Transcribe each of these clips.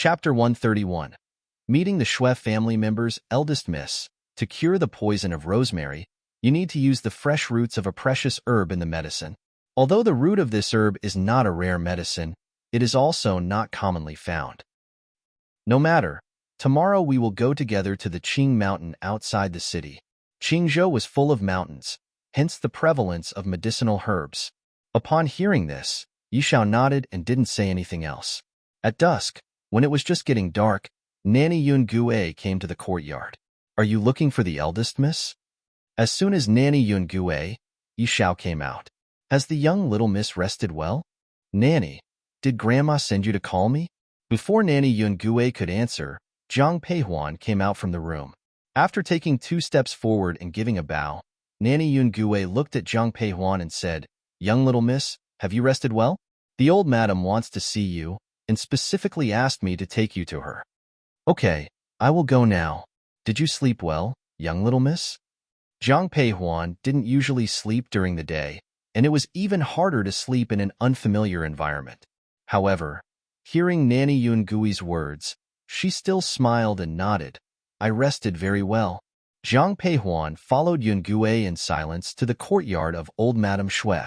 Chapter 131. Meeting the Shui family member's eldest miss. To cure the poison of rosemary, you need to use the fresh roots of a precious herb in the medicine. Although the root of this herb is not a rare medicine, it is also not commonly found. No matter, tomorrow we will go together to the Qing mountain outside the city. Qingzhou was full of mountains, hence the prevalence of medicinal herbs. Upon hearing this, Yishao nodded and didn't say anything else. At dusk, when it was just getting dark, Nanny Yun Gue came to the courtyard. "Are you looking for the eldest miss?" As soon as Nanny Yun Gue, Yishao came out. "Has the young little miss rested well?" "Nanny, did Grandma send you to call me?" Before Nanny Yun Gue could answer, Zhang Peihuan came out from the room. After taking 2 steps forward and giving a bow, Nanny Yun Gue looked at Zhang Peihuan and said, "Young little miss, have you rested well? The old madam wants to see you and specifically asked me to take you to her." "Okay, I will go now. Did you sleep well, young little miss?" Zhang Peihuan didn't usually sleep during the day, and it was even harder to sleep in an unfamiliar environment. However, hearing Nanny Yun Gui's words, she still smiled and nodded. "I rested very well." Zhang Peihuan followed Yun Gue in silence to the courtyard of old Madame Shui.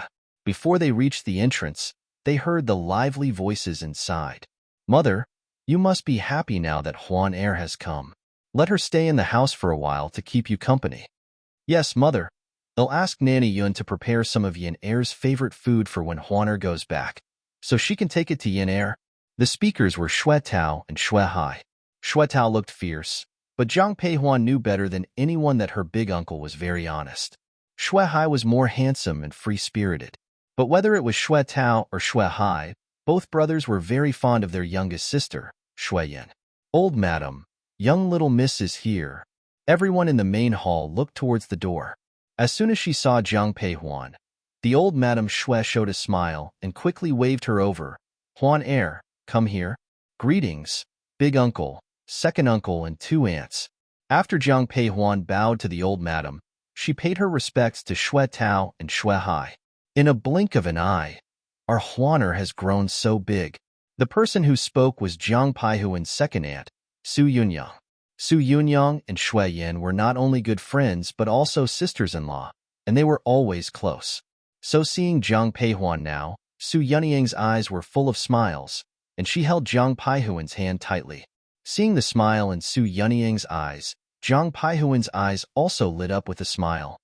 Before they reached the entrance, they heard the lively voices inside. "Mother, you must be happy now that Huan Er has come. Let her stay in the house for a while to keep you company." "Yes, Mother. I'll ask Nanny Yun to prepare some of Yin Er's favorite food for when Huan Er goes back, so she can take it to Yin Er." The speakers were Shui Tao and Shui Hai. Shui Tao looked fierce, but Zhang Peihuan knew better than anyone that her big uncle was very honest. Shui Hai was more handsome and free-spirited. But whether it was Shui Tao or Shui Hai, both brothers were very fond of their youngest sister, Shui Yin. "Old madam, young little miss is here." Everyone in the main hall looked towards the door. As soon as she saw Zhang Peihuan, the old Madame Shui showed a smile and quickly waved her over. "Huan Er, come here." "Greetings, big uncle, second uncle, and 2 aunts." After Zhang Peihuan bowed to the old madam, she paid her respects to Shui Tao and Shui Hai. In a blink of an eye, our Huaner has grown so big. The person who spoke was Zhang Peihuan's second aunt, Su Yunyang. Su Yunyang and Shui Yin were not only good friends but also sisters-in-law, and they were always close. So seeing Zhang Peihuan now, Su Yunyang's eyes were full of smiles, and she held Zhang Peihuan's hand tightly. Seeing the smile in Su Yunyang's eyes, Zhang Peihuan's eyes also lit up with a smile.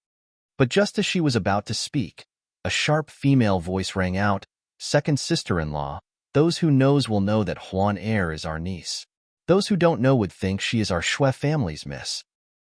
But just as she was about to speak, a sharp female voice rang out, "Second sister-in-law, those who knows will know that Huan Er is our niece. Those who don't know would think she is our Shui family's miss."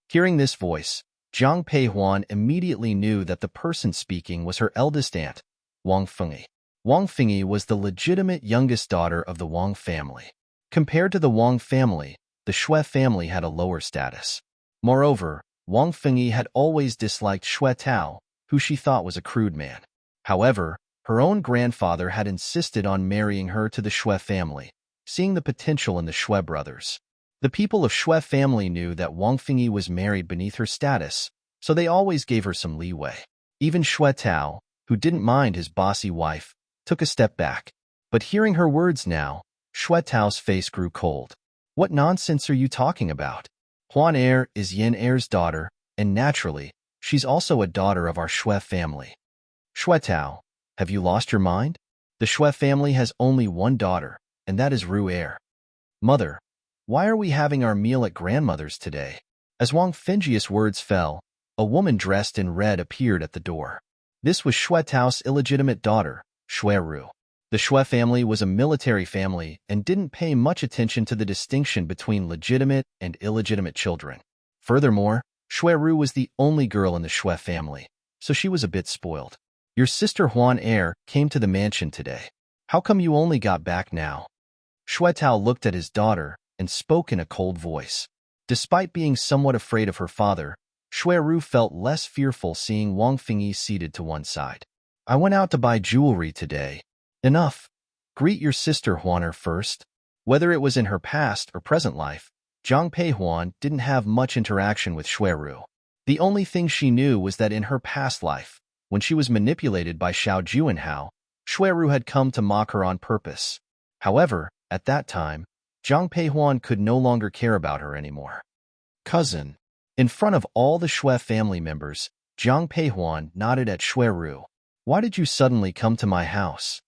Hearing this voice, Zhang Peihuan immediately knew that the person speaking was her eldest aunt, Wang Fengyi. Wang Fengyi was the legitimate youngest daughter of the Wang family. Compared to the Wang family, the Shui family had a lower status. Moreover, Wang Fengyi had always disliked Shui Tao, who she thought was a crude man. However, her own grandfather had insisted on marrying her to the Shui family, seeing the potential in the Shui brothers. The people of Shui family knew that Wang Fengyi was married beneath her status, so they always gave her some leeway. Even Shui Tao, who didn't mind his bossy wife, took a step back. But hearing her words now, Shui Tao's face grew cold. "What nonsense are you talking about? Huan Er is Yin Er's daughter, and naturally, she's also a daughter of our Shui family." "Shui Tao, have you lost your mind? The Shui family has only one daughter, and that is Ru Er." "Mother, why are we having our meal at grandmother's today?" As Wang Fengyi's words fell, a woman dressed in red appeared at the door. This was Shui Tao's illegitimate daughter, Shui Ru. The Shui family was a military family and didn't pay much attention to the distinction between legitimate and illegitimate children. Furthermore, Shui Ru was the only girl in the Shui family, so she was a bit spoiled. "Your sister Huan Er came to the mansion today. How come you only got back now?" Shui Tao looked at his daughter and spoke in a cold voice. Despite being somewhat afraid of her father, Shui Ru felt less fearful seeing Wang Fengyi seated to one side. "I went out to buy jewelry today." "Enough. Greet your sister Huan Er first." Whether it was in her past or present life, Zhang Peihuan didn't have much interaction with Shui Ru. The only thing she knew was that in her past life, when she was manipulated by Xiao Juanhao, Shui Ru had come to mock her on purpose. However, at that time, Zhang Peihuan could no longer care about her anymore. Cousin. In front of all the Shui family members, Zhang Peihuan nodded at Shui. Why did you suddenly come to my house?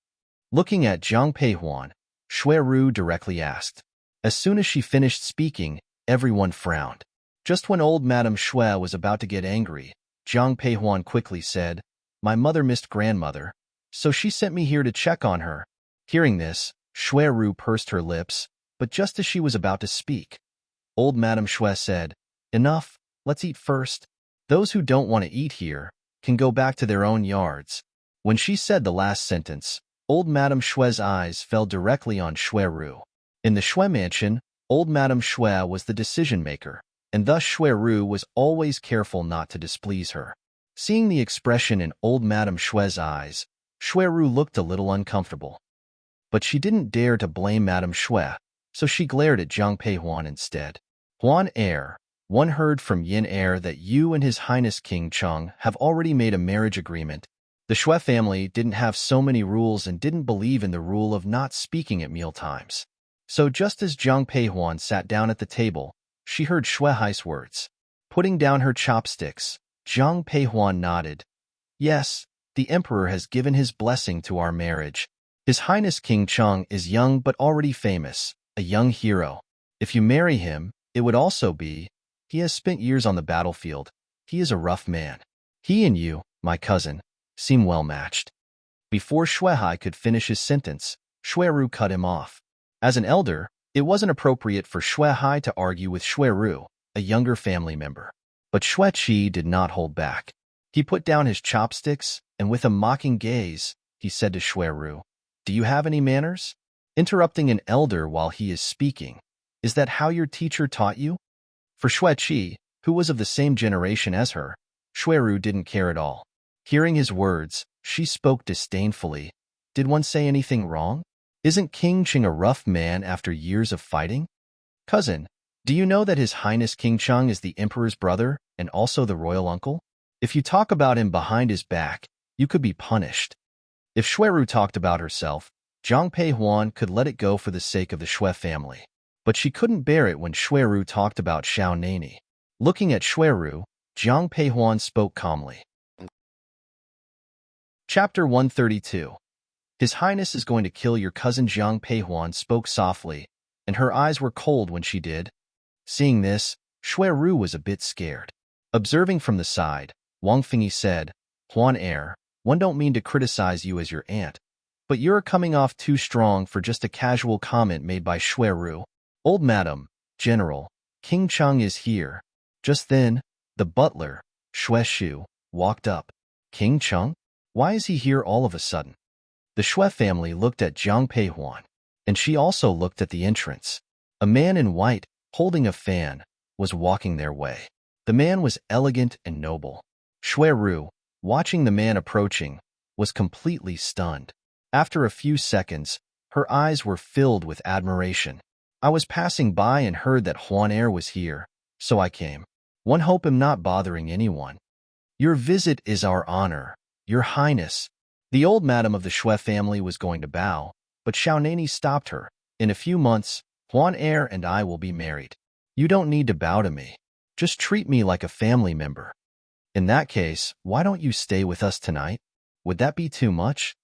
Looking at Zhang Peihuan, Shui directly asked. As soon as she finished speaking, everyone frowned. Just when old Madame Shui was about to get angry, Zhang Peihuan quickly said, My mother missed grandmother, so she sent me here to check on her. Hearing this, Shui pursed her lips, but just as she was about to speak, old Madame Shui said, Enough, let's eat first. Those who don't want to eat here can go back to their own yards. When she said the last sentence, old Madame Shui's eyes fell directly on Shui. In the Shui mansion, old Madame Shui was the decision-maker, and thus Shui was always careful not to displease her. Seeing the expression in old Madame Shui's eyes, Shui looked a little uncomfortable. But she didn't dare to blame Madame Shui, so she glared at Zhang Peihuan instead. Huan heir, one heard from Yin heir that you and His Highness King Cheng have already made a marriage agreement. The Shui family didn't have so many rules and didn't believe in the rule of not speaking at mealtimes. So just as Zhang Peihuan sat down at the table, she heard Shui Hai's words. Putting down her chopsticks, Zhang Peihuan nodded. Yes, the emperor has given his blessing to our marriage. His Highness King Cheng is young but already famous, a young hero. If you marry him, it would also be, he has spent years on the battlefield. He is a rough man. He and you, my cousin, seem well matched. Before Shui Hai could finish his sentence, Shui cut him off. As an elder, it wasn't appropriate for Shui Hai to argue with Shui, a younger family member. But Shui Qi did not hold back. He put down his chopsticks, and with a mocking gaze, he said to Shui, Do you have any manners? Interrupting an elder while he is speaking. Is that how your teacher taught you? For Shui Qi, who was of the same generation as her, Shui didn't care at all. Hearing his words, she spoke disdainfully. Did one say anything wrong? Isn't King Cheng a rough man after years of fighting? Cousin, do you know that His Highness King Cheng is the emperor's brother and also the royal uncle? If you talk about him behind his back, you could be punished. If Shui talked about herself, Zhang Peihuan could let it go for the sake of the Shui family. But she couldn't bear it when Shui talked about Xiao Nani. Looking at Shui, Zhang Peihuan spoke calmly. Chapter 132. His Highness is going to kill your cousin. Zhang Peihuan spoke softly, and her eyes were cold when she did. Seeing this, Shui was a bit scared. Observing from the side, Wang Fingyi said, Huan heir, one don't mean to criticize you as your aunt, but you're coming off too strong for just a casual comment made by Shui. Old Madam, General, King Cheng is here. Just then, the butler, Shui Shu, walked up. King Cheng? Why is he here all of a sudden? The Shui family looked at Zhang Peihuan, and she also looked at the entrance. A man in white, holding a fan, was walking their way. The man was elegant and noble. Shui, watching the man approaching, was completely stunned. After a few seconds, her eyes were filled with admiration. I was passing by and heard that Huan heir was here, so I came. One hope I'm not bothering anyone. Your visit is our honor, Your Highness. The old madam of the Shui family was going to bow, but Xiao Nani stopped her. In a few months, Huan heir and I will be married. You don't need to bow to me. Just treat me like a family member. In that case, why don't you stay with us tonight? Would that be too much?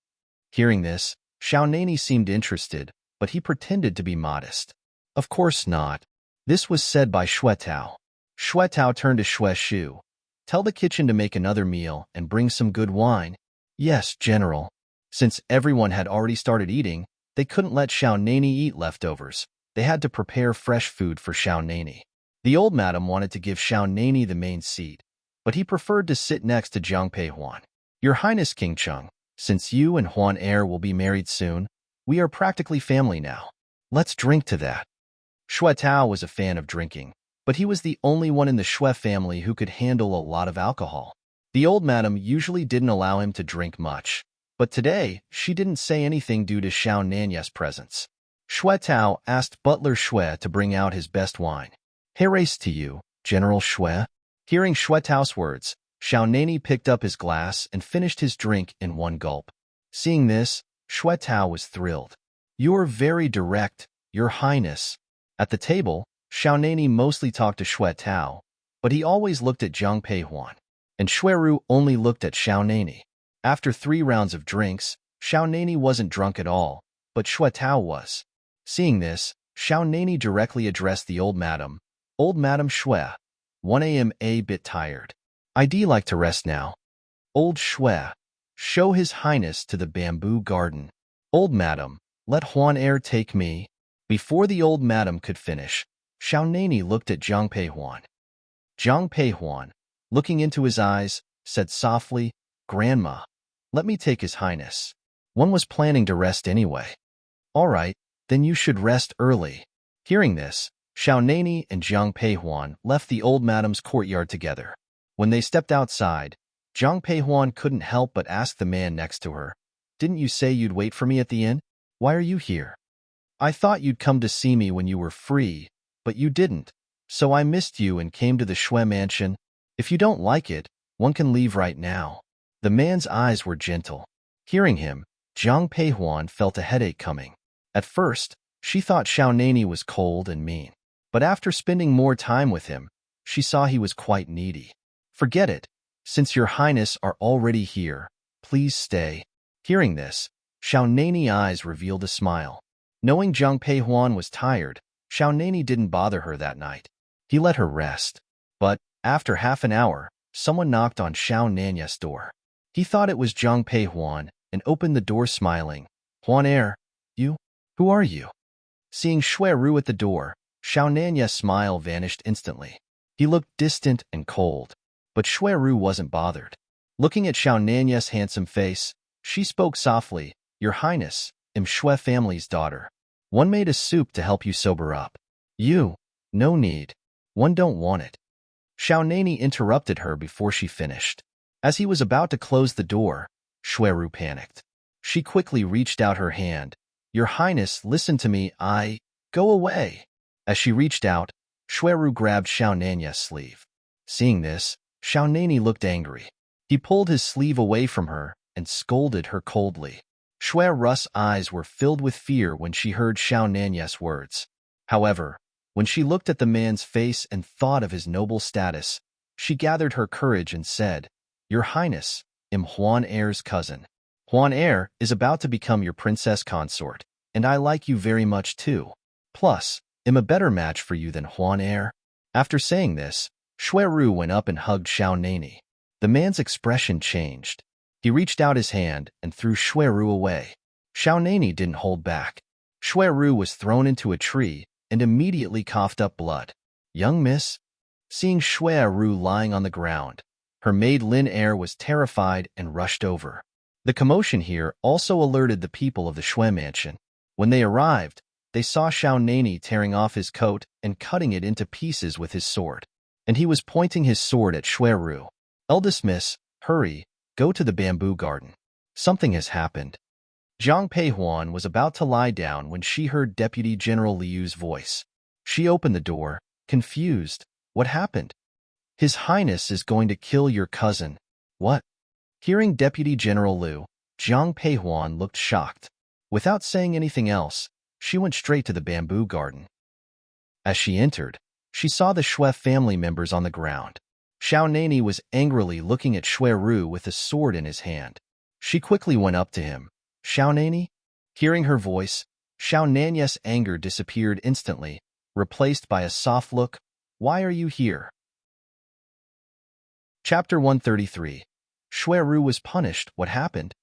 Hearing this, Xiao Nani seemed interested, but he pretended to be modest. Of course not. This was said by Shui Tao. Shui Tao turned to Shui Shu. Tell the kitchen to make another meal and bring some good wine. Yes, General. Since everyone had already started eating, they couldn't let Xiao Nani eat leftovers. They had to prepare fresh food for Xiao Nani. The old madam wanted to give Xiao Nani the main seat, but he preferred to sit next to Zhang Peihuan. Your Highness King Cheng, since you and Huan heir will be married soon, we are practically family now. Let's drink to that. Shui Tao was a fan of drinking, but he was the only one in the Shui family who could handle a lot of alcohol. The old madam usually didn't allow him to drink much, but today she didn't say anything due to Xiao Nani's presence. Shui Tao asked Butler Shui to bring out his best wine. Haste to you, General Shui. Hearing Shui Tao's words, Xiao Nani picked up his glass and finished his drink in one gulp. Seeing this, Shui Tao was thrilled. You're very direct, Your Highness. At the table, Xiaonani mostly talked to Xue Tao, but he always looked at Zhang Peihuan, and Xueru only looked at Xiaonani. After 3 rounds of drinks, Xiaonani wasn't drunk at all, but Xue Tao was. Seeing this, Xiaonani directly addressed the old madam. Old Madam Xue, 1 a.m. a bit tired. I'd like to rest now. Old Xue, show His Highness to the bamboo garden. Old Madam, let Huan Er take me. Before the old madam could finish, Xiaonani looked at Zhang Peihuan. Zhang Peihuan, looking into his eyes, said softly, Grandma, let me take His Highness. One was planning to rest anyway. All right, then you should rest early. Hearing this, Xiaonani and Zhang Peihuan left the old madam's courtyard together. When they stepped outside, Zhang Peihuan couldn't help but ask the man next to her, Didn't you say you'd wait for me at the inn? Why are you here? I thought you'd come to see me when you were free, but you didn't, so I missed you and came to the Xue mansion. If you don't like it, one can leave right now. The man's eyes were gentle. Hearing him, Zhang Peihuan felt a headache coming. At first, she thought Xiaonani was cold and mean, but after spending more time with him, she saw he was quite needy. Forget it. Since your highness are already here, please stay. Hearing this, Xiaonani's eyes revealed a smile. Knowing Zhang Peihuan was tired, Xiaonani didn't bother her that night. He let her rest. But, after half an hour, someone knocked on Xiaonani's door. He thought it was Zhang Peihuan and opened the door smiling. Huan Er, you? Who are you? Seeing Xueru at the door, Xiaonani's smile vanished instantly. He looked distant and cold, but Xueru wasn't bothered. Looking at Xiaonani's handsome face, she spoke softly, Your Highness, am Xue family's daughter. One made a soup to help you sober up. You? No need. One don't want it. Xiaonani interrupted her before she finished. As he was about to close the door, Xueru panicked. She quickly reached out her hand. Your Highness, listen to me, Go away. As she reached out, Xueru grabbed Xiaonani's sleeve. Seeing this, Xiaonani looked angry. He pulled his sleeve away from her and scolded her coldly. Xueru's eyes were filled with fear when she heard Xiaonani's words. However, when she looked at the man's face and thought of his noble status, she gathered her courage and said, Your Highness, am Huan Er's cousin. Huan Er is about to become your princess consort, and I like you very much too. Plus, am a better match for you than Huan Er. After saying this, Xueru went up and hugged Xiaonani. The man's expression changed. He reached out his hand and threw Xueru away. Xiaonani didn't hold back. Xueru was thrown into a tree and immediately coughed up blood. Young miss? Seeing Xueru lying on the ground, her maid Lin Er was terrified and rushed over. The commotion here also alerted the people of the Xue mansion. When they arrived, they saw Xiaonani tearing off his coat and cutting it into pieces with his sword. And he was pointing his sword at Xueru. Eldest miss, hurry, go to the bamboo garden. Something has happened. Zhang Peihuan was about to lie down when she heard Deputy General Liu's voice. She opened the door, confused. What happened? His Highness is going to kill your cousin. What? Hearing Deputy General Liu, Zhang Peihuan looked shocked. Without saying anything else, she went straight to the bamboo garden. As she entered, she saw the Xue family members on the ground. Xiaonani was angrily looking at Xueru with a sword in his hand. She quickly went up to him. Xiaonani? Hearing her voice, Xiaonani's anger disappeared instantly, replaced by a soft look. Why are you here? Chapter 133. Xueru was punished. What happened?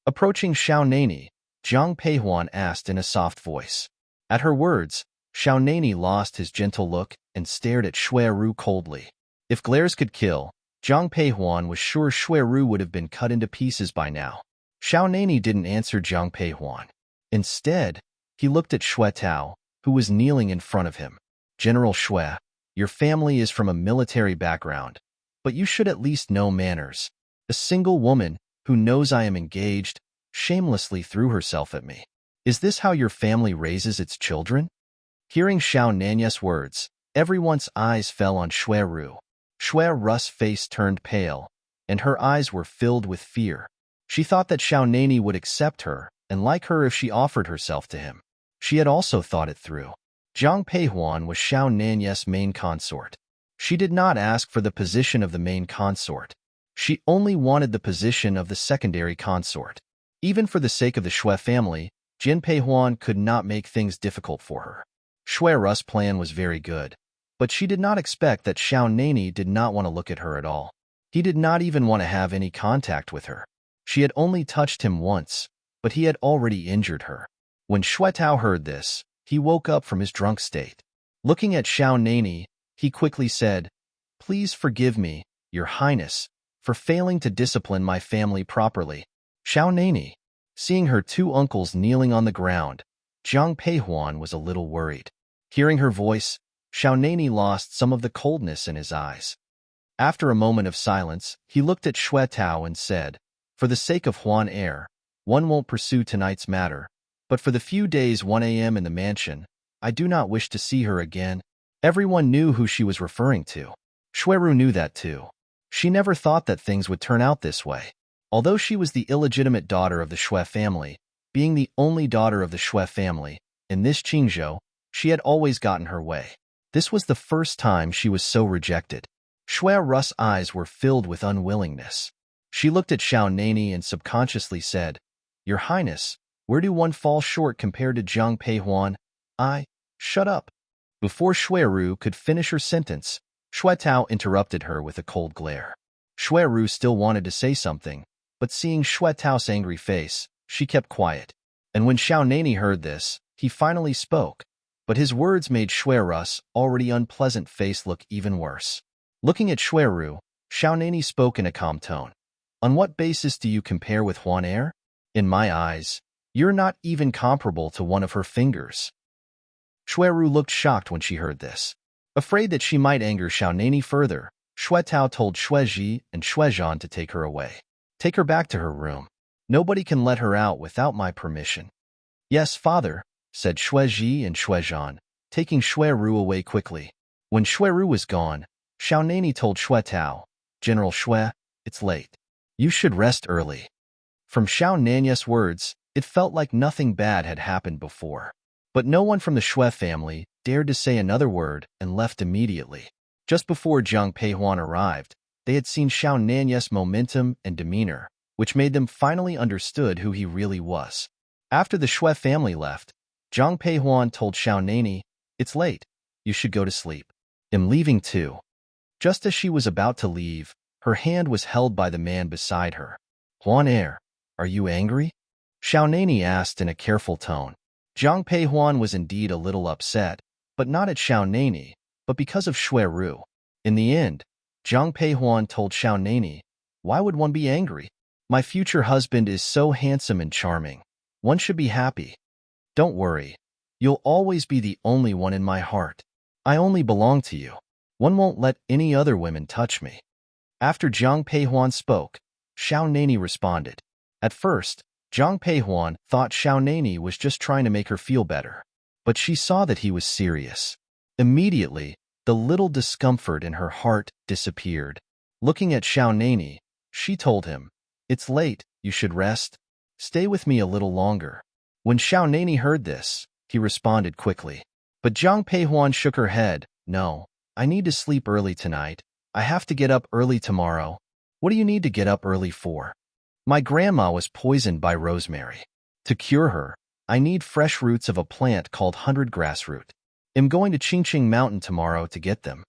Approaching Xiaonani, Zhang Peihuan asked in a soft voice. At her words, Xiaonani lost his gentle look and stared at Xueru coldly. If glares could kill, Zhang Peihuan was sure Xueru would have been cut into pieces by now. Xiaonani didn't answer Zhang Peihuan. Instead, he looked at Xue Tao, who was kneeling in front of him. General Xue, your family is from a military background, but you should at least know manners. A single woman, who knows I am engaged, shamelessly threw herself at me. Is this how your family raises its children? Hearing Xiaonani's words, everyone's eyes fell on Xueru. Xueru's face turned pale, and her eyes were filled with fear. She thought that Xiaonani would accept her and like her if she offered herself to him. She had also thought it through. Zhang Peihuan was Xiao Nanye's main consort. She did not ask for the position of the main consort. She only wanted the position of the secondary consort. Even for the sake of the Shui family, Jin Peihuan could not make things difficult for her. Shui Ru's plan was very good, but she did not expect that Xiao Nani did not want to look at her at all. He did not even want to have any contact with her. She had only touched him once, but he had already injured her. When Shui Tao heard this, he woke up from his drunk state. Looking at Xiao Nani, he quickly said, "Please forgive me, Your Highness, for failing to discipline my family properly." Xiao Nani, seeing her two uncles kneeling on the ground, Zhang Peihuan was a little worried. Hearing her voice, Xiao Nani lost some of the coldness in his eyes. After a moment of silence, he looked at Shui Tao and said, "For the sake of Huan Air, one won't pursue tonight's matter, but for the few days 1 a.m. in the mansion, I do not wish to see her again." Everyone knew who she was referring to. Shuiru knew that too. She never thought that things would turn out this way. Although she was the illegitimate daughter of the Shui family, being the only daughter of the Shui family, in this Qingzhou, she had always gotten her way. This was the first time she was so rejected. Shui Ru's eyes were filled with unwillingness. She looked at Xiao Nani and subconsciously said, "Your Highness, where do one fall short compared to Zhang Peihuan?" Shut up." Before Shuiru could finish her sentence, Shui Tao interrupted her with a cold glare. Shuiru still wanted to say something, but seeing Shui Tao's angry face, she kept quiet. And when Xiao Nani heard this, he finally spoke, but his words made Shuiru's already unpleasant face look even worse. Looking at Shuiru, Xiao Nani spoke in a calm tone. "On what basis do you compare with Huan Air? In my eyes, you're not even comparable to one of her fingers." Shuiru looked shocked when she heard this. Afraid that she might anger Xiao Nani further, Shui Tao told Shui Ji and Shui Zhan to take her away. "Take her back to her room. Nobody can let her out without my permission." "Yes, father," said Shui Ji and Shui Zhan, taking Shuiru away quickly. When Shuiru was gone, Xiao Nani told Shui Tao, "General Shui, it's late. You should rest early." From Xiao Nanye's words, it felt like nothing bad had happened before. But no one from the Shui family dared to say another word and left immediately. Just before Zhang Peihuan arrived, they had seen Xiao Nanye's momentum and demeanor, which made them finally understood who he really was. After the Shui family left, Zhang Peihuan told Xiao Nani, "It's late. You should go to sleep. I'm leaving too." Just as she was about to leave, her hand was held by the man beside her. "Huan Air, are you angry?" Xiao Nani asked in a careful tone. Zhang Peihuan was indeed a little upset, but not at Xiao Nani, but because of Shuiru. In the end, Zhang Peihuan told Xiao Nani, "Why would one be angry? My future husband is so handsome and charming. One should be happy. Don't worry. You'll always be the only one in my heart. I only belong to you. One won't let any other women touch me." After Zhang Peihuan spoke, Xiao Nani responded. At first, Zhang Peihuan thought Xiao Nani was just trying to make her feel better, but she saw that he was serious. Immediately, the little discomfort in her heart disappeared. Looking at Xiao Nani, she told him, "It's late, you should rest. Stay with me a little longer." When Xiao Nani heard this, he responded quickly. But Zhang Peihuan shook her head. "No, I need to sleep early tonight. I have to get up early tomorrow." "What do you need to get up early for?" "My grandma was poisoned by rosemary. To cure her, I need fresh roots of a plant called 100-grass root. I'm going to Qingqing Mountain tomorrow to get them.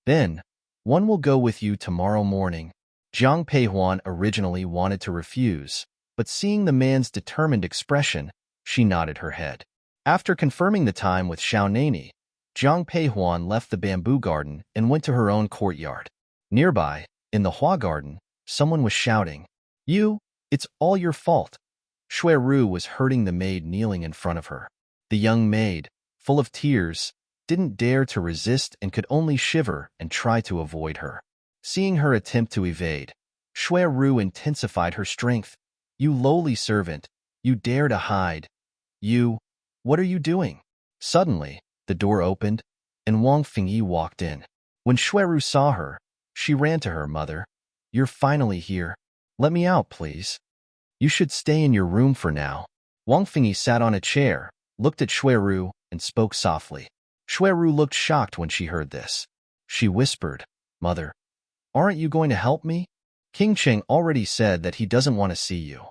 Then, one will go with you tomorrow morning." Zhang Peihuan originally wanted to refuse, but seeing the man's determined expression, she nodded her head. After confirming the time with Xiao Nani, Zhang Peihuan left the bamboo garden and went to her own courtyard. Nearby, in the Hua garden, someone was shouting, It's all your fault." Shuiru was hurting the maid kneeling in front of her. The young maid, full of tears, didn't dare to resist and could only shiver and try to avoid her. Seeing her attempt to evade, Shuiru intensified her strength. "You lowly servant, you dare to hide. What are you doing?" Suddenly, the door opened, and Wang Fingyi walked in. When Shuiru saw her, she ran to her mother. "You're finally here. Let me out, please." "You should stay in your room for now." Wang Fingyi sat on a chair, looked at Shuiru, and spoke softly. Shueru looked shocked when she heard this. She whispered, "Mother, aren't you going to help me? King Cheng already said that he doesn't want to see you.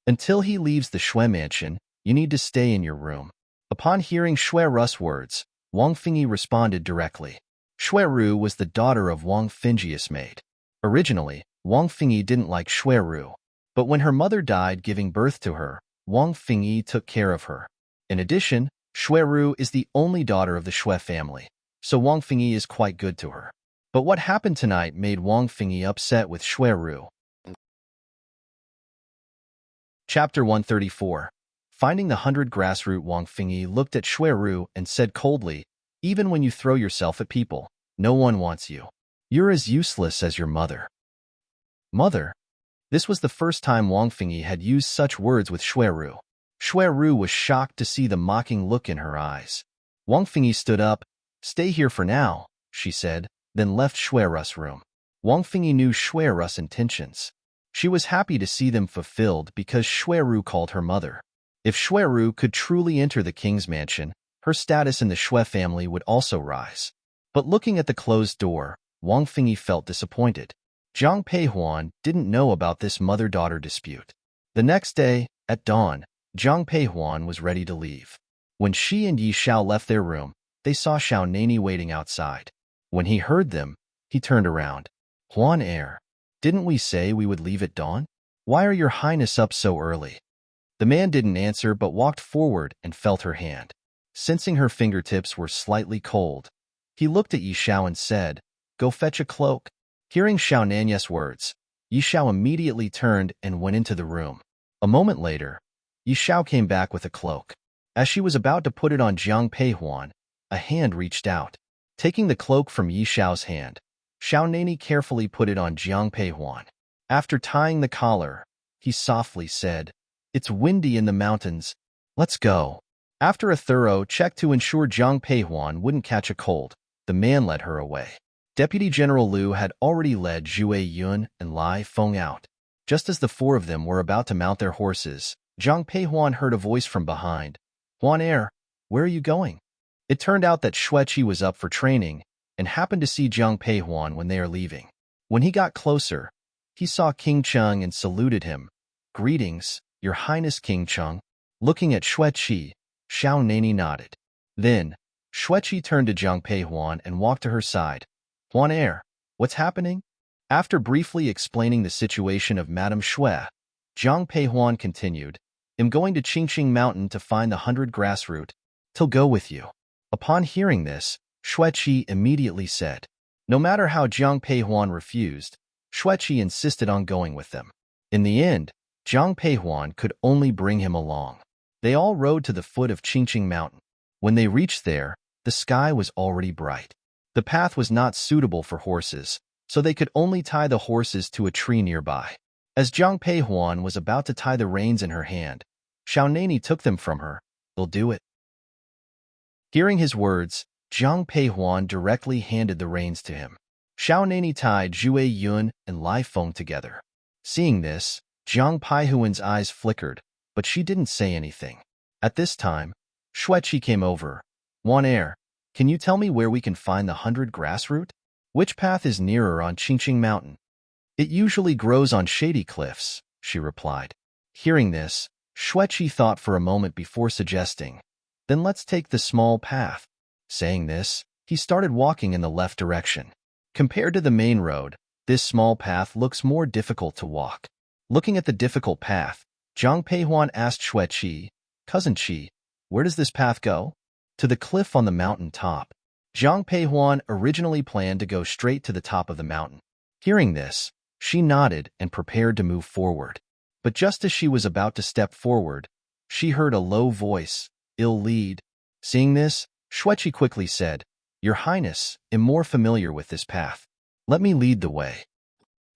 Until he leaves the Shui mansion, you need to stay in your room." Upon hearing Shueru's words, Wang Fingyi responded directly. Shueru was the daughter of Wang Fingyi's maid. Originally, Wang Fingyi didn't like Shueru, but when her mother died giving birth to her, Wang Fingyi took care of her. In addition, Shueru is the only daughter of the Shui family, so Wang Fingyi is quite good to her. But what happened tonight made Wang Fingyi upset with Shueru. Chapter 134. Finding the 100 grassroot. Wang Fingyi looked at Shueru and said coldly, "Even when you throw yourself at people, no one wants you. You're as useless as your mother." Mother? This was the first time Wang Fingyi had used such words with Shueru. Shueru was shocked to see the mocking look in her eyes. Wang Fingyi stood up. "Stay here for now," she said, then left Shueru's room. Wang Fingyi knew Shueru's intentions. She was happy to see them fulfilled because Shueru called her mother. If Shueru could truly enter the king's mansion, her status in the Shui family would also rise. But looking at the closed door, Wang Fingyi felt disappointed. Zhang Peihuan didn't know about this mother-daughter dispute. The next day, at dawn, Zhang Peihuan was ready to leave. When she and Yi Xiao left their room, they saw Xiao Nani waiting outside. When he heard them, he turned around. "Huan heir, didn't we say we would leave at dawn? Why are your highness up so early?" The man didn't answer but walked forward and felt her hand. Sensing her fingertips were slightly cold, he looked at Yi Xiao and said, "Go fetch a cloak." Hearing Xiao Nanya's words, Yi Xiao immediately turned and went into the room. A moment later, Yi Xiao came back with a cloak. As she was about to put it on Zhang Peihuan, a hand reached out. Taking the cloak from Yi Xiao's hand, Xiao Nani carefully put it on Zhang Peihuan. After tying the collar, he softly said, "It's windy in the mountains. Let's go." After a thorough check to ensure Zhang Peihuan wouldn't catch a cold, the man led her away. Deputy General Liu had already led Zhuai Yun and Lai Feng out. Just as the four of them were about to mount their horses, Zhang Peihuan heard a voice from behind. "Huan heir, where are you going?" It turned out that Xueqi was up for training and happened to see Zhang Peihuan when they are leaving. When he got closer, he saw King Cheng and saluted him. "Greetings, Your Highness King Cheng." Looking at Xueqi, Xiao Nani nodded. Then, Xueqi turned to Zhang Peihuan and walked to her side. "Huan heir, what's happening?" After briefly explaining the situation of Madame Xue, Zhang Peihuan continued, "I'm going to Qingqing Mountain to find the 100 grassroot. Till go with you." Upon hearing this, Xueqi immediately said. No matter how Zhang Peihuan refused, Xueqi insisted on going with them. In the end, Zhang Peihuan could only bring him along. They all rode to the foot of Qingqing Mountain. When they reached there, the sky was already bright. The path was not suitable for horses, so they could only tie the horses to a tree nearby. As Zhang Peihuan was about to tie the reins in her hand, Xiao Nani took them from her. "They'll do it." Hearing his words, Zhang Peihuan directly handed the reins to him. Xiao Nani tied Zhuai Yun and Lai Feng together. Seeing this, Zhang Peihuan's eyes flickered, but she didn't say anything. At this time, Xueqi came over. "Huan heir, can you tell me where we can find the 100 grassroot? Which path is nearer on Qingqing Mountain?" "It usually grows on shady cliffs," she replied. Hearing this, Xueqi thought for a moment before suggesting, "Then let's take the small path." Saying this, he started walking in the left direction. Compared to the main road, this small path looks more difficult to walk. Looking at the difficult path, Zhang Peihuan asked Xueqi, "Cousin Qi, where does this path go?" "To the cliff on the mountain top." Zhang Peihuan originally planned to go straight to the top of the mountain. Hearing this, she nodded and prepared to move forward. But just as she was about to step forward, she heard a low voice, "Ill lead." Seeing this, Xueqi quickly said, "Your Highness, I'm more familiar with this path. Let me lead the way."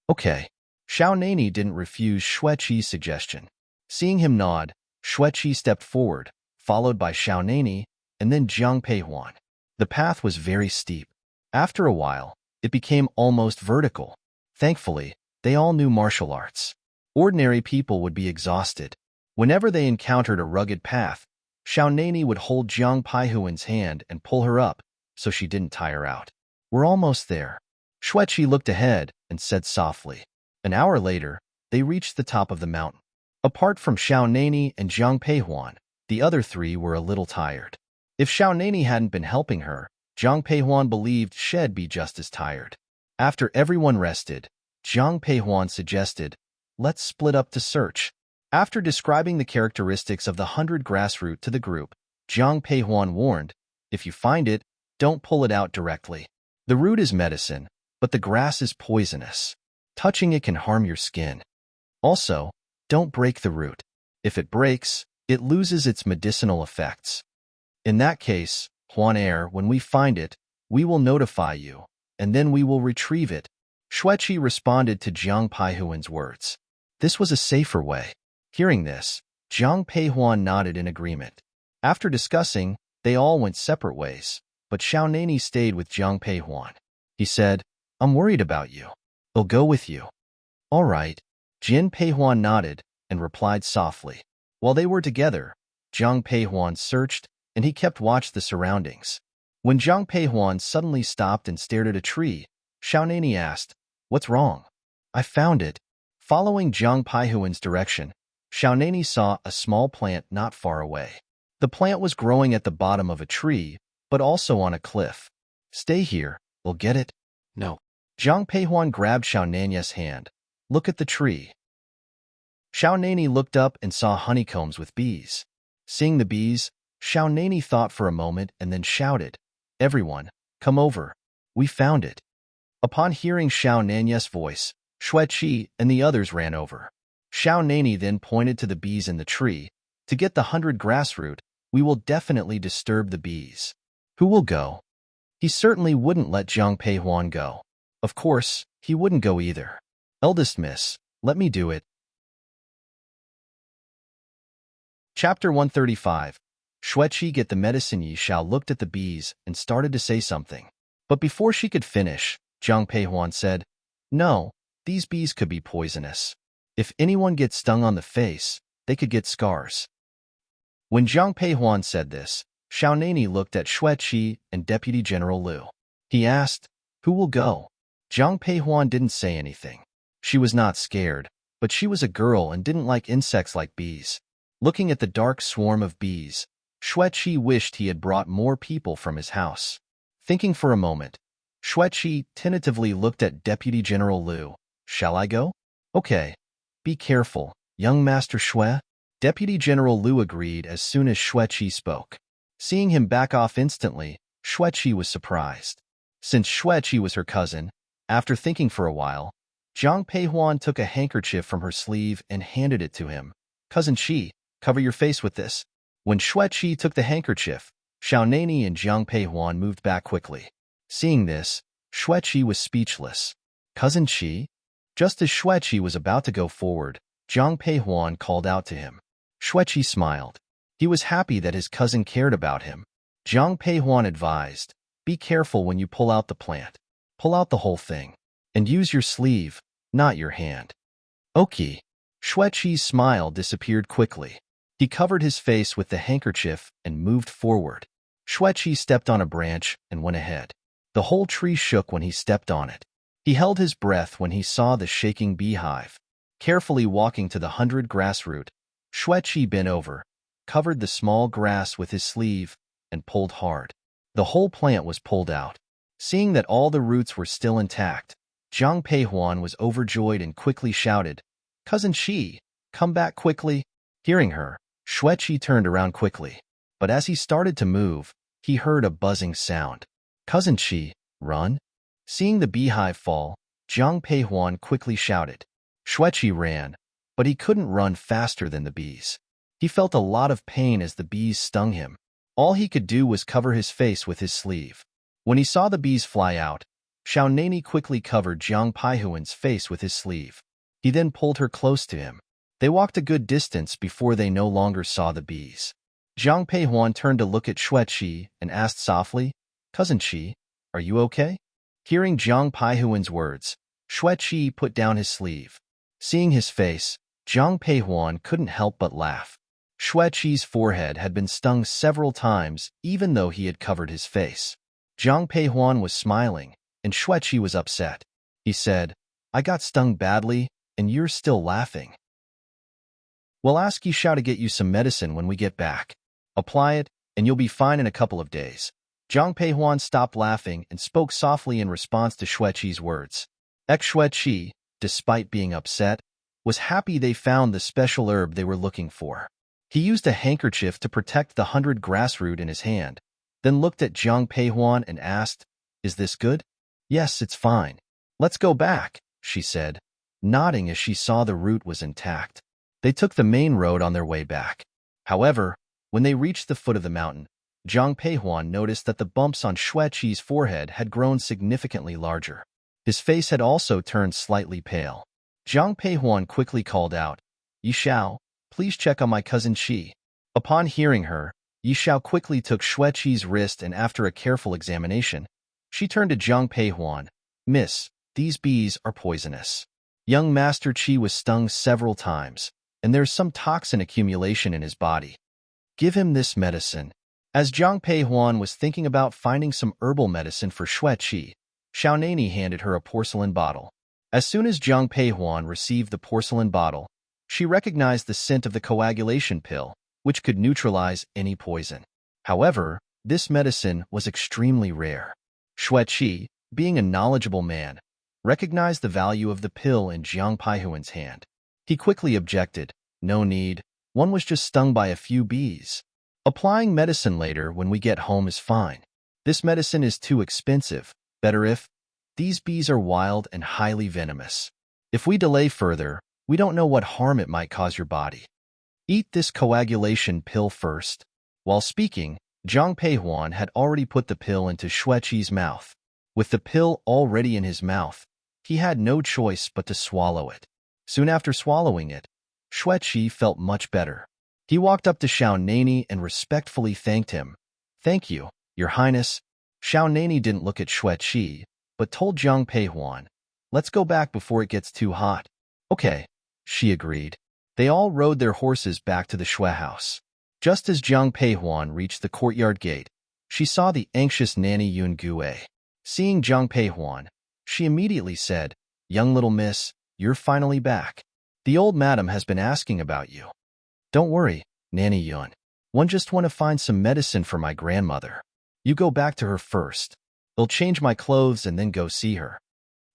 "Okay." Xiao Nani didn't refuse Xueqi's suggestion. Seeing him nod, Xueqi stepped forward, followed by Xiao Nani, and then Zhang Peihuan. The path was very steep. After a while, it became almost vertical. Thankfully, they all knew martial arts. Ordinary people would be exhausted. Whenever they encountered a rugged path, Xiao Nani would hold Jiang Paihuan's hand and pull her up so she didn't tire out. We're almost there. Xueqi looked ahead and said softly. An hour later, they reached the top of the mountain. Apart from Xiao Nani and Jiang Peihuan, the other three were a little tired. If Xiao Nani hadn't been helping her, Jiang Peihuan believed she'd be just as tired. After everyone rested, Jiang Peihuan suggested, let's split up to search. After describing the characteristics of the 100 grass root to the group, Jiang Peihuan warned, if you find it, don't pull it out directly. The root is medicine, but the grass is poisonous. Touching it can harm your skin. Also, don't break the root. If it breaks, it loses its medicinal effects. In that case, Huan Er, when we find it, we will notify you, and then we will retrieve it. Xueqi responded to Jiang Peihuan's words. This was a safer way. Hearing this, Jiang Peihuan nodded in agreement. After discussing, they all went separate ways, but Xiao Nani stayed with Jiang Peihuan. He said, I'm worried about you. I'll go with you. All right. Jin Peihuan nodded and replied softly. While they were together, Jiang Peihuan searched, and he kept watch the surroundings. When Jiang Peihuan suddenly stopped and stared at a tree, Xiao Nani asked, What's wrong? I found it. Following Jiang Peihuan's direction, Xiao Nani saw a small plant not far away. The plant was growing at the bottom of a tree, but also on a cliff. Stay here, we'll get it. No. Jiang Peihuan grabbed Xiao Nani's hand. Look at the tree. Xiao Nani looked up and saw honeycombs with bees. Seeing the bees, Xiao Nani thought for a moment and then shouted, Everyone, come over. We found it. Upon hearing Xiao Nani's voice, Xueqi and the others ran over. Xiao Nani then pointed to the bees in the tree. To get the 100 grass root, we will definitely disturb the bees. Who will go? He certainly wouldn't let Jiang Peihuan go. Of course, he wouldn't go either. Eldest miss, let me do it. Chapter 135. Xueqi get the medicine. Yi Xiao looked at the bees and started to say something. But before she could finish, Jiang Peihuan said, No, these bees could be poisonous. If anyone gets stung on the face, they could get scars. When Jiang Peihuan said this, Xiao Nani looked at Xueqi and Deputy General Liu. He asked, Who will go? Jiang Peihuan didn't say anything. She was not scared, but she was a girl and didn't like insects like bees. Looking at the dark swarm of bees, Xueqi wished he had brought more people from his house. Thinking for a moment, Xueqi tentatively looked at Deputy General Liu. Shall I go? Okay. Be careful, young Master Xue. Deputy General Liu agreed as soon as Xueqi spoke. Seeing him back off instantly, Xueqi was surprised. Since Xueqi was her cousin, after thinking for a while, Jiang Peihuan took a handkerchief from her sleeve and handed it to him. Cousin Qi, cover your face with this. When Xueqi took the handkerchief, Xiao Nani and Jiang Peihuan moved back quickly. Seeing this, Xueqi was speechless. Cousin Qi? Just as Xueqi was about to go forward, Jiang Peihuan called out to him. Xueqi smiled. He was happy that his cousin cared about him. Jiang Peihuan advised, Be careful when you pull out the plant. Pull out the whole thing. And use your sleeve, not your hand. Okay. Xueqi's smile disappeared quickly. He covered his face with the handkerchief and moved forward. Xueqi stepped on a branch and went ahead. The whole tree shook when he stepped on it. He held his breath when he saw the shaking beehive. Carefully walking to the 100 grass root, Xueqi bent over, covered the small grass with his sleeve, and pulled hard. The whole plant was pulled out. Seeing that all the roots were still intact, Jiang Peihuan was overjoyed and quickly shouted, Cousin Qi, come back quickly. Hearing her, Xueqi turned around quickly. But as he started to move, he heard a buzzing sound. Cousin Qi, run. Seeing the beehive fall, Jiang Peihuan quickly shouted. Xueqi ran, but he couldn't run faster than the bees. He felt a lot of pain as the bees stung him. All he could do was cover his face with his sleeve. When he saw the bees fly out, Xiao Nani quickly covered Jiang Peihuan's face with his sleeve. He then pulled her close to him. They walked a good distance before they no longer saw the bees. Jiang Peihuan turned to look at Xueqi and asked softly, Cousin Qi, are you okay? Hearing Jiang Peihuan's words, Xueqi put down his sleeve. Seeing his face, Jiang Peihuan couldn't help but laugh. Xueqi's forehead had been stung several times, even though he had covered his face. Zhang Peihuan was smiling, and Xueqi was upset. He said, "I got stung badly, and you're still laughing. We'll ask Yishao to get you some medicine when we get back. Apply it, and you'll be fine in a couple of days." Zhang Peihuan stopped laughing and spoke softly in response to Xueqi's words. Xueqi, despite being upset, was happy they found the special herb they were looking for. He used a handkerchief to protect the 100 grass root in his hand, then looked at Zhang Peihuan and asked, "Is this good?" "Yes, it's fine. Let's go back," she said, nodding as she saw the root was intact. They took the main road on their way back. However, when they reached the foot of the mountain, Zhang Peihuan noticed that the bumps on Xueqi's forehead had grown significantly larger. His face had also turned slightly pale. Zhang Peihuan quickly called out, "Yishao, please check on my cousin Qi." Upon hearing her, Yishao quickly took Xueqi's wrist and after a careful examination, she turned to Zhang Peihuan, "Miss, these bees are poisonous. Young Master Qi was stung several times, and there's some toxin accumulation in his body. Give him this medicine." As Zhang Peihuan was thinking about finding some herbal medicine for Xueqi, Xiaonani handed her a porcelain bottle. As soon as Zhang Peihuan received the porcelain bottle, she recognized the scent of the coagulation pill, which could neutralize any poison. However, this medicine was extremely rare. Xueqi, being a knowledgeable man, recognized the value of the pill in Zhang Peihuan's hand. He quickly objected, "No need, one was just stung by a few bees. Applying medicine later when we get home is fine. This medicine is too expensive, better if these bees are wild and highly venomous. If we delay further, we don't know what harm it might cause your body. Eat this coagulation pill first." While speaking, Zhang Peihuan had already put the pill into Xueqi's mouth. With the pill already in his mouth, he had no choice but to swallow it. Soon after swallowing it, Xueqi felt much better. He walked up to Xiaonani and respectfully thanked him. "Thank you, Your Highness." Xiaonani didn't look at Xueqi, but told Zhang Peihuan, "Let's go back before it gets too hot." "Okay," she agreed. They all rode their horses back to the Xue house. Just as Zhang Peihuan reached the courtyard gate, she saw the anxious nanny Yun Gue. Seeing Zhang Peihuan, she immediately said, "Young little miss, you're finally back. The old madam has been asking about you." "Don't worry, Nanny Yun. One just want to find some medicine for my grandmother. You go back to her first. I'll change my clothes and then go see her.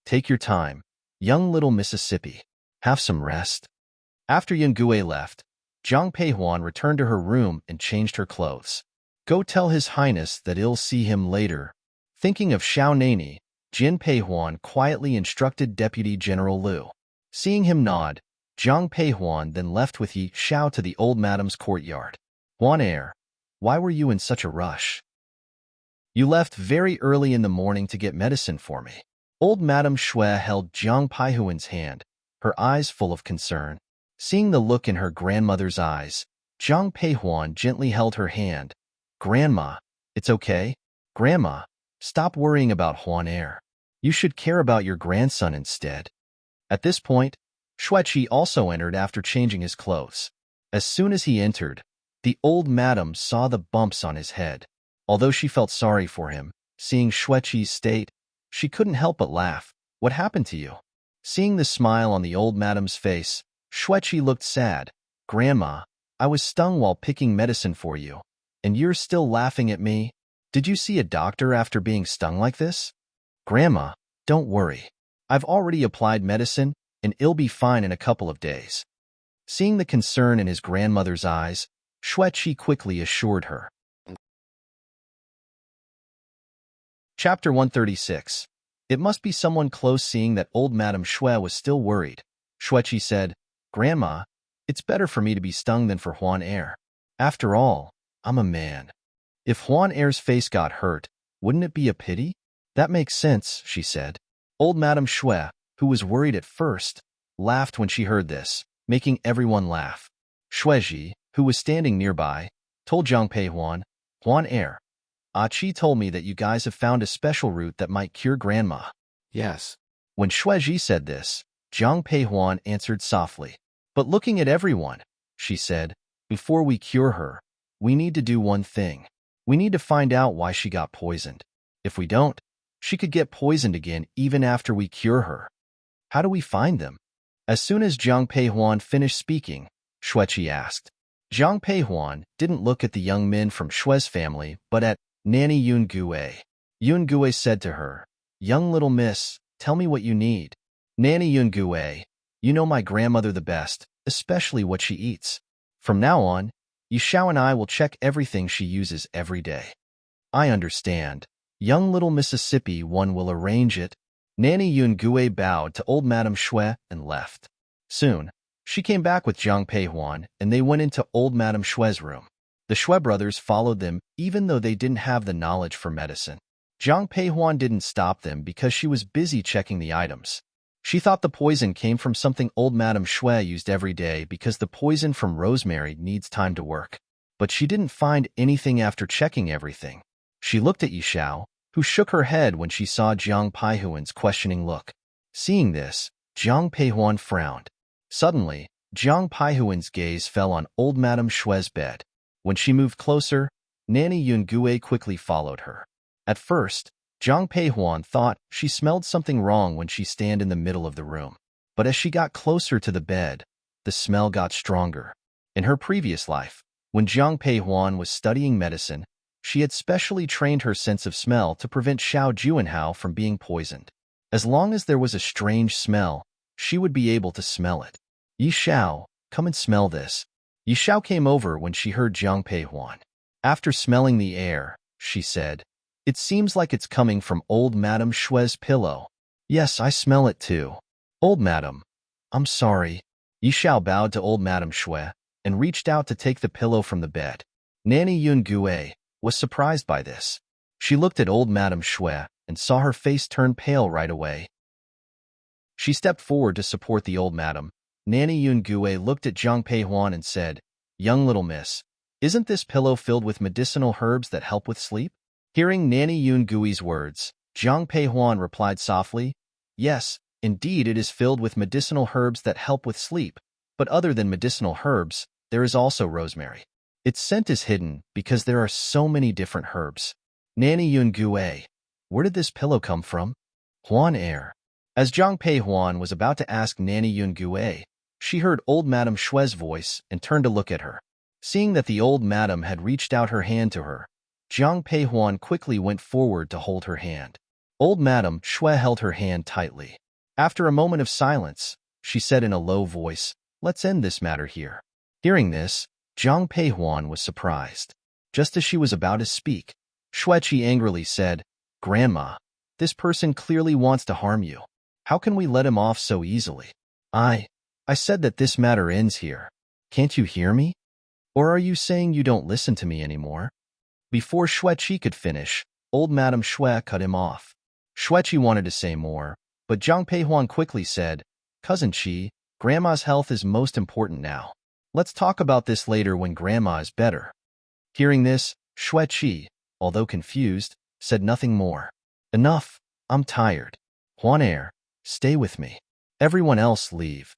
Take your time, young little Mississippi. Have some rest." After Yun Gue left, Zhang Peihuan returned to her room and changed her clothes. "Go tell His Highness that I'll see him later." Thinking of Xiaonani, Jin Peihuan quietly instructed Deputy General Liu. Seeing him nod, Zhang Peihuan then left with Yi Xiao to the old madam's courtyard. "Huan heir, why were you in such a rush? You left very early in the morning to get medicine for me." Old Madame Xue held Zhang Peihuan's hand, her eyes full of concern. Seeing the look in her grandmother's eyes, Zhang Peihuan gently held her hand. "Grandma, it's okay. Grandma, stop worrying about Huan heir. You should care about your grandson instead." At this point, Xueqi also entered after changing his clothes. As soon as he entered, the old madam saw the bumps on his head. Although she felt sorry for him, seeing Xueqi's state, she couldn't help but laugh. "What happened to you?" Seeing the smile on the old madam's face, Xueqi looked sad. "Grandma, I was stung while picking medicine for you, and you're still laughing at me? Did you see a doctor after being stung like this?" "Grandma, don't worry. I've already applied medicine, and it'll be fine in a couple of days." Seeing the concern in his grandmother's eyes, Xueqi quickly assured her. Chapter 136. It must be someone close. Seeing that old Madame Xue was still worried, Xueqi said, "Grandma, it's better for me to be stung than for Huan heir. After all, I'm a man. If Huan heir's face got hurt, wouldn't it be a pity?" "That makes sense," she said. Old Madame Xue, who was worried at first, laughed when she heard this, making everyone laugh. Xueji, who was standing nearby, told Zhang Peihuan, "Huan heir, Qi told me that you guys have found a special root that might cure grandma." Yes. When Xueji said this, Zhang Peihuan answered softly. But looking at everyone, she said, Before we cure her, we need to do one thing. We need to find out why she got poisoned. If we don't, she could get poisoned again even after we cure her. How do we find them? As soon as Jiang Peihuan finished speaking, Xueqi asked. Jiang Peihuan didn't look at the young men from Xue's family, but at Nanny Yun Gue. Yun Gue said to her, "Young little miss, tell me what you need." Nanny Yun Gue, "You know my grandmother the best, especially what she eats. From now on, Yishao and I will check everything she uses every day." "I understand. Young little Mississippi one will arrange it." Nanny Yun Gue bowed to old Madame Xue and left. Soon, she came back with Jiang Peihuan, and they went into old Madame Xue's room. The Xue brothers followed them even though they didn't have the knowledge for medicine. Jiang Peihuan didn't stop them because she was busy checking the items. She thought the poison came from something old Madame Xue used every day because the poison from rosemary needs time to work. But she didn't find anything after checking everything. She looked at Yishao, who shook her head when she saw Jiang Peihuan's questioning look. Seeing this, Jiang Peihuan frowned. Suddenly, Jiang Peihuan's gaze fell on old Madame Xue's bed. When she moved closer, Nanny Yun Gue quickly followed her. At first, Jiang Peihuan thought she smelled something wrong when she stand in the middle of the room. But as she got closer to the bed, the smell got stronger. In her previous life, when Jiang Peihuan was studying medicine, she had specially trained her sense of smell to prevent Xiao Juanhao from being poisoned. As long as there was a strange smell, she would be able to smell it. "Yishao, come and smell this." Yishao came over when she heard Jiang Peihuan. After smelling the air, she said, "It seems like it's coming from old Madame Xue's pillow." "Yes, I smell it too." "Old Madame, I'm sorry." Yishao bowed to old Madame Xue and reached out to take the pillow from the bed. Nanny Yun Gue was surprised by this. She looked at old Madame Xue and saw her face turn pale right away. She stepped forward to support the old madam. Nanny Yun Gue looked at Jiang Peihuan and said, "Young little miss, isn't this pillow filled with medicinal herbs that help with sleep?" Hearing Nanny Yun Gui's words, Jiang Peihuan replied softly, "Yes, indeed it is filled with medicinal herbs that help with sleep, but other than medicinal herbs, there is also rosemary. Its scent is hidden because there are so many different herbs." Nanny Yun Gue, "Where did this pillow come from?" "Huan Air." As Jiang Peihuan was about to ask Nanny Yun Gue, she heard old Madame Xue's voice and turned to look at her. Seeing that the old madam had reached out her hand to her, Jiang Peihuan quickly went forward to hold her hand. Old Madame Xue held her hand tightly. After a moment of silence, she said in a low voice, "Let's end this matter here." Hearing this, Jiang Peihuan was surprised. Just as she was about to speak, Xueqi angrily said, "Grandma, this person clearly wants to harm you. How can we let him off so easily?" I said that this matter ends here. Can't you hear me? Or are you saying you don't listen to me anymore?" Before Xueqi could finish, old Madame Xue cut him off. Xueqi wanted to say more, but Jiang Peihuan quickly said, "Cousin Qi, Grandma's health is most important now. Let's talk about this later when Grandma is better." Hearing this, Xueqi, although confused, said nothing more. "Enough, I'm tired. Huan Air, stay with me. Everyone else leave."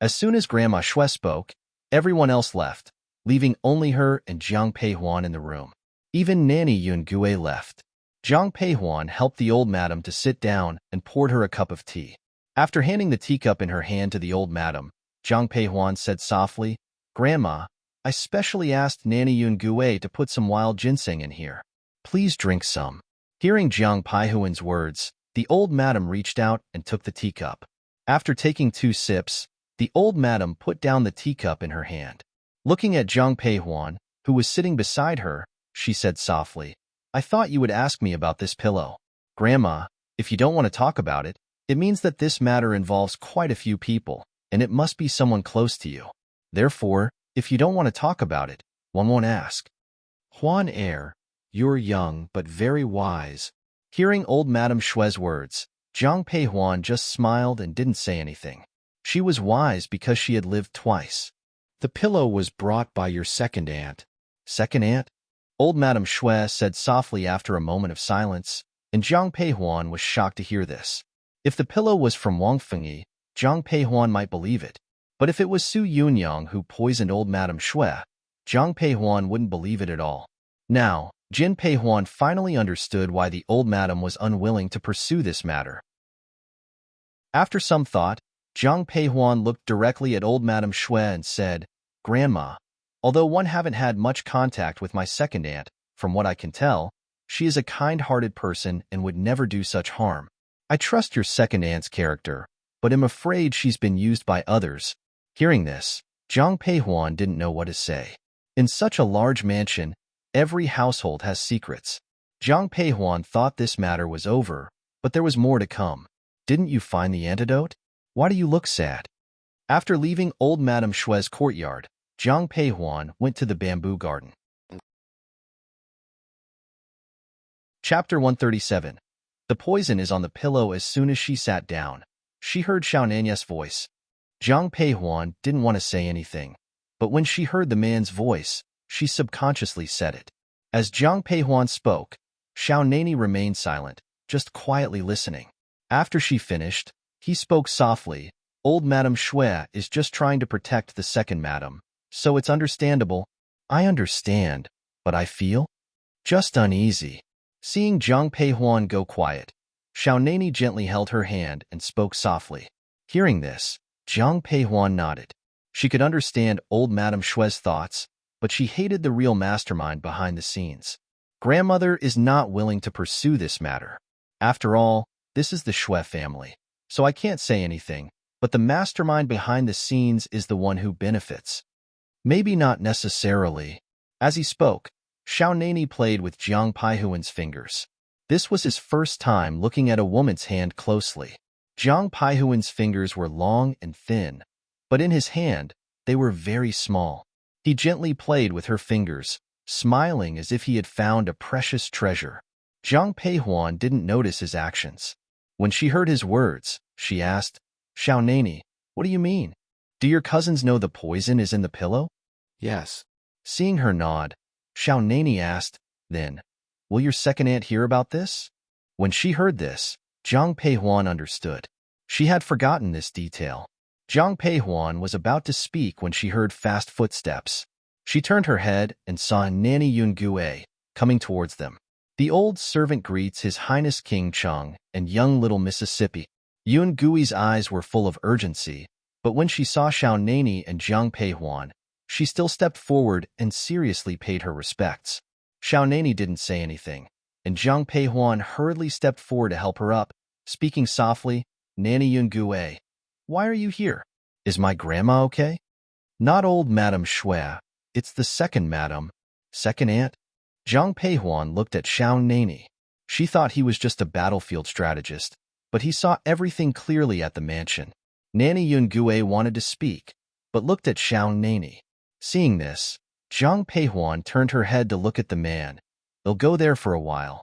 As soon as Grandma Xue spoke, everyone else left, leaving only her and Jiang Peihuan in the room. Even Nanny Yun Gue left. Jiang Peihuan helped the old madam to sit down and poured her a cup of tea. After handing the teacup in her hand to the old madam, Jiang Peihuan said softly, "Grandma, I specially asked Nanny Yun Gue to put some wild ginseng in here. Please drink some." Hearing Jiang Peihuan's words, the old madam reached out and took the teacup. After taking 2 sips, the old madam put down the teacup in her hand. Looking at Jiang Peihuan, who was sitting beside her, she said softly, "I thought you would ask me about this pillow. Grandma, if you don't want to talk about it, it means that this matter involves quite a few people, and it must be someone close to you. Therefore, if you don't want to talk about it, one won't ask." "Huan Air, you're young but very wise." Hearing old Madame Xue's words, Jiang Peihuan just smiled and didn't say anything. She was wise because she had lived twice. "The pillow was brought by your second aunt." "Second aunt?" Old Madame Xue said softly after a moment of silence, and Jiang Peihuan was shocked to hear this. If the pillow was from Wang Fengyi, Jiang Peihuan might believe it. But if it was Su Yunyang who poisoned old Madame Xue, Zhang Peihuan wouldn't believe it at all. Now, Jin Peihuan finally understood why the old madam was unwilling to pursue this matter. After some thought, Zhang Peihuan looked directly at old Madame Shui and said, "Grandma, although one haven't had much contact with my second aunt, from what I can tell, she is a kind-hearted person and would never do such harm. I trust your second aunt's character, but am afraid she's been used by others." Hearing this, Zhang Peihuan didn't know what to say. In such a large mansion, every household has secrets. Zhang Peihuan thought this matter was over, but there was more to come. "Didn't you find the antidote? Why do you look sad?" After leaving old Madame Shui's courtyard, Zhang Peihuan went to the bamboo garden. Chapter 137. The poison is on the pillow. As soon as she sat down, she heard Xiaonanya's voice. Zhang Peihuan didn't want to say anything, but when she heard the man's voice, she subconsciously said it. As Zhang Peihuan spoke, Xiaonani remained silent, just quietly listening. After she finished, he spoke softly. "Old Madame Shui is just trying to protect the second madam, so it's understandable." "I understand, but I feel just uneasy." Seeing Zhang Peihuan go quiet, Xiaonani gently held her hand and spoke softly. Hearing this, Zhang Peihuan nodded. She could understand old Madame Shui's thoughts, but she hated the real mastermind behind the scenes. Grandmother is not willing to pursue this matter. After all, this is the Shui family, so I can't say anything, but the mastermind behind the scenes is the one who benefits. Maybe not necessarily. As he spoke, Xiaonani played with Zhang Peihuan's fingers. This was his first time looking at a woman's hand closely. Zhang Peihuan's fingers were long and thin, but in his hand, they were very small. He gently played with her fingers, smiling as if he had found a precious treasure. Zhang Peihuan didn't notice his actions. When she heard his words, she asked, "Xiaonani, what do you mean? Do your cousins know the poison is in the pillow?" Yes. Seeing her nod, Xiaonani asked, "Then, will your second aunt hear about this?" When she heard this, Zhang Peihuan understood. She had forgotten this detail. Zhang Peihuan was about to speak when she heard fast footsteps. She turned her head and saw Nanny Yungue coming towards them. The old servant greets His Highness King Cheng and young little Mississippi. Yungui's eyes were full of urgency, but when she saw Xiaonani and Zhang Peihuan, she still stepped forward and seriously paid her respects. Xiaonani didn't say anything, and Zhang Peihuan hurriedly stepped forward to help her up, speaking softly, "Nanny Yungue, why are you here? Is my grandma okay?" "Not old Madame Shui, it's the second madam." "Second aunt?" Zhang Peihuan looked at Xiaonani. She thought he was just a battlefield strategist, but he saw everything clearly at the mansion. Nanny Yungue wanted to speak, but looked at Xiaonani. Seeing this, Zhang Peihuan turned her head to look at the man. "They'll go there for a while."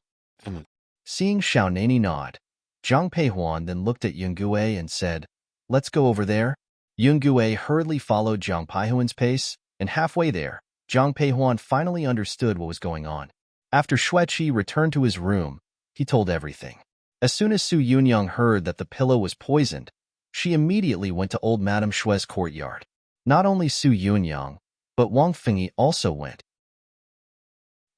Seeing Xiaonani nod, Zhang Peihuan then looked at Yungue and said, "Let's go over there." Yungue hurriedly followed Zhang Peihuan's pace, and halfway there, Zhang Peihuan finally understood what was going on. After Xueqi returned to his room, he told everything. As soon as Su Yunyang heard that the pillow was poisoned, she immediately went to old Madame Shui's courtyard. Not only Su Yunyang, but Wang Fengyi also went.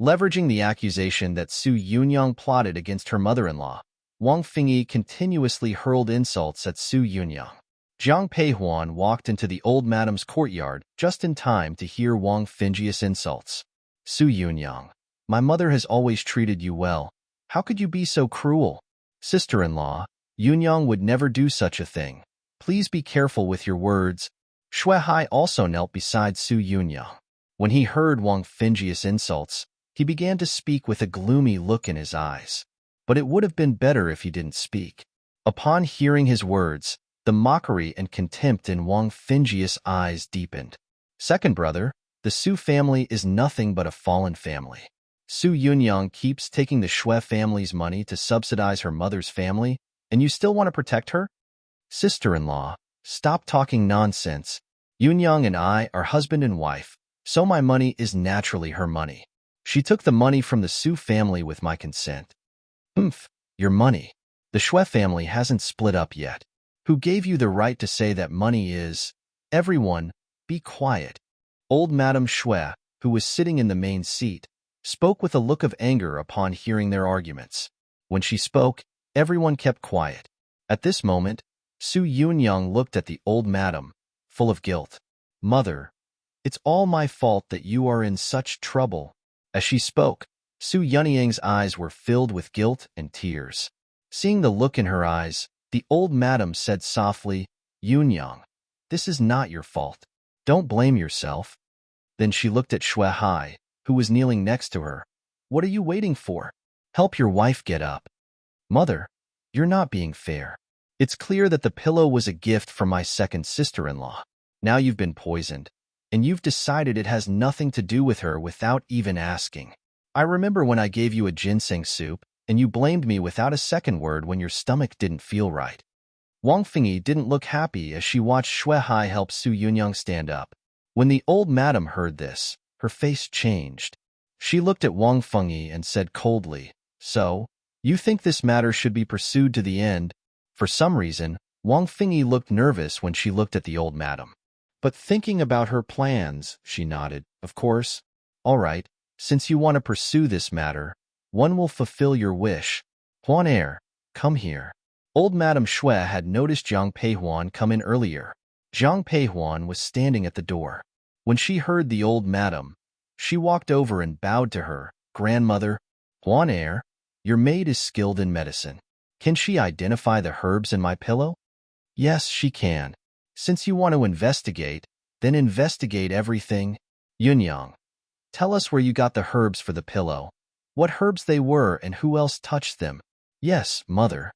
Leveraging the accusation that Su Yunyang plotted against her mother-in-law, Wang Fengyi continuously hurled insults at Su Yunyang. Zhang Peihuan walked into the old madam's courtyard just in time to hear Wang Fengyi's insults. "Su Yunyang, my mother has always treated you well. How could you be so cruel? Sister-in-law, Yunyang would never do such a thing. Please be careful with your words." Shui Hai also knelt beside Su Yunyang. When he heard Wang Fengyi's insults, he began to speak with a gloomy look in his eyes. But it would have been better if he didn't speak. Upon hearing his words, the mockery and contempt in Wang Fengyi's eyes deepened. "Second brother, the Su family is nothing but a fallen family. Su Yunyang keeps taking the Shui family's money to subsidize her mother's family, and you still want to protect her? Sister-in-law, stop talking nonsense. Yunyang and I are husband and wife, so my money is naturally her money. She took the money from the Su family with my consent." Your money. The Shui family hasn't split up yet. Who gave you the right to say that money is? Everyone, be quiet. Old Madame Shui, who was sitting in the main seat, spoke with a look of anger upon hearing their arguments. When she spoke, everyone kept quiet. At this moment, Su Yunyang looked at the old madam, full of guilt. "Mother, it's all my fault that you are in such trouble." As she spoke, Su Yunyang's eyes were filled with guilt and tears. Seeing the look in her eyes, the old madam said softly, "Yunyang, this is not your fault. Don't blame yourself." Then she looked at Xue Hai, who was kneeling next to her. "What are you waiting for? Help your wife get up." "Mother, you're not being fair. It's clear that the pillow was a gift from my second sister-in-law. Now you've been poisoned, and you've decided it has nothing to do with her without even asking. I remember when I gave you a ginseng soup, and you blamed me without a second word when your stomach didn't feel right." Wang Fingyi didn't look happy as she watched Xue Hai help Su Yunyang stand up. When the old madam heard this, her face changed. She looked at Wang Fengyi and said coldly, "So, you think this matter should be pursued to the end?" For some reason, Wang Fengyi looked nervous when she looked at the old madam. But thinking about her plans, she nodded. "Of course. All right, since you want to pursue this matter, one will fulfill your wish. Huan Er, come here." Old Madam Xue had noticed Zhang Peihuan come in earlier. Zhang Peihuan was standing at the door. When she heard the old madam, she walked over and bowed to her. "Grandmother, Huan Er, your maid is skilled in medicine. Can she identify the herbs in my pillow?" "Yes, she can. Since you want to investigate, then investigate everything. Yunyang, tell us where you got the herbs for the pillow, what herbs they were and who else touched them." "Yes, mother."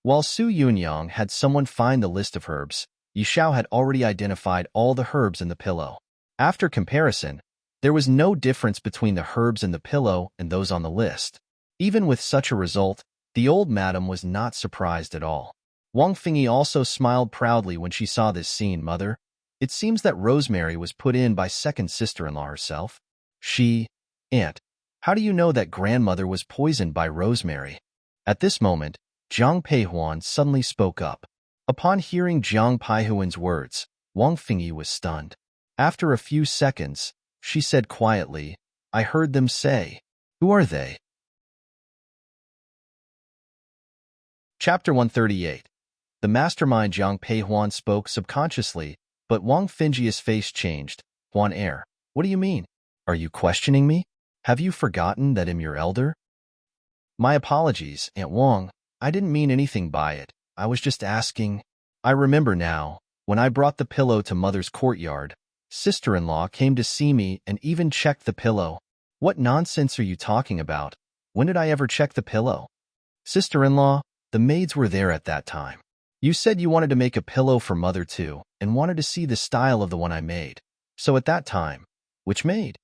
While Su Yunyang had someone find the list of herbs, Yishao had already identified all the herbs in the pillow. After comparison, there was no difference between the herbs in the pillow and those on the list. Even with such a result, the old madam was not surprised at all. Wang Fengyi also smiled proudly when she saw this scene. "Mother, it seems that rosemary was put in by second sister-in-law herself." "Aunt, how do you know that grandmother was poisoned by rosemary?" At this moment, Zhang Peihuan suddenly spoke up. Upon hearing Zhang Peihuan's words, Wang Fengyi was stunned. After a few seconds, she said quietly, "I heard them say." "Who are they?" Chapter 138. The mastermind Zhang Peihuan spoke subconsciously, but Wang Fengyi's face changed. "Huan Er, what do you mean? Are you questioning me? Have you forgotten that I'm your elder?" "My apologies, Aunt Wang. I didn't mean anything by it. I was just asking." "I remember now. When I brought the pillow to Mother's courtyard, sister-in-law came to see me and even checked the pillow." "What nonsense are you talking about? When did I ever check the pillow?" "Sister-in-law, the maids were there at that time. You said you wanted to make a pillow for Mother too, and wanted to see the style of the one I made. So at that time, which maid?"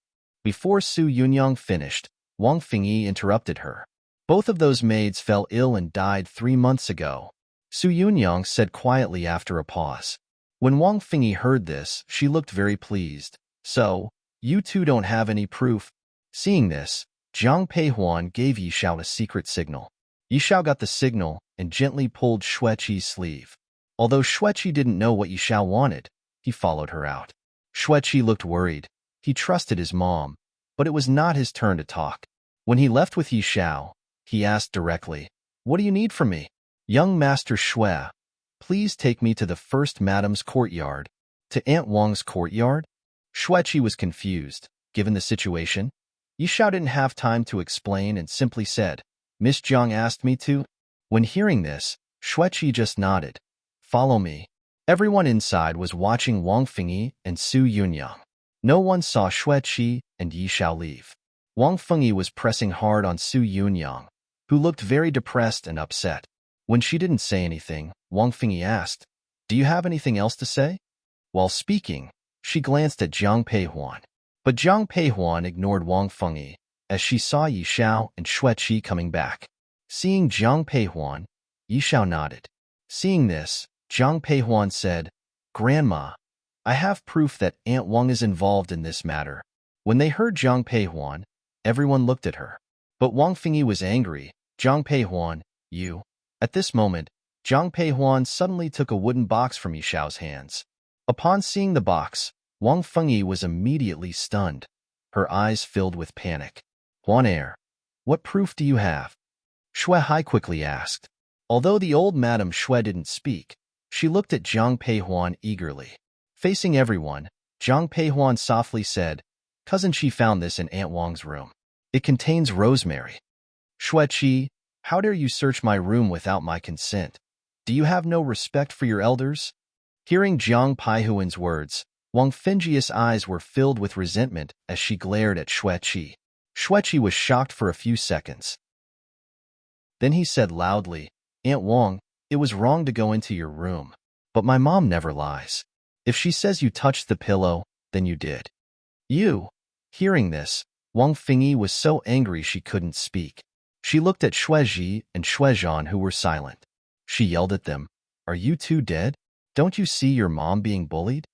Before Su Yunyang finished, Wang Fengyi interrupted her. "Both of those maids fell ill and died 3 months ago," Su Yunyang said quietly after a pause. When Wang Fengyi heard this, she looked very pleased. "So, you two don't have any proof?" Seeing this, Zhang Peihuan gave Yishao a secret signal. Yishao got the signal and gently pulled Xueqi's sleeve. Although Xueqi didn't know what Yishao wanted, he followed her out. Xueqi looked worried. He trusted his mom, but it was not his turn to talk. When he left with Yishao, he asked directly, "What do you need from me?" "Young Master Xue, please take me to the first madam's courtyard." "To Aunt Wang's courtyard?" Xueqi was confused. Given the situation, Yishao didn't have time to explain and simply said, "Miss Zhang asked me to." When hearing this, Xueqi just nodded. "Follow me." Everyone inside was watching Wang Fengyi and Su Yunyang. No one saw Xueqi and Yishao leave. Wang Fengyi was pressing hard on Su Yunyang, who looked very depressed and upset. When she didn't say anything, Wang Fengyi asked, "Do you have anything else to say?" While speaking, she glanced at Zhang Peihuan. But Zhang Peihuan ignored Wang Fengyi, as she saw Yishao and Xueqi coming back. Seeing Zhang Peihuan, Yishao nodded. Seeing this, Zhang Peihuan said, "Grandma, I have proof that Aunt Wang is involved in this matter." When they heard Zhang Peihuan, everyone looked at her. But Wang Fengyi was angry. "Zhang Peihuan, you." At this moment, Zhang Peihuan suddenly took a wooden box from Yishao's hands. Upon seeing the box, Wang Fengyi was immediately stunned. Her eyes filled with panic. Huan Er, what proof do you have? Shui Hai quickly asked. Although the old Madame Shui didn't speak, she looked at Zhang Peihuan eagerly. Facing everyone, Zhang Peihuan softly said, Cousin Qi found this in Aunt Wang's room. It contains rosemary. Shui Qi, how dare you search my room without my consent? Do you have no respect for your elders? Hearing Zhang Peihuan's words, Wang Fengyi's eyes were filled with resentment as she glared at Shui Qi. Shui Qi was shocked for a few seconds. Then he said loudly, Aunt Wang, it was wrong to go into your room. But my mom never lies. If she says you touched the pillow, then you did. You. Hearing this, Wang Fengyi was so angry she couldn't speak. She looked at Shui Ji and Shui Zhan, who were silent. She yelled at them, Are you two dead? Don't you see your mom being bullied?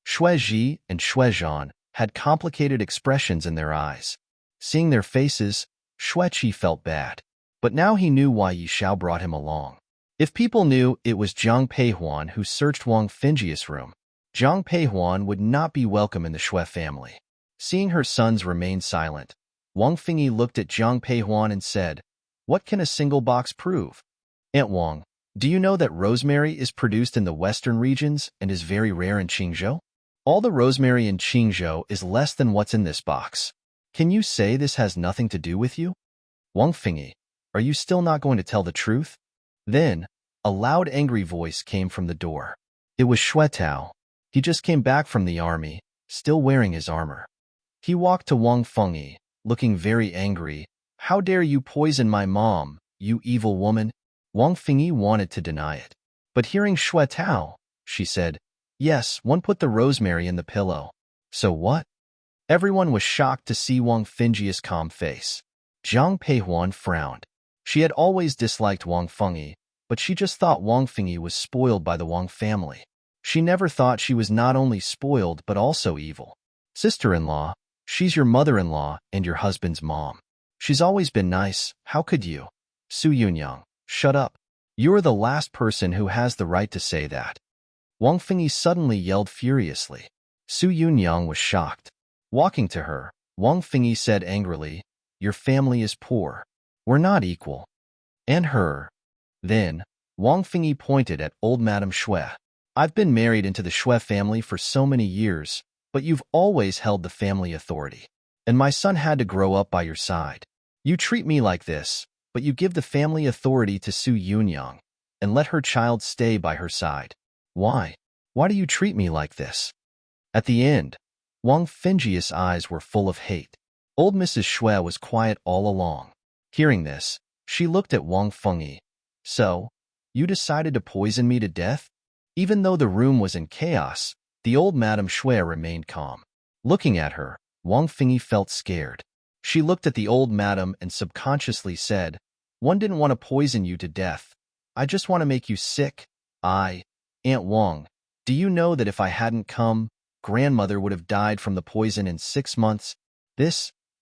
Shui Ji and Shui Zhan had complicated expressions in their eyes. Seeing their faces, Shui Qi felt bad. But now he knew why Yi Xiao brought him along. If people knew it was Zhang Peihuan who searched Wang Fengyi's room, Zhang Peihuan would not be welcome in the Shui family. Seeing her sons remain silent, Wang Fengyi looked at Zhang Peihuan and said, What can a single box prove? Aunt Wang, do you know that rosemary is produced in the western regions and is very rare in Qingzhou? All the rosemary in Qingzhou is less than what's in this box. Can you say this has nothing to do with you? Wang Fengyi, are you still not going to tell the truth? Then, a loud angry voice came from the door. It was Shui Tao. He just came back from the army, still wearing his armor. He walked to Wang Fengyi, looking very angry. How dare you poison my mom, you evil woman? Wang Fengyi wanted to deny it. But hearing Shui Tao, she said, Yes, one put the rosemary in the pillow. So what? Everyone was shocked to see Wang Fengyi's calm face. Zhang Peihuan frowned. She had always disliked Wang Fengyi, but she just thought Wang Fengyi was spoiled by the Wang family. She never thought she was not only spoiled but also evil. Sister-in-law, she's your mother-in-law and your husband's mom. She's always been nice, how could you? Su Yunyang, shut up. You are the last person who has the right to say that. Wang Fengyi suddenly yelled furiously. Su Yunyang was shocked. Walking to her, Wang Fengyi said angrily, Your family is poor. We're not equal. And her. Then, Wang Fengyi pointed at old Madame Shui. I've been married into the Shui family for so many years, but you've always held the family authority. And my son had to grow up by your side. You treat me like this, but you give the family authority to Su Yunyang, and let her child stay by her side. Why? Why do you treat me like this? At the end, Wang Fengyi's eyes were full of hate. Old Mrs. Shui was quiet all along. Hearing this, she looked at Wang Fengyi. So, you decided to poison me to death? Even though the room was in chaos, the old Madame Shui remained calm. Looking at her, Wang Fengyi felt scared. She looked at the old madam and subconsciously said, One didn't want to poison you to death. I just want to make you sick. Aunt Wang, do you know that if I hadn't come, grandmother would have died from the poison in 6 months?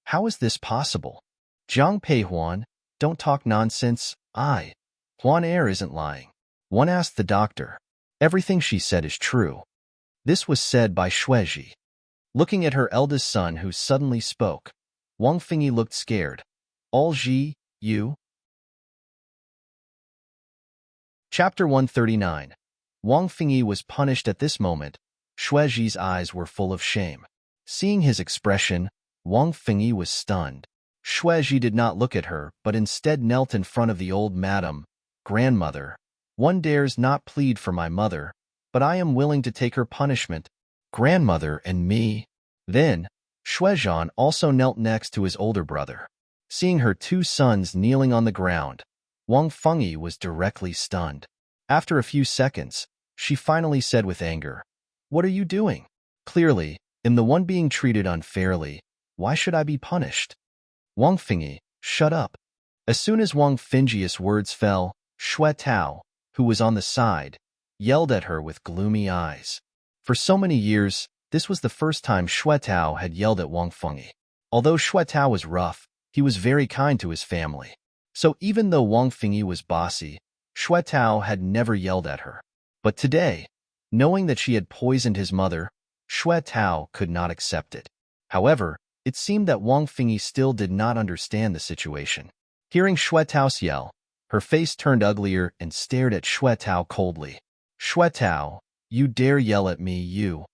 How is this possible? Zhang Peihuan, don't talk nonsense. Huan Er isn't lying. One asked the doctor. Everything she said is true. This was said by Shui Ji. Looking at her eldest son who suddenly spoke, Wang Fengyi looked scared. All Ji, you? Chapter 139. Wang Fengyi was punished at this moment. Shui Ji's eyes were full of shame. Seeing his expression, Wang Fengyi was stunned. Shui Ji did not look at her, but instead knelt in front of the old madam. Grandmother, one dares not plead for my mother, but I am willing to take her punishment. Grandmother and me. Then, Shui Zhan also knelt next to his older brother. Seeing her 2 sons kneeling on the ground, Wang Fengyi was directly stunned. After a few seconds, she finally said with anger, What are you doing? Clearly, I'm the one being treated unfairly. Why should I be punished? Wang Fengyi, shut up. As soon as Wang Fengyi's words fell, Shui Tao, who was on the side, yelled at her with gloomy eyes. For so many years, this was the first time Shui Tao had yelled at Wang Fengyi. Although Shui Tao was rough, he was very kind to his family. So even though Wang Fengyi was bossy, Shui Tao had never yelled at her. But today, knowing that she had poisoned his mother, Shui Tao could not accept it. However, it seemed that Wang Fingyi still did not understand the situation. Hearing Shui Tao's yell, her face turned uglier and stared at Shui Tao coldly. Shui Tao, you dare yell at me, you.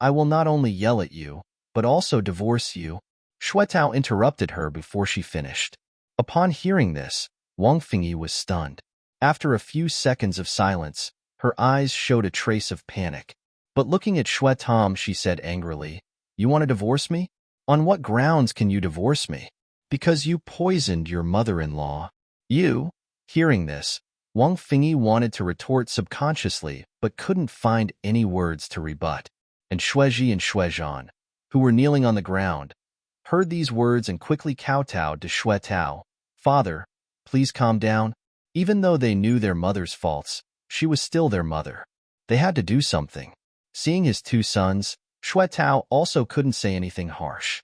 I will not only yell at you, but also divorce you. Shui Tao interrupted her before she finished. Upon hearing this, Wang Fingyi was stunned. After a few seconds of silence, her eyes showed a trace of panic. But looking at Shui Tam, she said angrily, "You want to divorce me? On what grounds can you divorce me? Because you poisoned your mother-in-law." You? Hearing this, Wang Fingyi wanted to retort subconsciously, but couldn't find any words to rebut. And Shuiji and Shuizhan, who were kneeling on the ground, heard these words and quickly kowtowed to Shui Tao. "Father, please calm down." Even though they knew their mother's faults, she was still their mother. They had to do something. Seeing his two sons, Shui Tao also couldn't say anything harsh.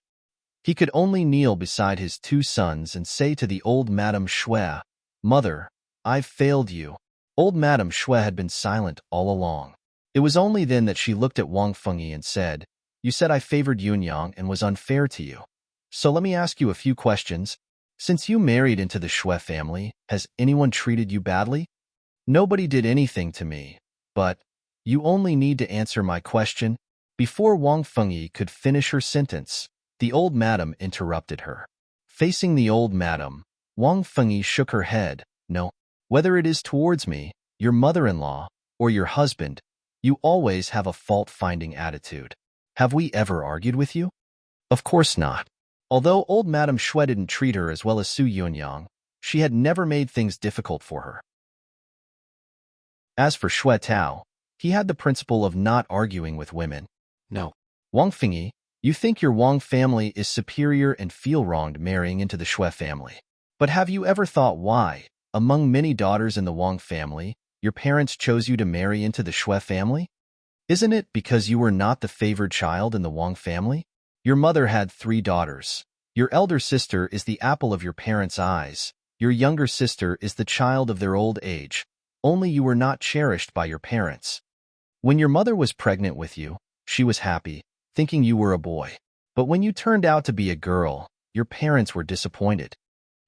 He could only kneel beside his two sons and say to the old Madame Shui, "Mother, I've failed you." Old Madame Shui had been silent all along. It was only then that she looked at Wang Fengyi and said, "You said I favored Yunyang and was unfair to you. So let me ask you a few questions. Since you married into the Shui family, has anyone treated you badly?" "Nobody did anything to me, but you only need to answer my question." Before Wang Fengyi could finish her sentence, the old madam interrupted her. Facing the old madam, Wang Fengyi shook her head. "No. Whether it is towards me, your mother-in-law, or your husband, you always have a fault-finding attitude. Have we ever argued with you?" Of course not. Although old Madame Shui didn't treat her as well as Su Yunyang, she had never made things difficult for her. As for Shui Tao, he had the principle of not arguing with women. "No. Wang Fengyi, you think your Wang family is superior and feel wronged marrying into the Shui family. But have you ever thought why, among many daughters in the Wang family, your parents chose you to marry into the Shui family? Isn't it because you were not the favored child in the Wang family? Your mother had 3 daughters. Your elder sister is the apple of your parents' eyes. Your younger sister is the child of their old age. Only you were not cherished by your parents. When your mother was pregnant with you, she was happy, thinking you were a boy. But when you turned out to be a girl, your parents were disappointed.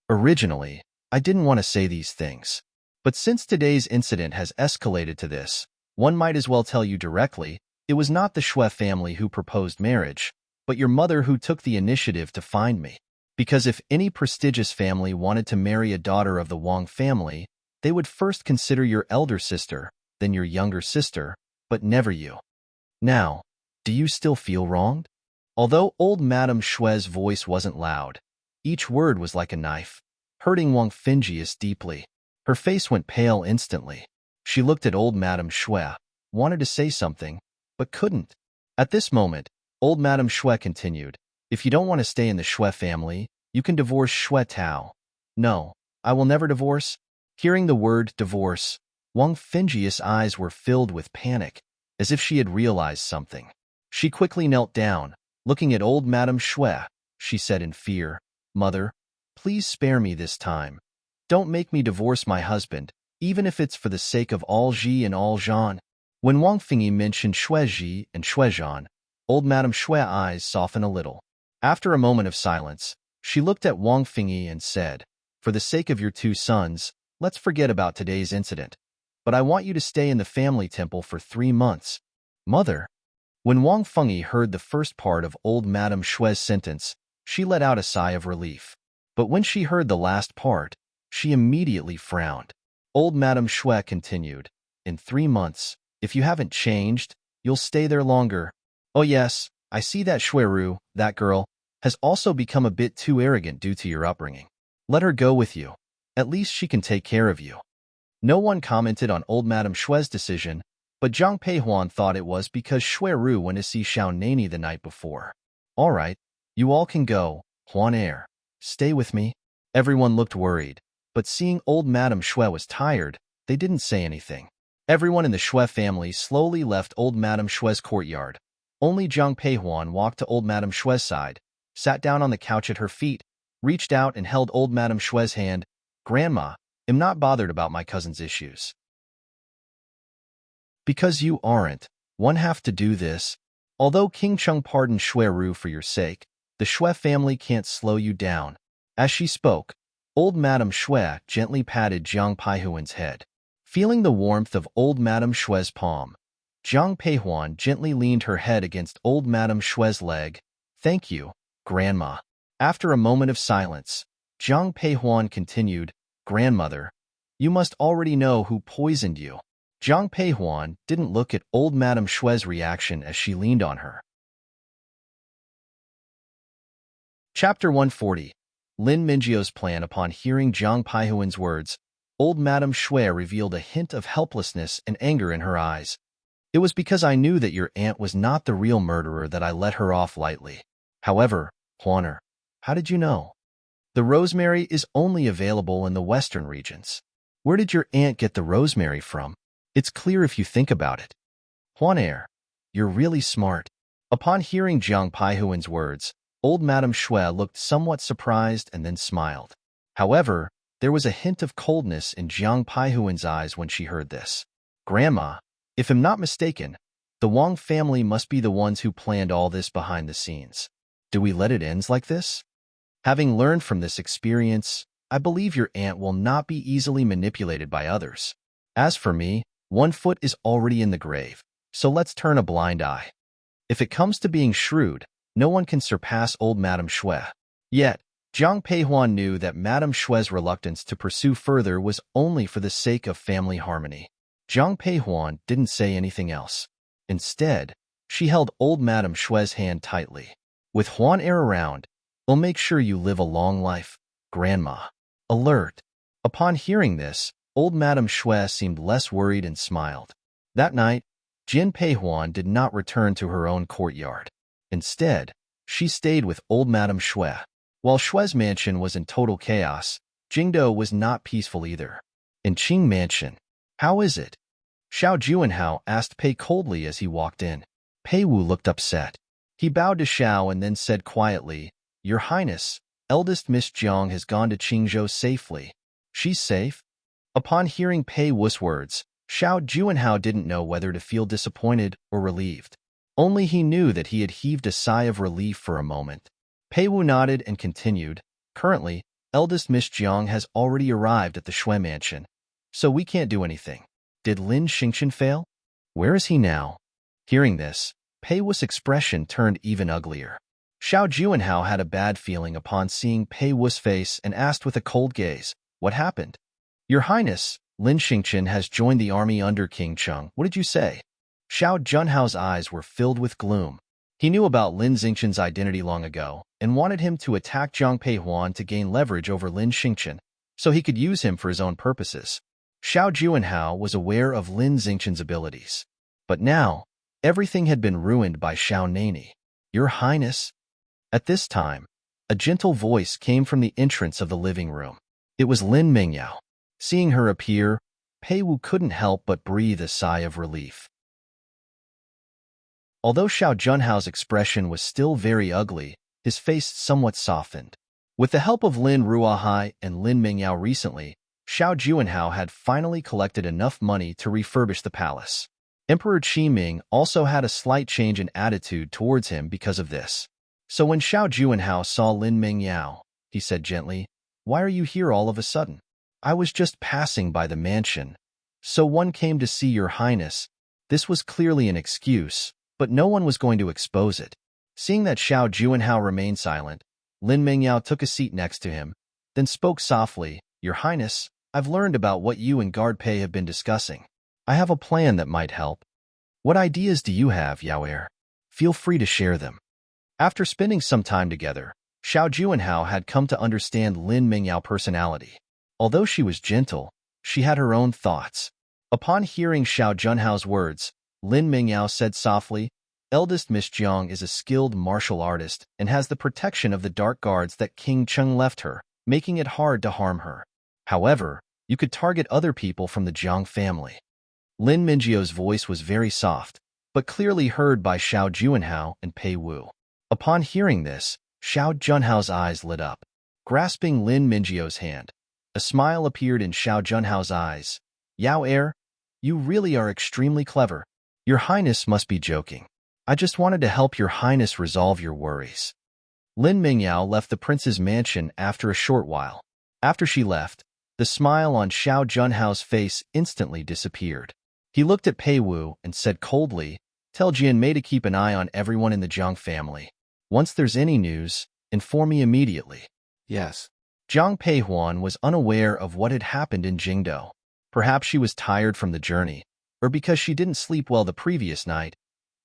Originally, I didn't want to say these things. But since today's incident has escalated to this, one might as well tell you directly, it was not the Shui family who proposed marriage, but your mother who took the initiative to find me. Because if any prestigious family wanted to marry a daughter of the Wang family, they would first consider your elder sister, then your younger sister, but never you. Now, do you still feel wronged?" Although old Madame Shui's voice wasn't loud, each word was like a knife, hurting Wang Fengyi deeply. Her face went pale instantly. She looked at old Madame Shui, wanted to say something, but couldn't. At this moment, old Madame Shui continued, "If you don't want to stay in the Shui family, you can divorce Shui Tao." "No, I will never divorce." Hearing the word divorce, Wang Fengyi's eyes were filled with panic, as if she had realized something. She quickly knelt down, looking at old Madame Shui. She said in fear, "Mother, please spare me this time. Don't make me divorce my husband, even if it's for the sake of all Ji and all Zhan." When Wang Fengyi mentioned Shuiji and Shuizhan, old Madame Shui's eyes softened a little. After a moment of silence, she looked at Wang Fengyi and said, "For the sake of your 2 sons, let's forget about today's incident. But I want you to stay in the family temple for 3 months. Mother." When Wang Fengyi heard the first part of old Madame Shui's sentence, she let out a sigh of relief. But when she heard the last part, she immediately frowned. Old Madame Shui continued, "In 3 months, if you haven't changed, you'll stay there longer. Oh yes, I see that Shuiru, that girl, has also become a bit too arrogant due to your upbringing. Let her go with you. At least she can take care of you." No one commented on old Madame Shui's decision, but Zhang Peihuan thought it was because Shuiru went to see Xiao Nani the night before. "All right, you all can go, Huan Air. Stay with me." Everyone looked worried, but seeing old Madame Shui was tired, they didn't say anything. Everyone in the Shui family slowly left old Madame Shui's courtyard. Only Zhang Peihuan walked to old Madame Shui's side, sat down on the couch at her feet, reached out and held old Madame Shui's hand. "Grandma, I'm not bothered about my cousin's issues." "Because you aren't. One have to do this." Although King Chung pardoned Shui Ru for your sake, the Shui family can't slow you down. As she spoke, old Madame Shui gently patted Jiang Peihuan's head. Feeling the warmth of old Madame Shui's palm, Jiang Peihuan gently leaned her head against old Madame Shui's leg. Thank you, Grandma. After a moment of silence, Jiang Peihuan continued, Grandmother, you must already know who poisoned you. Jiang Peihuan didn't look at old Madame Shui's reaction as she leaned on her. Chapter 140. Lin Mingjio's plan. Upon hearing Jiang Peihuan's words, old Madame Shui revealed a hint of helplessness and anger in her eyes. It was because I knew that your aunt was not the real murderer that I let her off lightly. However, Huaner, how did you know? The rosemary is only available in the western regions. Where did your aunt get the rosemary from? It's clear if you think about it. Huaner, you're really smart. Upon hearing Jiang Peihuan's words, old Madame Shui looked somewhat surprised and then smiled. However, there was a hint of coldness in Jiang Peihuan's eyes when she heard this. Grandma, if I'm not mistaken, the Wang family must be the ones who planned all this behind the scenes. Do we let it end like this? Having learned from this experience, I believe your aunt will not be easily manipulated by others. As for me, one foot is already in the grave, so let's turn a blind eye. If it comes to being shrewd, no one can surpass old Madame Shui. Yet, Jiang Peihuan knew that Madame Shui's reluctance to pursue further was only for the sake of family harmony. Jiang Peihuan didn't say anything else. Instead, she held old Madame Shui's hand tightly. With Huaner around, we'll make sure you live a long life, Grandma. Alert. Upon hearing this, old Madame Shui seemed less worried and smiled. That night, Jin Peihuan did not return to her own courtyard. Instead, she stayed with old Madame Shui. While Shui's mansion was in total chaos, Jingdo was not peaceful either. In Qing Mansion, how is it? Xiao Juanhao asked Pei coldly as he walked in. Pei Wu looked upset. He bowed to Xiao and then said quietly, Your Highness, eldest Miss Jiang has gone to Qingzhou safely. She's safe? Upon hearing Pei Wu's words, Xiao Juanhao didn't know whether to feel disappointed or relieved. Only he knew that he had heaved a sigh of relief for a moment. Pei Wu nodded and continued, Currently, eldest Miss Jiang has already arrived at the Shui Mansion, so we can't do anything. Did Lin Xingqian fail? Where is he now? Hearing this, Pei Wu's expression turned even uglier. Xiao Juanhao had a bad feeling upon seeing Pei Wu's face and asked with a cold gaze, What happened? Your Highness, Lin Xingqian has joined the army under King Chung. What did you say? Xiao Junhao's eyes were filled with gloom. He knew about Lin Xingqian's identity long ago and wanted him to attack Jiang Peihuan to gain leverage over Lin Xingqian, so he could use him for his own purposes. Xiao Juanhao was aware of Lin Xingqian's abilities. But now, everything had been ruined by Xiao Nani. Your Highness? At this time, a gentle voice came from the entrance of the living room. It was Lin Mingyao. Seeing her appear, Pei Wu couldn't help but breathe a sigh of relief. Although Xiao Junhao's expression was still very ugly, his face somewhat softened. With the help of Lin Ruahai and Lin Mingyao recently, Xiao Juanhao had finally collected enough money to refurbish the palace. Emperor Qi Ming also had a slight change in attitude towards him because of this. So when Xiao Juanhao saw Lin Mingyao, he said gently, Why are you here all of a sudden? I was just passing by the mansion. So one came to see your highness. This was clearly an excuse, but no one was going to expose it. Seeing that Xiao Juanhao remained silent, Lin Mingyao took a seat next to him, then spoke softly, Your Highness, I've learned about what you and Guard Pei have been discussing. I have a plan that might help. What ideas do you have, Yaoer? Feel free to share them. After spending some time together, Xiao Juanhao had come to understand Lin Mingyao's personality. Although she was gentle, she had her own thoughts. Upon hearing Xiao Junhao's words, Lin Mingyao said softly, Eldest Miss Jiang is a skilled martial artist and has the protection of the dark guards that King Chung left her, making it hard to harm her. However, you could target other people from the Jiang family. Lin Mingjio's voice was very soft, but clearly heard by Xiao Juanhao and Pei Wu. Upon hearing this, Xiao Junhao's eyes lit up. Grasping Lin Mingjio's hand, a smile appeared in Xiao Junhao's eyes. Yaoer, you really are extremely clever. Your Highness must be joking. I just wanted to help your highness resolve your worries. Lin Mingyao left the prince's mansion after a short while. After she left, the smile on Xiao Junhao's face instantly disappeared. He looked at Pei Wu and said coldly, "Tell Jian Mei to keep an eye on everyone in the Jiang family. Once there's any news, inform me immediately." Yes. Jiang Peihuan was unaware of what had happened in Jingdou. Perhaps she was tired from the journey, or because she didn't sleep well the previous night,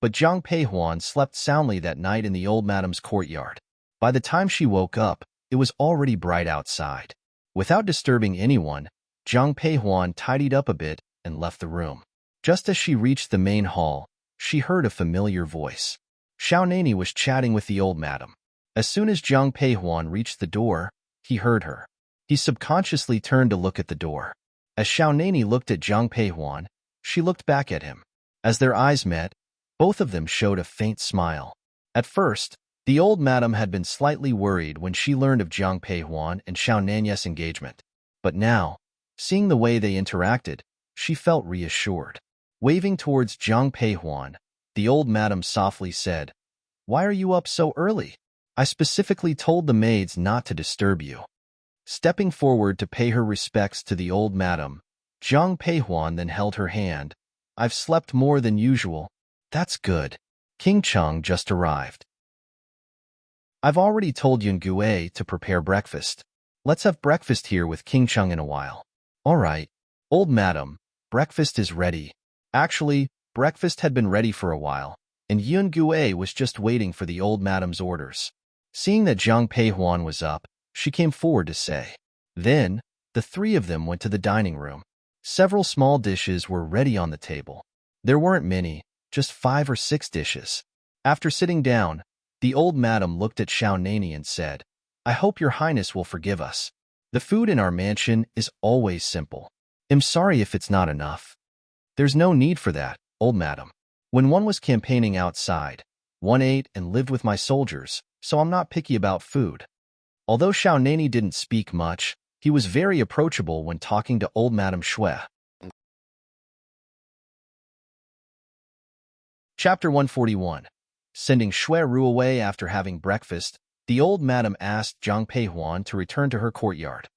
but Jiang Peihuan slept soundly that night in the old madam's courtyard. By the time she woke up, it was already bright outside. Without disturbing anyone, Jiang Peihuan tidied up a bit and left the room. Just as she reached the main hall, she heard a familiar voice. Xiao Nani was chatting with the old madam. As soon as Jiang Peihuan reached the door, he heard her. He subconsciously turned to look at the door. As Xiao Nani looked at Jiang Peihuan, she looked back at him. As their eyes met, both of them showed a faint smile. At first, the old madam had been slightly worried when she learned of Jiang Peihuan and Xiao Nani's engagement. But now, seeing the way they interacted, she felt reassured. Waving towards Jiang Peihuan, the old madam softly said, "Why are you up so early? I specifically told the maids not to disturb you." Stepping forward to pay her respects to the old madam, Jiang Peihuan then held her hand. "I've slept more than usual." "That's good. King Cheng just arrived. I've already told Yun Gue to prepare breakfast. Let's have breakfast here with King Cheng in a while." "All right, old madam, breakfast is ready." Actually, breakfast had been ready for a while, and Yun Gue was just waiting for the old madam's orders. Seeing that Jiang Peihuan was up, she came forward to say. Then, the three of them went to the dining room. Several small dishes were ready on the table. There weren't many, just 5 or 6 dishes. After sitting down, the old madam looked at Xiao Nani and said, "I hope your highness will forgive us. The food in our mansion is always simple. I'm sorry if it's not enough." "There's no need for that, old madam. When one was campaigning outside, one ate and lived with my soldiers, so I'm not picky about food." Although Xiao Nani didn't speak much, he was very approachable when talking to old Madame Shui. Chapter 141. Sending Shui Ru away after having breakfast, the old madam asked Jiang Peihuan to return to her courtyard.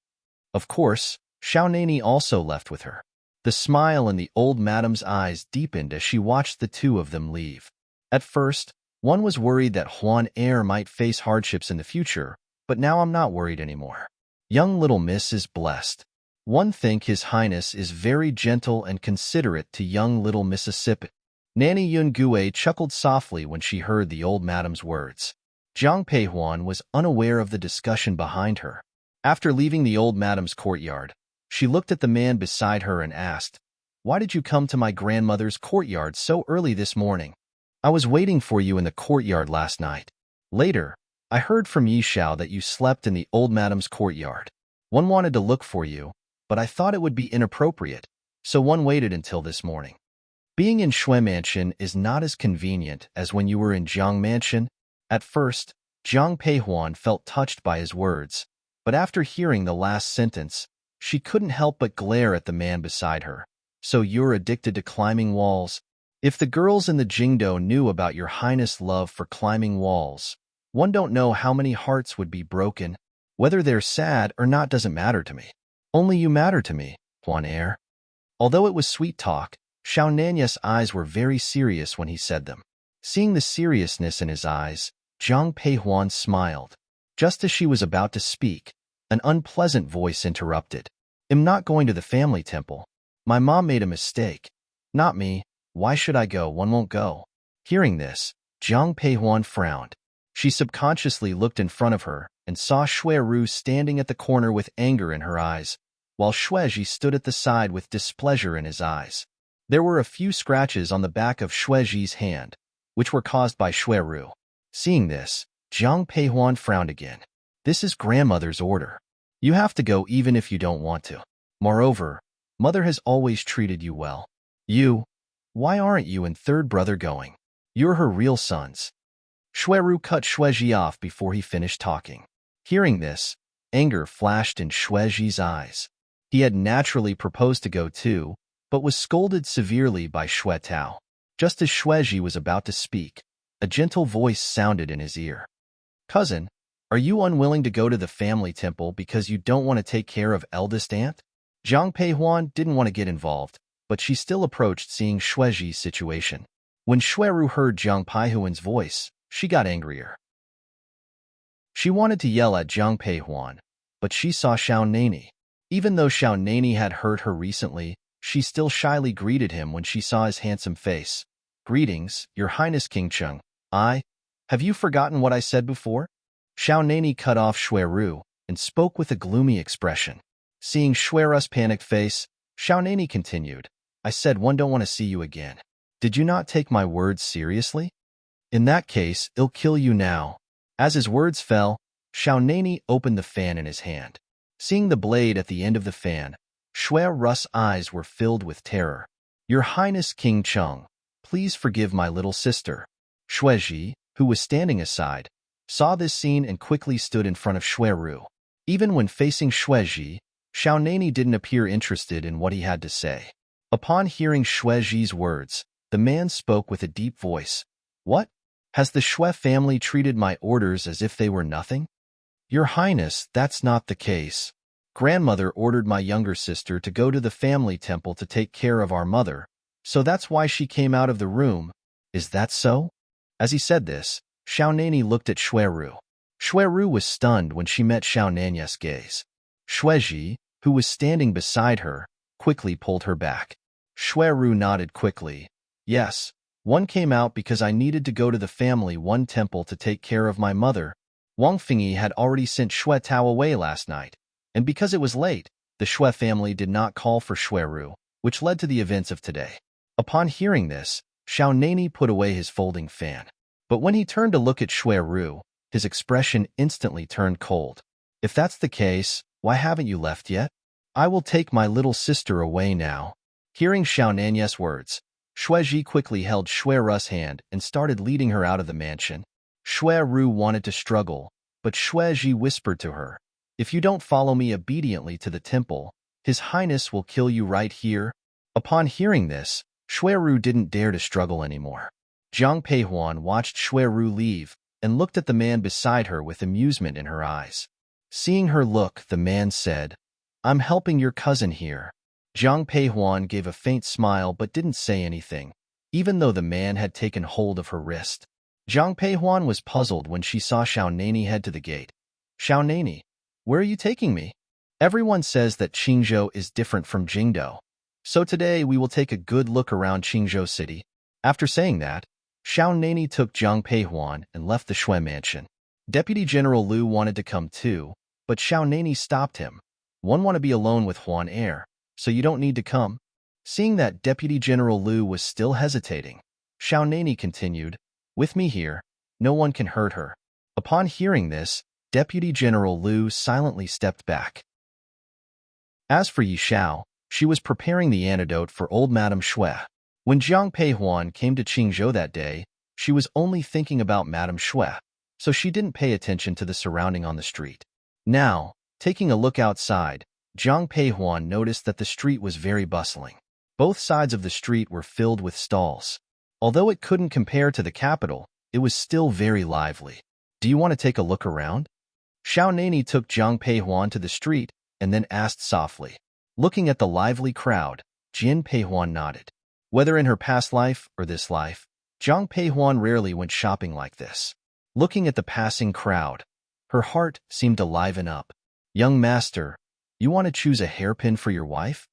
Of course, Xiao Nani also left with her. The smile in the old madam's eyes deepened as she watched the two of them leave. At first, one was worried that Huan Heir might face hardships in the future, but now I'm not worried anymore. Young little miss is blessed. One think His Highness is very gentle and considerate to young little Mississippi. Nanny Yun Gue chuckled softly when she heard the old madam's words. Jiang Peihuan was unaware of the discussion behind her. After leaving the old madam's courtyard, she looked at the man beside her and asked, "Why did you come to my grandmother's courtyard so early this morning?" "I was waiting for you in the courtyard last night. Later, I heard from Yishao that you slept in the old madam's courtyard. One wanted to look for you, but I thought it would be inappropriate, so one waited until this morning." Being in Shui Mansion is not as convenient as when you were in Jiang Mansion. At first, Jiang Peihuan felt touched by his words, but after hearing the last sentence, she couldn't help but glare at the man beside her. "So you're addicted to climbing walls? If the girls in the Jingdou knew about your highness' love for climbing walls, one don't know how many hearts would be broken. Whether they're sad or not doesn't matter to me. Only you matter to me, Huan Heir." Although it was sweet talk, Xiao Nani's eyes were very serious when he said them. Seeing the seriousness in his eyes, Jiang Peihuan smiled. Just as she was about to speak, an unpleasant voice interrupted. "I'm not going to the family temple. My mom made a mistake." "Not me. Why should I go? One won't go." Hearing this, Jiang Peihuan frowned. She subconsciously looked in front of her and saw Shui Ru standing at the corner with anger in her eyes, while Shuiji stood at the side with displeasure in his eyes. There were a few scratches on the back of Shuiji's hand, which were caused by Shui Ru. Seeing this, Jiang Peihuan frowned again. "This is grandmother's order. You have to go even if you don't want to. Moreover, mother has always treated you well. Why aren't you and third brother going? You're her real sons." Shui Ru cut Shuiji off before he finished talking. Hearing this, anger flashed in Shuiji's eyes. He had naturally proposed to go too, but was scolded severely by Shui Tao. Just as Shuiji was about to speak, A gentle voice sounded in his ear. Cousin, are you unwilling to go to the family temple because you don't want to take care of eldest aunt? Zhang Peihuan didn't want to get involved, but she still approached seeing Xueji's situation. When Xueru heard Zhang Peihuan's voice, she got angrier. She wanted to yell at Zhang Peihuan, but she saw Xiao Nani. Even though Xiao Nani had hurt her recently, she still shyly greeted him when she saw his handsome face. Greetings, Your Highness King Cheng. Have you forgotten what I said before? Xiao Nani cut off Xueru and spoke with a gloomy expression. Seeing Xueru's panicked face, Xiao Nani continued, I said one don't want to see you again. Did you not take my words seriously? In that case, I'll kill you now. As his words fell, Xiao Nani opened the fan in his hand. Seeing the blade at the end of the fan, Xueru's eyes were filled with terror. Your Highness King Cheng, please forgive my little sister. Xueji, who was standing aside, saw this scene and quickly stood in front of Xueru. Even when facing Xueji, Xiao Nani didn't appear interested in what he had to say. Upon hearing Xueji's words, the man spoke with a deep voice. What? Has the Xue family treated my orders as if they were nothing? Your Highness, that's not the case. Grandmother ordered my younger sister to go to the family temple to take care of our mother, so that's why she came out of the room. Is that so? As he said this, Xiao Nani looked at Xueru. Xueru was stunned when she met Xiao Nani's gaze. Xueji, who was standing beside her, quickly pulled her back. Xueru nodded quickly. Yes, one came out because I needed to go to the family one temple to take care of my mother. Wang Fingyi had already sent Xue Tao away last night, and because it was late, the Xue family did not call for Xueru, which led to the events of today. Upon hearing this, Xiao Nani put away his folding fan. But when he turned to look at Xueru, his expression instantly turned cold. If that's the case, why haven't you left yet? I will take my little sister away now. Hearing Xiao Nani's words, Xueji quickly held Xueru's hand and started leading her out of the mansion. Xueru wanted to struggle, but Xueji whispered to her, If you don't follow me obediently to the temple, His Highness will kill you right here. Upon hearing this, Xueru didn't dare to struggle anymore. Zhang Peihuan watched Xueru leave and looked at the man beside her with amusement in her eyes. Seeing her look, the man said, I'm helping your cousin here. Zhang Peihuan gave a faint smile but didn't say anything, even though the man had taken hold of her wrist. Zhang Peihuan was puzzled when she saw Xiao Nani head to the gate. Xiao Nani, where are you taking me? Everyone says that Qingzhou is different from Jingdou, so today we will take a good look around Qingzhou City. After saying that, Xiao Nani took Zhang Peihuan and left the Xue mansion. Deputy General Liu wanted to come too, but Xiao Nani stopped him. One want to be alone with Huan Er, so you don't need to come. Seeing that Deputy General Liu was still hesitating, Xiao Nani continued, With me here, no one can hurt her. Upon hearing this, Deputy General Liu silently stepped back. As for Yi Xiao, she was preparing the antidote for old Madame Xue. When Zhang Peihuan came to Qingzhou that day, she was only thinking about Madame Xue, so she didn't pay attention to the surrounding on the street. Now, taking a look outside, Zhang Peihuan noticed that the street was very bustling. Both sides of the street were filled with stalls. Although it couldn't compare to the capital, it was still very lively. Do you want to take a look around? Xiao Nani took Zhang Peihuan to the street and then asked softly. Looking at the lively crowd, Jin Peihuan nodded. Whether in her past life or this life, Zhang Peihuan rarely went shopping like this. Looking at the passing crowd, her heart seemed to liven up. Young master, you want to choose a hairpin for your wife?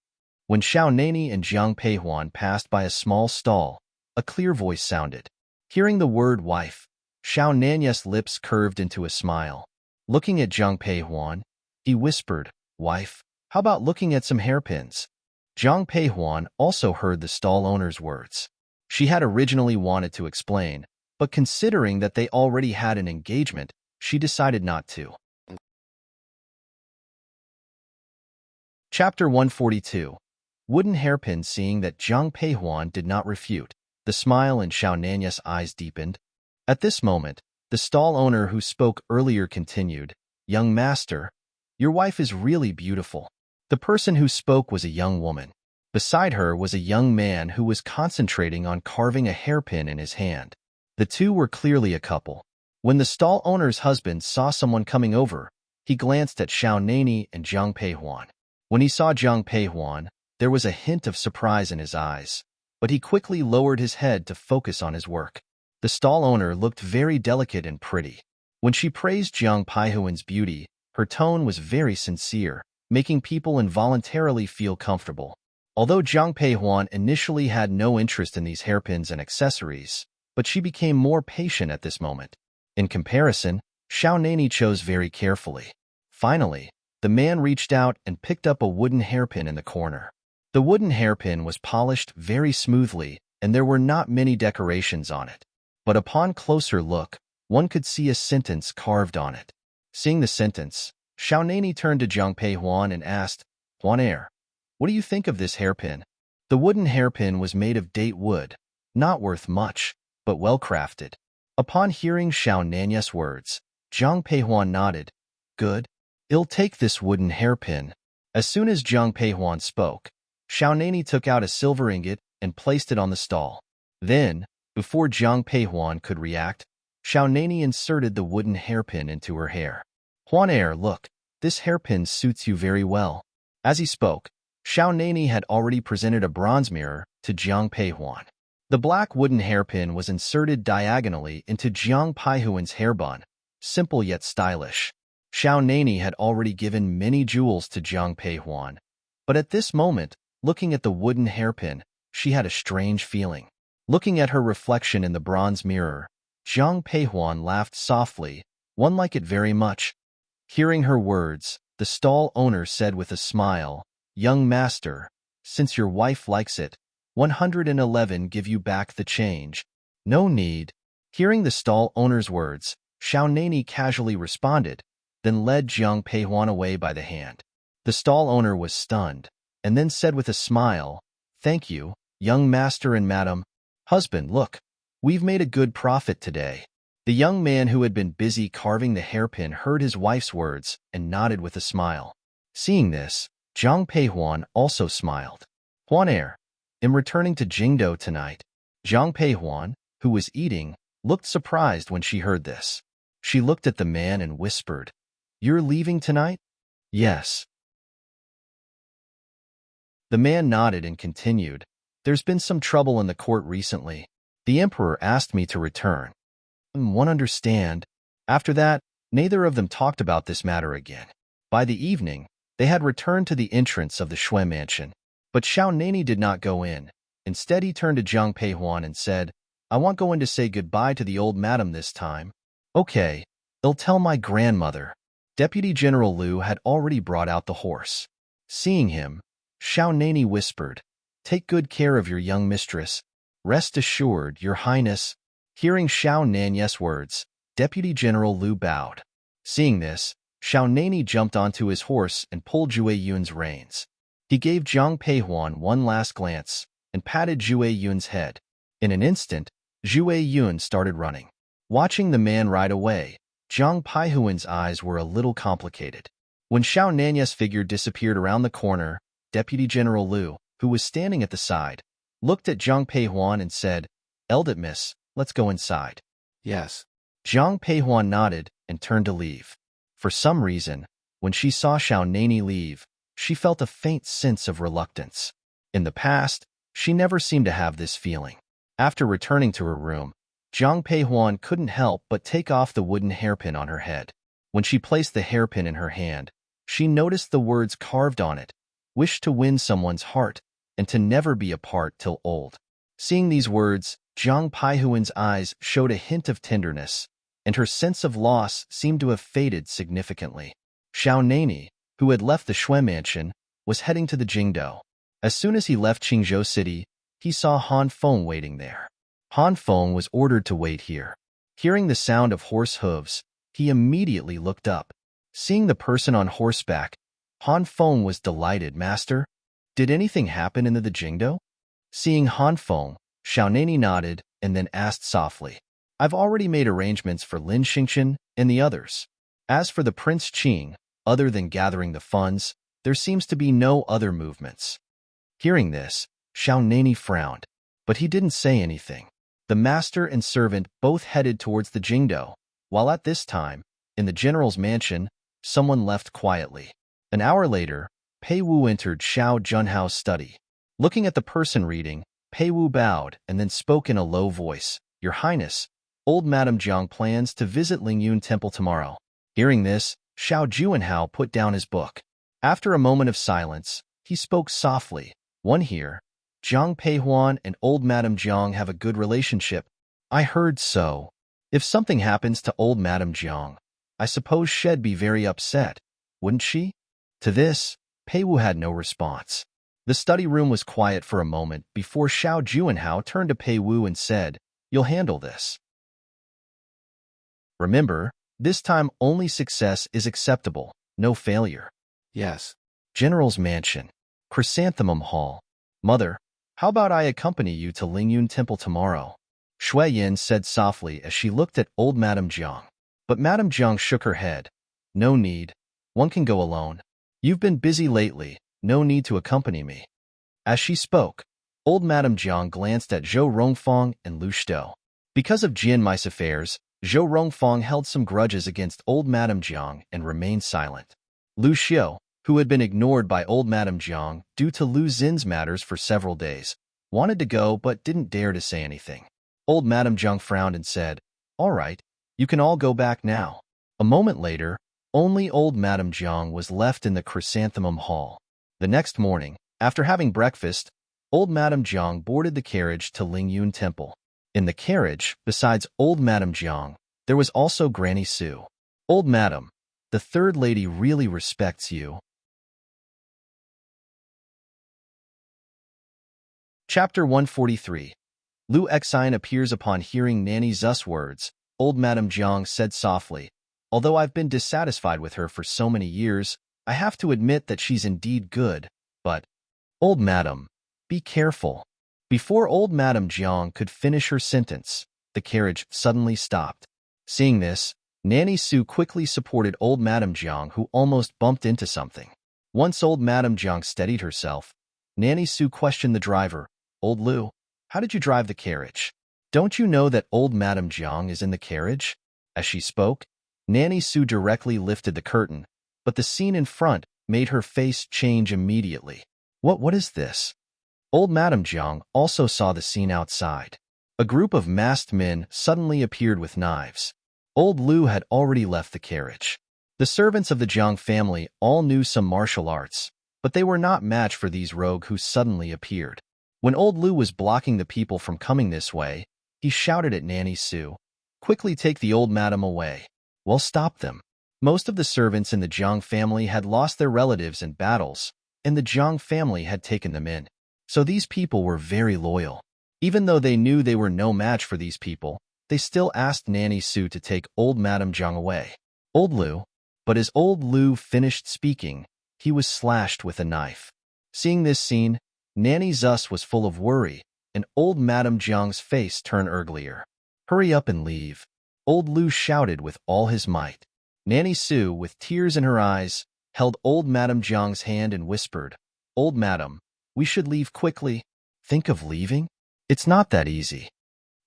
When Xiao Nani and Zhang Peihuan passed by a small stall, a clear voice sounded. Hearing the word wife, Xiao Nani's lips curved into a smile. Looking at Zhang Peihuan, he whispered, Wife, how about looking at some hairpins? Zhang Peihuan also heard the stall owner's words. She had originally wanted to explain, but considering that they already had an engagement, she decided not to. Chapter 142. Wooden hairpin. Seeing that Zhang Peihuan did not refute, the smile in Xiao Nani's eyes deepened. At this moment, the stall owner who spoke earlier continued, Young master, your wife is really beautiful. The person who spoke was a young woman. Beside her was a young man who was concentrating on carving a hairpin in his hand. The two were clearly a couple. When the stall owner's husband saw someone coming over, he glanced at Xiao Nani and Zhang Peihuan. When he saw Zhang Peihuan, there was a hint of surprise in his eyes, but he quickly lowered his head to focus on his work. The stall owner looked very delicate and pretty. When she praised Zhang Peihuan's beauty, her tone was very sincere, making people involuntarily feel comfortable. Although Zhang Peihuan initially had no interest in these hairpins and accessories, but she became more patient at this moment. In comparison, Xiao Nani chose very carefully. Finally, the man reached out and picked up a wooden hairpin in the corner. The wooden hairpin was polished very smoothly, and there were not many decorations on it. But upon closer look, one could see a sentence carved on it. Seeing the sentence, Xiao Nani turned to Zhang Peihuan and asked, "Huan, what do you think of this hairpin?" The wooden hairpin was made of date wood, not worth much, but well-crafted. Upon hearing Xiao Nani's words, Zhang Peihuan nodded. "Good. I'll take this wooden hairpin." As soon as Zhang Peihuan spoke, Xiao Nani took out a silver ingot and placed it on the stall. Then, before Zhang Peihuan could react, Xiao Nani inserted the wooden hairpin into her hair. "Huan, look, this hairpin suits you very well." As he spoke, Xiao Nani had already presented a bronze mirror to Zhang Peihuan. The black wooden hairpin was inserted diagonally into Zhang Peihuan's hair bun, simple yet stylish. Xiao Nani had already given many jewels to Zhang Peihuan, but at this moment, looking at the wooden hairpin, she had a strange feeling. Looking at her reflection in the bronze mirror, Zhang Peihuan laughed softly, "One like it very much." Hearing her words, the stall owner said with a smile, "Young master, since your wife likes it, 111 give you back the change." "No need." Hearing the stall owner's words, Xiao Nani casually responded, then led Zhang Peihuan away by the hand. The stall owner was stunned, and then said with a smile, "Thank you, young master and madam. Husband, look, we've made a good profit today." The young man who had been busy carving the hairpin heard his wife's words and nodded with a smile. Seeing this, Zhang Peihuan also smiled. "Huan, I'm returning to Jingdo tonight." Zhang Peihuan, who was eating, looked surprised when she heard this. She looked at the man and whispered, "You're leaving tonight?" "Yes." The man nodded and continued, "There's been some trouble in the court recently. The emperor asked me to return." One understand. After that, neither of them talked about this matter again. By the evening, they had returned to the entrance of the Shui mansion. But Xiao Nani did not go in. Instead, he turned to Zhang Peihuan and said, "I won't go in to say goodbye to the old madam this time." "Okay, I'll tell my grandmother." Deputy General Liu had already brought out the horse. Seeing him, Xiao Nani whispered, "Take good care of your young mistress. Rest assured, your highness." Hearing Xiao Nani's words, Deputy General Liu bowed. Seeing this, Xiao Nani jumped onto his horse and pulled Zhue Yun's reins. He gave Zhang Peihuan one last glance and patted Zhue Yun's head. In an instant, Zhue Yun started running. Watching the man ride away, Zhang Peihuan's eyes were a little complicated. When Xiao Nani's figure disappeared around the corner, Deputy General Liu, who was standing at the side, looked at Zhang Peihuan and said, "Eldest miss, let's go inside." Yes. Zhang Peihuan nodded and turned to leave. For some reason, when she saw Xiao Nani leave, she felt a faint sense of reluctance. In the past, she never seemed to have this feeling. After returning to her room, Zhang Peihuan couldn't help but take off the wooden hairpin on her head. When she placed the hairpin in her hand, she noticed the words carved on it, "Wish to win someone's heart, and to never be apart till old." Seeing these words, Zhang Peihuan's eyes showed a hint of tenderness, and her sense of loss seemed to have faded significantly. Xiao Nani, who had left the Shui mansion, was heading to the Jingdo. As soon as he left Qingzhou City, he saw Han Feng waiting there. Han Feng was ordered to wait here. Hearing the sound of horse hooves, he immediately looked up. Seeing the person on horseback, Han Feng was delighted. "Master, did anything happen in the Jingdo?" Seeing Han Feng, Xiao Nani nodded and then asked softly, "I've already made arrangements for Lin Xingchen and the others. As for the Prince Qing, other than gathering the funds, there seems to be no other movements." Hearing this, Xiao Nani frowned, but he didn't say anything. The master and servant both headed towards the Jingdo, while at this time, in the general's mansion, someone left quietly. An hour later, Pei Wu entered Xiao Junhao's study. Looking at the person reading, Pei Wu bowed and then spoke in a low voice. Your Highness, old Madame Jiang plans to visit Lingyun Temple tomorrow. Hearing this, Xiao Junhao put down his book. After a moment of silence, he spoke softly. One here. Jiang Peihuan and old Madame Jiang have a good relationship. I heard so. If something happens to old Madame Jiang, I suppose she'd be very upset, wouldn't she? To this, Pei Wu had no response. The study room was quiet for a moment before Xiao Junhao turned to Pei Wu and said, You'll handle this. Remember, this time only success is acceptable, no failure. Yes. General's Mansion. Chrysanthemum Hall. Mother, how about I accompany you to Lingyun Temple tomorrow? Shui Yin said softly as she looked at old Madame Jiang. But Madame Jiang shook her head. No need. One can go alone. You've been busy lately. No need to accompany me. As she spoke, old Madame Jiang glanced at Zhou Rongfang and Lu Shito. Because of Jian Mai's affairs, Zhou Rongfang held some grudges against old Madame Jiang and remained silent. Lu Xiu, who had been ignored by old Madame Jiang due to Lu Xin's matters for several days, wanted to go but didn't dare to say anything. Old Madame Jiang frowned and said, All right, you can all go back now. A moment later, only old Madame Jiang was left in the Chrysanthemum Hall. The next morning, after having breakfast, old Madame Jiang boarded the carriage to Lingyun Temple. In the carriage, besides old Madame Jiang, there was also Granny Su. Old Madame, the third lady really respects you. Chapter 143. Lu Exine appears upon hearing Nanny Zu's words. Old Madame Jiang said softly, Although I've been dissatisfied with her for so many years, I have to admit that she's indeed good, but... Old Madame, be careful. Before old Madame Jiang could finish her sentence, the carriage suddenly stopped. Seeing this, Nanny Su quickly supported old Madame Jiang, who almost bumped into something. Once old Madame Jiang steadied herself, Nanny Su questioned the driver, Old Lu, how did you drive the carriage? Don't you know that old Madame Jiang is in the carriage? As she spoke, Nanny Su directly lifted the curtain, but the scene in front made her face change immediately. What is this? Old Madame Jiang also saw the scene outside. A group of masked men suddenly appeared with knives. Old Lu had already left the carriage. The servants of the Jiang family all knew some martial arts, but they were not matched for these rogues who suddenly appeared. When old Lu was blocking the people from coming this way, he shouted at Nanny Su, Quickly take the old madam away. Well, stop them. Most of the servants in the Jiang family had lost their relatives in battles, and the Jiang family had taken them in. So these people were very loyal. Even though they knew they were no match for these people, they still asked Nanny Su to take old Madame Jiang away. Old Lu. But as old Lu finished speaking, he was slashed with a knife. Seeing this scene, Nanny Zus was full of worry, and old Madame Jiang's face turned uglier. Hurry up and leave. Old Lu shouted with all his might. Nanny Su, with tears in her eyes, held old Madame Jiang's hand and whispered, Old Madame, we should leave quickly. Think of leaving? It's not that easy.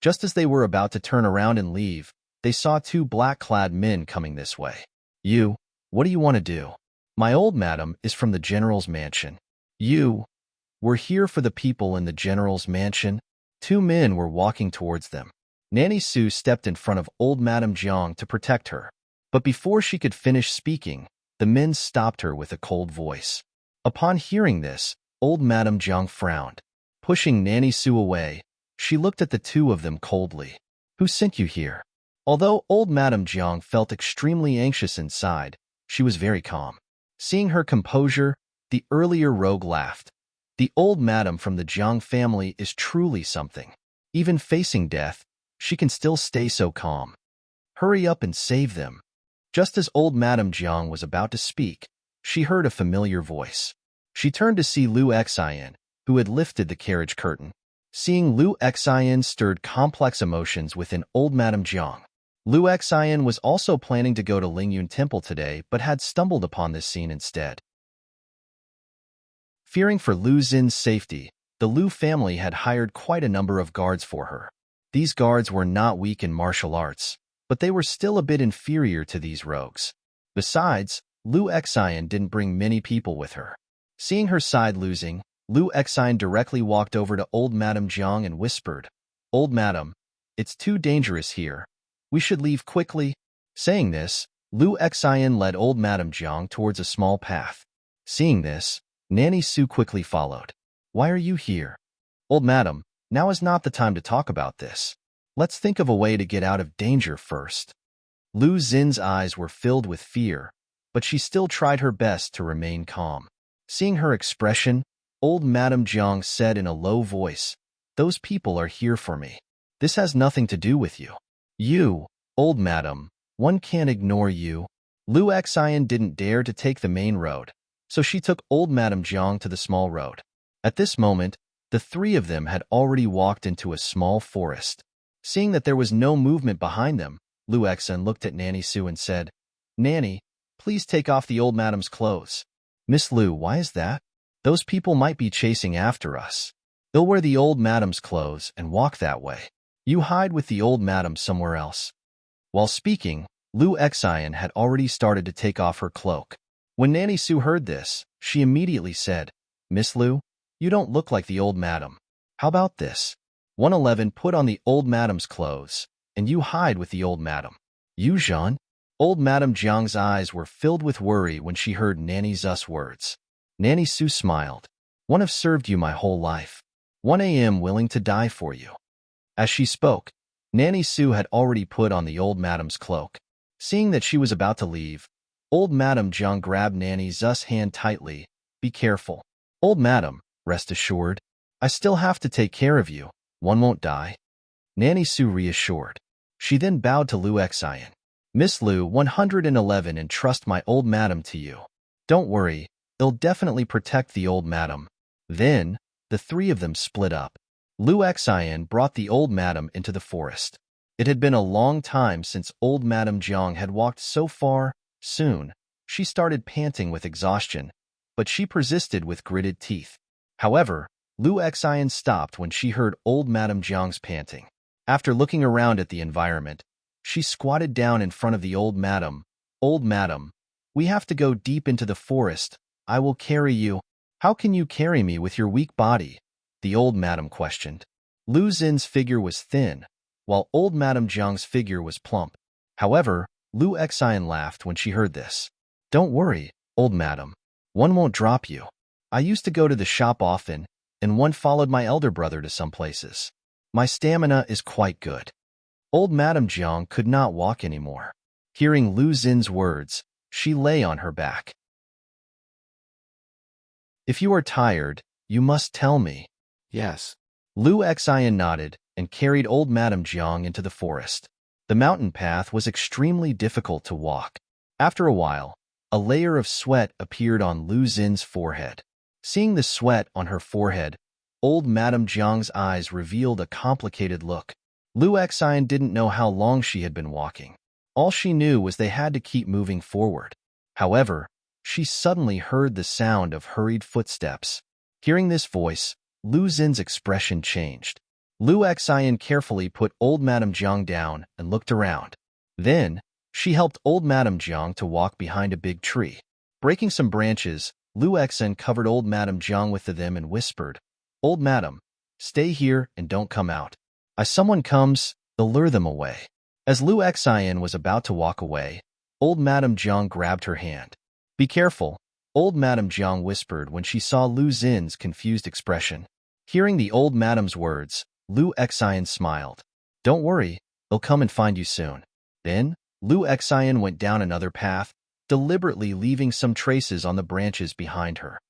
Just as they were about to turn around and leave, they saw two black-clad men coming this way. You, what do you want to do? My old madam is from the general's mansion. We're here for the people in the general's mansion. Two men were walking towards them. Nanny Su stepped in front of old Madame Jiang to protect her. But before she could finish speaking, the men stopped her with a cold voice. Upon hearing this, old Madame Jiang frowned. Pushing Nanny Su away, she looked at the two of them coldly. Who sent you here? Although old Madame Jiang felt extremely anxious inside, she was very calm. Seeing her composure, the earlier rogue laughed. The old madam from the Jiang family is truly something. Even facing death, she can still stay so calm. Hurry up and save them. Just as old Madame Jiang was about to speak, she heard a familiar voice. She turned to see Lu Xian, who had lifted the carriage curtain. Seeing Lu Xian stirred complex emotions within old Madame Jiang. Lu Xian was also planning to go to Lingyun Temple today but had stumbled upon this scene instead. Fearing for Lu Xin's safety, the Lu family had hired quite a number of guards for her. These guards were not weak in martial arts, but they were still a bit inferior to these rogues. Besides, Lu Xian didn't bring many people with her. Seeing her side losing, Lu Xian directly walked over to old Madame Jiang and whispered, "Old Madam, it's too dangerous here. We should leave quickly." Saying this, Lu Xian led old Madame Jiang towards a small path. Seeing this, Nanny Su quickly followed. "Why are you here?" "Old Madam, now is not the time to talk about this. Let's think of a way to get out of danger first." Lu Xin's eyes were filled with fear, but she still tried her best to remain calm. Seeing her expression, old Madame Jiang said in a low voice, "Those people are here for me. This has nothing to do with you. You, old Madam, one can't ignore you." Lu Xian didn't dare to take the main road, so she took old Madame Jiang to the small road. At this moment, the three of them had already walked into a small forest. Seeing that there was no movement behind them, Lu Xian looked at Nanny Su and said, "Nanny, please take off the old madam's clothes." "Miss Lu, why is that? Those people might be chasing after us. They'll wear the old madam's clothes and walk that way. You hide with the old madam somewhere else." While speaking, Lu Xian had already started to take off her cloak. When Nanny Su heard this, she immediately said, "Miss Lu, you don't look like the old madam. How about this? 111 put on the old madam's clothes, and you hide with the old madam." "You, Jean?" Old Madame Jiang's eyes were filled with worry when she heard Nanny Zu's words. Nanny Su smiled. "One have served you my whole life. 1 am willing to die for you." As she spoke, Nanny Su had already put on the old madam's cloak. Seeing that she was about to leave, old Madame Jiang grabbed Nanny Zu's hand tightly. "Be careful. Old Madam, rest assured. I still have to take care of you. One won't die." Nanny Su reassured. She then bowed to Lu Xian. "Miss Lu, 111 and trust my old madam to you. Don't worry, they'll definitely protect the old madam." Then, the three of them split up. Lu Xian brought the old madam into the forest. It had been a long time since old Madame Jiang had walked so far. Soon, she started panting with exhaustion, but she persisted with gritted teeth. However, Lu Xian stopped when she heard old Madame Jiang's panting. After looking around at the environment, she squatted down in front of the old madam. "Old madam, we have to go deep into the forest. I will carry you." "How can you carry me with your weak body?" the old madam questioned. Lu Xin's figure was thin, while old Madame Jiang's figure was plump. However, Lu Xian laughed when she heard this. "Don't worry, old madam. One won't drop you. I used to go to the shop often, and one followed my elder brother to some places. My stamina is quite good." Old Madame Jiang could not walk anymore. Hearing Lu Xin's words, she lay on her back. "If you are tired, you must tell me." Yes. Lu Xian nodded and carried old Madame Jiang into the forest. The mountain path was extremely difficult to walk. After a while, a layer of sweat appeared on Lu Xin's forehead. Seeing the sweat on her forehead, old Madame Jiang's eyes revealed a complicated look. Lu Xian didn't know how long she had been walking. All she knew was they had to keep moving forward. However, she suddenly heard the sound of hurried footsteps. Hearing this voice, Lu Xin's expression changed. Lu Xian carefully put old Madame Jiang down and looked around. Then, she helped old Madame Jiang to walk behind a big tree. Breaking some branches, Lu Xian covered old Madame Jiang with them and whispered, "Old Madam, stay here and don't come out. If someone comes, they'll lure them away." As Lu Xian was about to walk away, old Madame Jiang grabbed her hand. "Be careful," old Madame Jiang whispered when she saw Lu Xin's confused expression. Hearing the old madam's words, Lu Xian smiled. "Don't worry, they'll come and find you soon." Then, Lu Xian went down another path, deliberately leaving some traces on the branches behind her.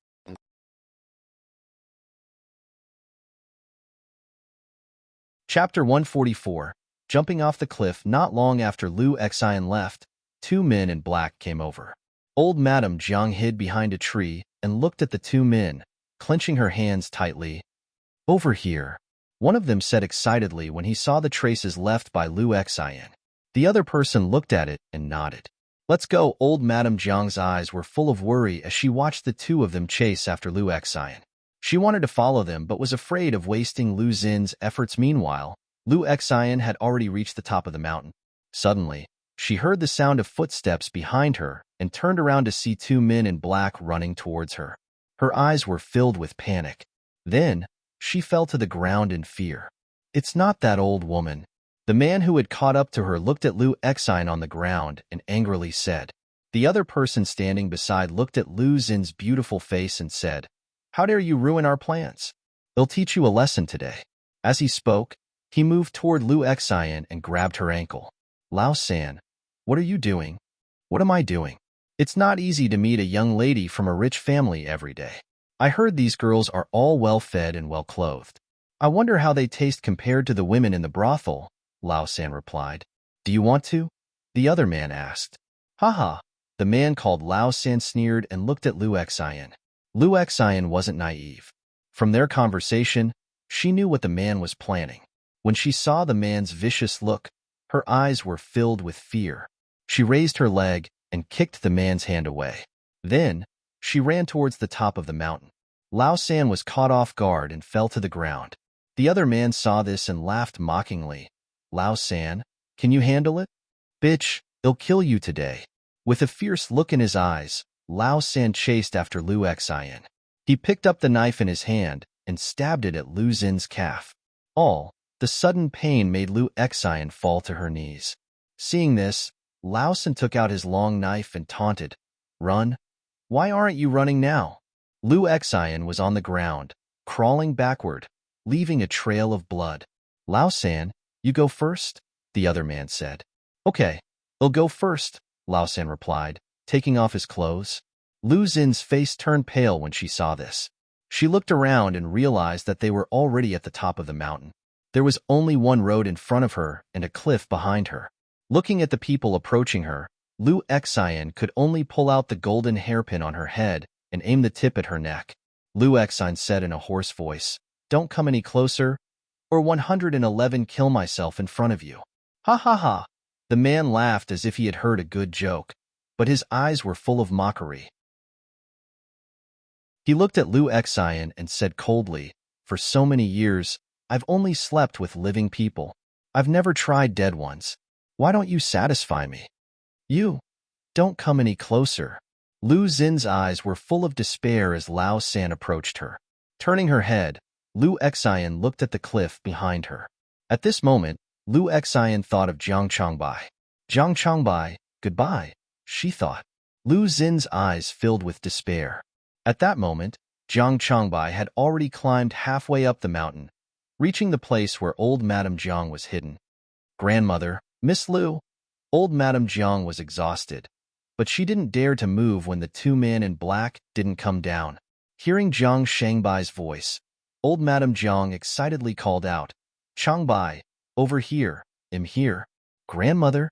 Chapter 144. Jumping off the cliff. Not long after Lu Xian left, two men in black came over. Old Madame Jiang hid behind a tree and looked at the two men, clenching her hands tightly. "Over here," one of them said excitedly when he saw the traces left by Lu Xian. The other person looked at it and nodded. "Let's go." Old Madame Jiang's eyes were full of worry as she watched the two of them chase after Lu Xian. She wanted to follow them but was afraid of wasting Lu Xin's efforts. Meanwhile, Lu Xian had already reached the top of the mountain. Suddenly, she heard the sound of footsteps behind her and turned around to see two men in black running towards her. Her eyes were filled with panic. Then, she fell to the ground in fear. It's not that old woman. The man who had caught up to her looked at Lu Xian on the ground and angrily said. The other person standing beside looked at Lu Xin's beautiful face and said, "How dare you ruin our plans? They'll teach you a lesson today." As he spoke, he moved toward Lu Xian and grabbed her ankle. "Lao San, what are you doing?" "What am I doing? It's not easy to meet a young lady from a rich family every day. I heard these girls are all well-fed and well-clothed. I wonder how they taste compared to the women in the brothel," Lao San replied. "Do you want to?" the other man asked. "Haha," the man called Lao San sneered and looked at Lu Xian. Lu Xian wasn't naive. From their conversation, she knew what the man was planning. When she saw the man's vicious look, her eyes were filled with fear. She raised her leg and kicked the man's hand away. Then, she ran towards the top of the mountain. Lao San was caught off guard and fell to the ground. The other man saw this and laughed mockingly. "Lao San, can you handle it? Bitch, they'll kill you today." With a fierce look in his eyes, Lao San chased after Lu Xian. He picked up the knife in his hand and stabbed it at Lu Xin's calf. The sudden pain made Lu Xian fall to her knees. Seeing this, Lao San took out his long knife and taunted, "Run? Why aren't you running now?" Lu Xian was on the ground, crawling backward, leaving a trail of blood. "Lao San, you go first," the other man said. "Okay, I'll go first," Lao San replied, taking off his clothes. Lu Xin's face turned pale when she saw this. She looked around and realized that they were already at the top of the mountain. There was only one road in front of her and a cliff behind her. Looking at the people approaching her, Lu Xian could only pull out the golden hairpin on her head and aim the tip at her neck. Lu Xian said in a hoarse voice, "Don't come any closer, or 111 kill myself in front of you." "Ha ha ha." The man laughed as if he had heard a good joke, but his eyes were full of mockery. He looked at Lu Xian and said coldly, "For so many years, I've only slept with living people. I've never tried dead ones. Why don't you satisfy me?" "You, don't come any closer." Lu Xin's eyes were full of despair as Lao San approached her. Turning her head, Lu Xian looked at the cliff behind her. At this moment, Lu Xian thought of Jiang Changbai. "Jiang Changbai, goodbye," she thought. Lu Xin's eyes filled with despair. At that moment, Jiang Changbai had already climbed halfway up the mountain, reaching the place where old Madame Jiang was hidden. "Grandmother, Miss Lu." Old Madame Jiang was exhausted, but she didn't dare to move when the two men in black didn't come down. Hearing Jiang Shangbai's voice, old Madame Jiang excitedly called out, "Changbai, over here, I'm here." "Grandmother?"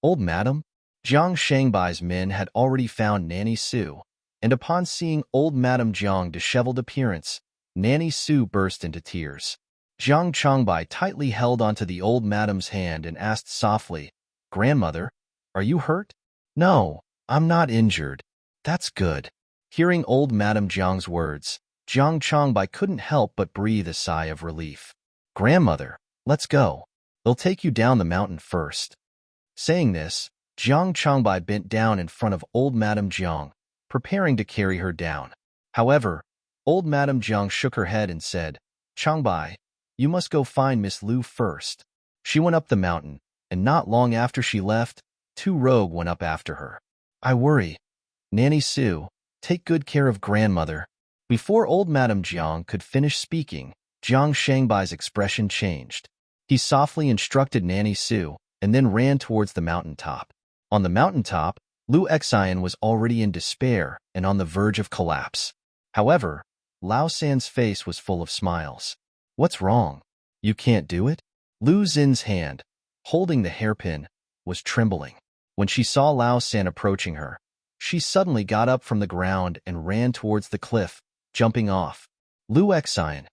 "Old Madam?" Jiang Shangbai's men had already found Nanny Su, and upon seeing old Madame Jiang's disheveled appearance, Nanny Su burst into tears. Jiang Changbai tightly held onto the old madam's hand and asked softly, "Grandmother, are you hurt?" "No, I'm not injured." "That's good." Hearing old Madame Jiang's words, Jiang Changbai couldn't help but breathe a sigh of relief. "Grandmother, let's go. They'll take you down the mountain first." Saying this, Jiang Changbai bent down in front of old Madame Jiang, preparing to carry her down. However, old Madame Jiang shook her head and said, "Changbai, you must go find Miss Lu first." She went up the mountain, and not long after she left, two rogues went up after her. "I worry. Nanny Su, take good care of grandmother." Before old Madame Jiang could finish speaking, Jiang Shangbai's expression changed. He softly instructed Nanny Su, and then ran towards the mountaintop. On the mountaintop, Lu Xian was already in despair and on the verge of collapse. However, Lao San's face was full of smiles. "What's wrong? You can't do it?" Lu Xin's hand, holding the hairpin, was trembling. When she saw Lao San approaching her, she suddenly got up from the ground and ran towards the cliff, jumping off. Lu Xian.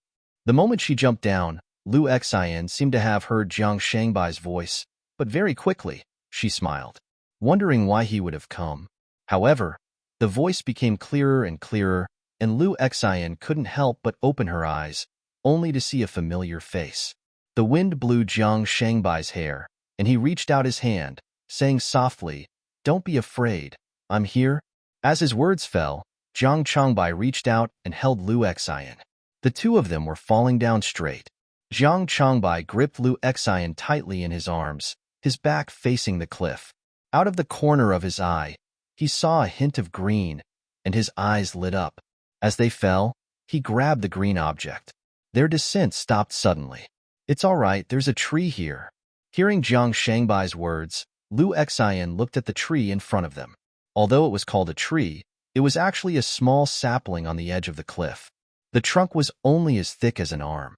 The moment she jumped down, Lu Xian seemed to have heard Jiang Shangbai's voice, but very quickly, she smiled, wondering why he would have come. However, the voice became clearer and clearer, and Lu Xian couldn't help but open her eyes, only to see a familiar face. The wind blew Jiang Shangbai's hair, and he reached out his hand, saying softly, "Don't be afraid, I'm here." As his words fell, Jiang Changbai reached out and held Lu Xian. The two of them were falling down straight. Jiang Changbai gripped Lu Xian tightly in his arms, his back facing the cliff. Out of the corner of his eye, he saw a hint of green, and his eyes lit up. As they fell, he grabbed the green object. Their descent stopped suddenly. "It's all right, there's a tree here." Hearing Jiang Shangbai's words, Lu Xian looked at the tree in front of them. Although it was called a tree, it was actually a small sapling on the edge of the cliff. The trunk was only as thick as an arm.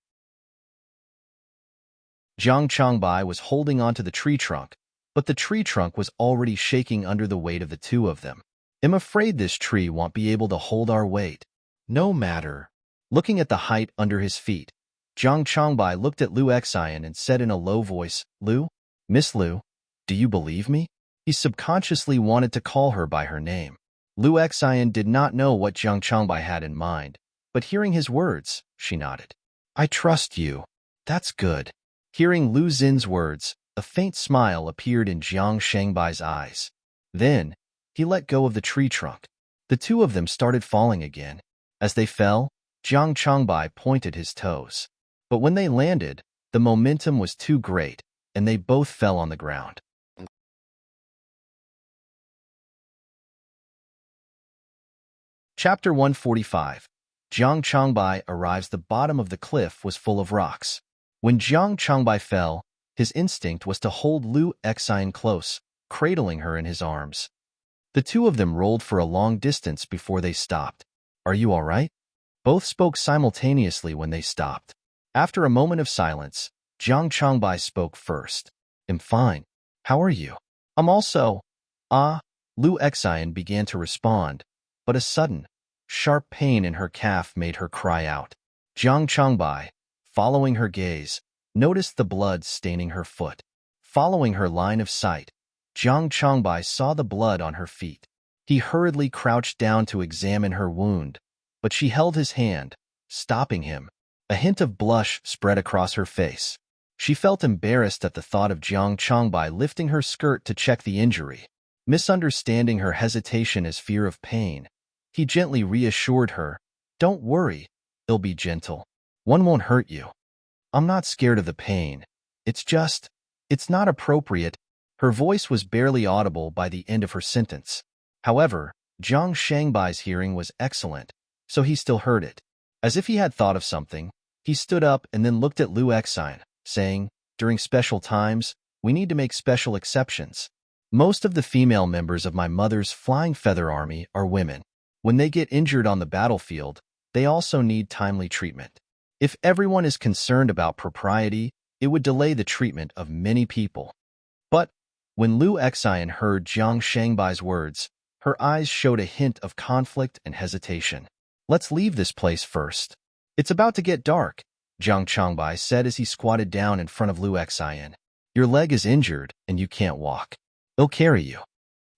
Jiang Changbai was holding onto the tree trunk, but the tree trunk was already shaking under the weight of the two of them. "I'm afraid this tree won't be able to hold our weight." "No matter." Looking at the height under his feet, Jiang Changbai looked at Lu Xian and said in a low voice, "Lu? Miss Lu, do you believe me?" He subconsciously wanted to call her by her name. Lu Xian did not know what Jiang Changbai had in mind, but hearing his words, she nodded. "I trust you. That's good." Hearing Lu Xin's words, a faint smile appeared in Jiang Shangbai's eyes. Then, he let go of the tree trunk. The two of them started falling again. As they fell, Jiang Changbai pointed his toes. But when they landed, the momentum was too great, and they both fell on the ground. Chapter 145. Jiang Changbai arrives. The bottom of the cliff was full of rocks. When Jiang Changbai fell, his instinct was to hold Lu Xian close, cradling her in his arms. The two of them rolled for a long distance before they stopped. "Are you all right?" Both spoke simultaneously when they stopped. After a moment of silence, Jiang Changbai spoke first. "I'm fine. How are you?" "I'm also." Lu Xian began to respond, but a sudden, sharp pain in her calf made her cry out. Jiang Changbai, following her gaze, noticed the blood staining her foot. Following her line of sight, Jiang Changbai saw the blood on her feet. He hurriedly crouched down to examine her wound, but she held his hand, stopping him. A hint of blush spread across her face. She felt embarrassed at the thought of Jiang Changbai lifting her skirt to check the injury. Misunderstanding her hesitation as fear of pain, he gently reassured her, "Don't worry, it'll be gentle. One won't hurt you." "I'm not scared of the pain. It's not appropriate." Her voice was barely audible by the end of her sentence. However, Jiang Shangbai's hearing was excellent, so he still heard it. As if he had thought of something, he stood up and then looked at Lu Xian, saying, "During special times, we need to make special exceptions. Most of the female members of my mother's Flying Feather Army are women. When they get injured on the battlefield, they also need timely treatment. If everyone is concerned about propriety, it would delay the treatment of many people." But when Lu Xian heard Jiang Shangbai's words, her eyes showed a hint of conflict and hesitation. "Let's leave this place first. It's about to get dark," Jiang Changbai said as he squatted down in front of Lu Xian. "Your leg is injured and you can't walk. They'll carry you."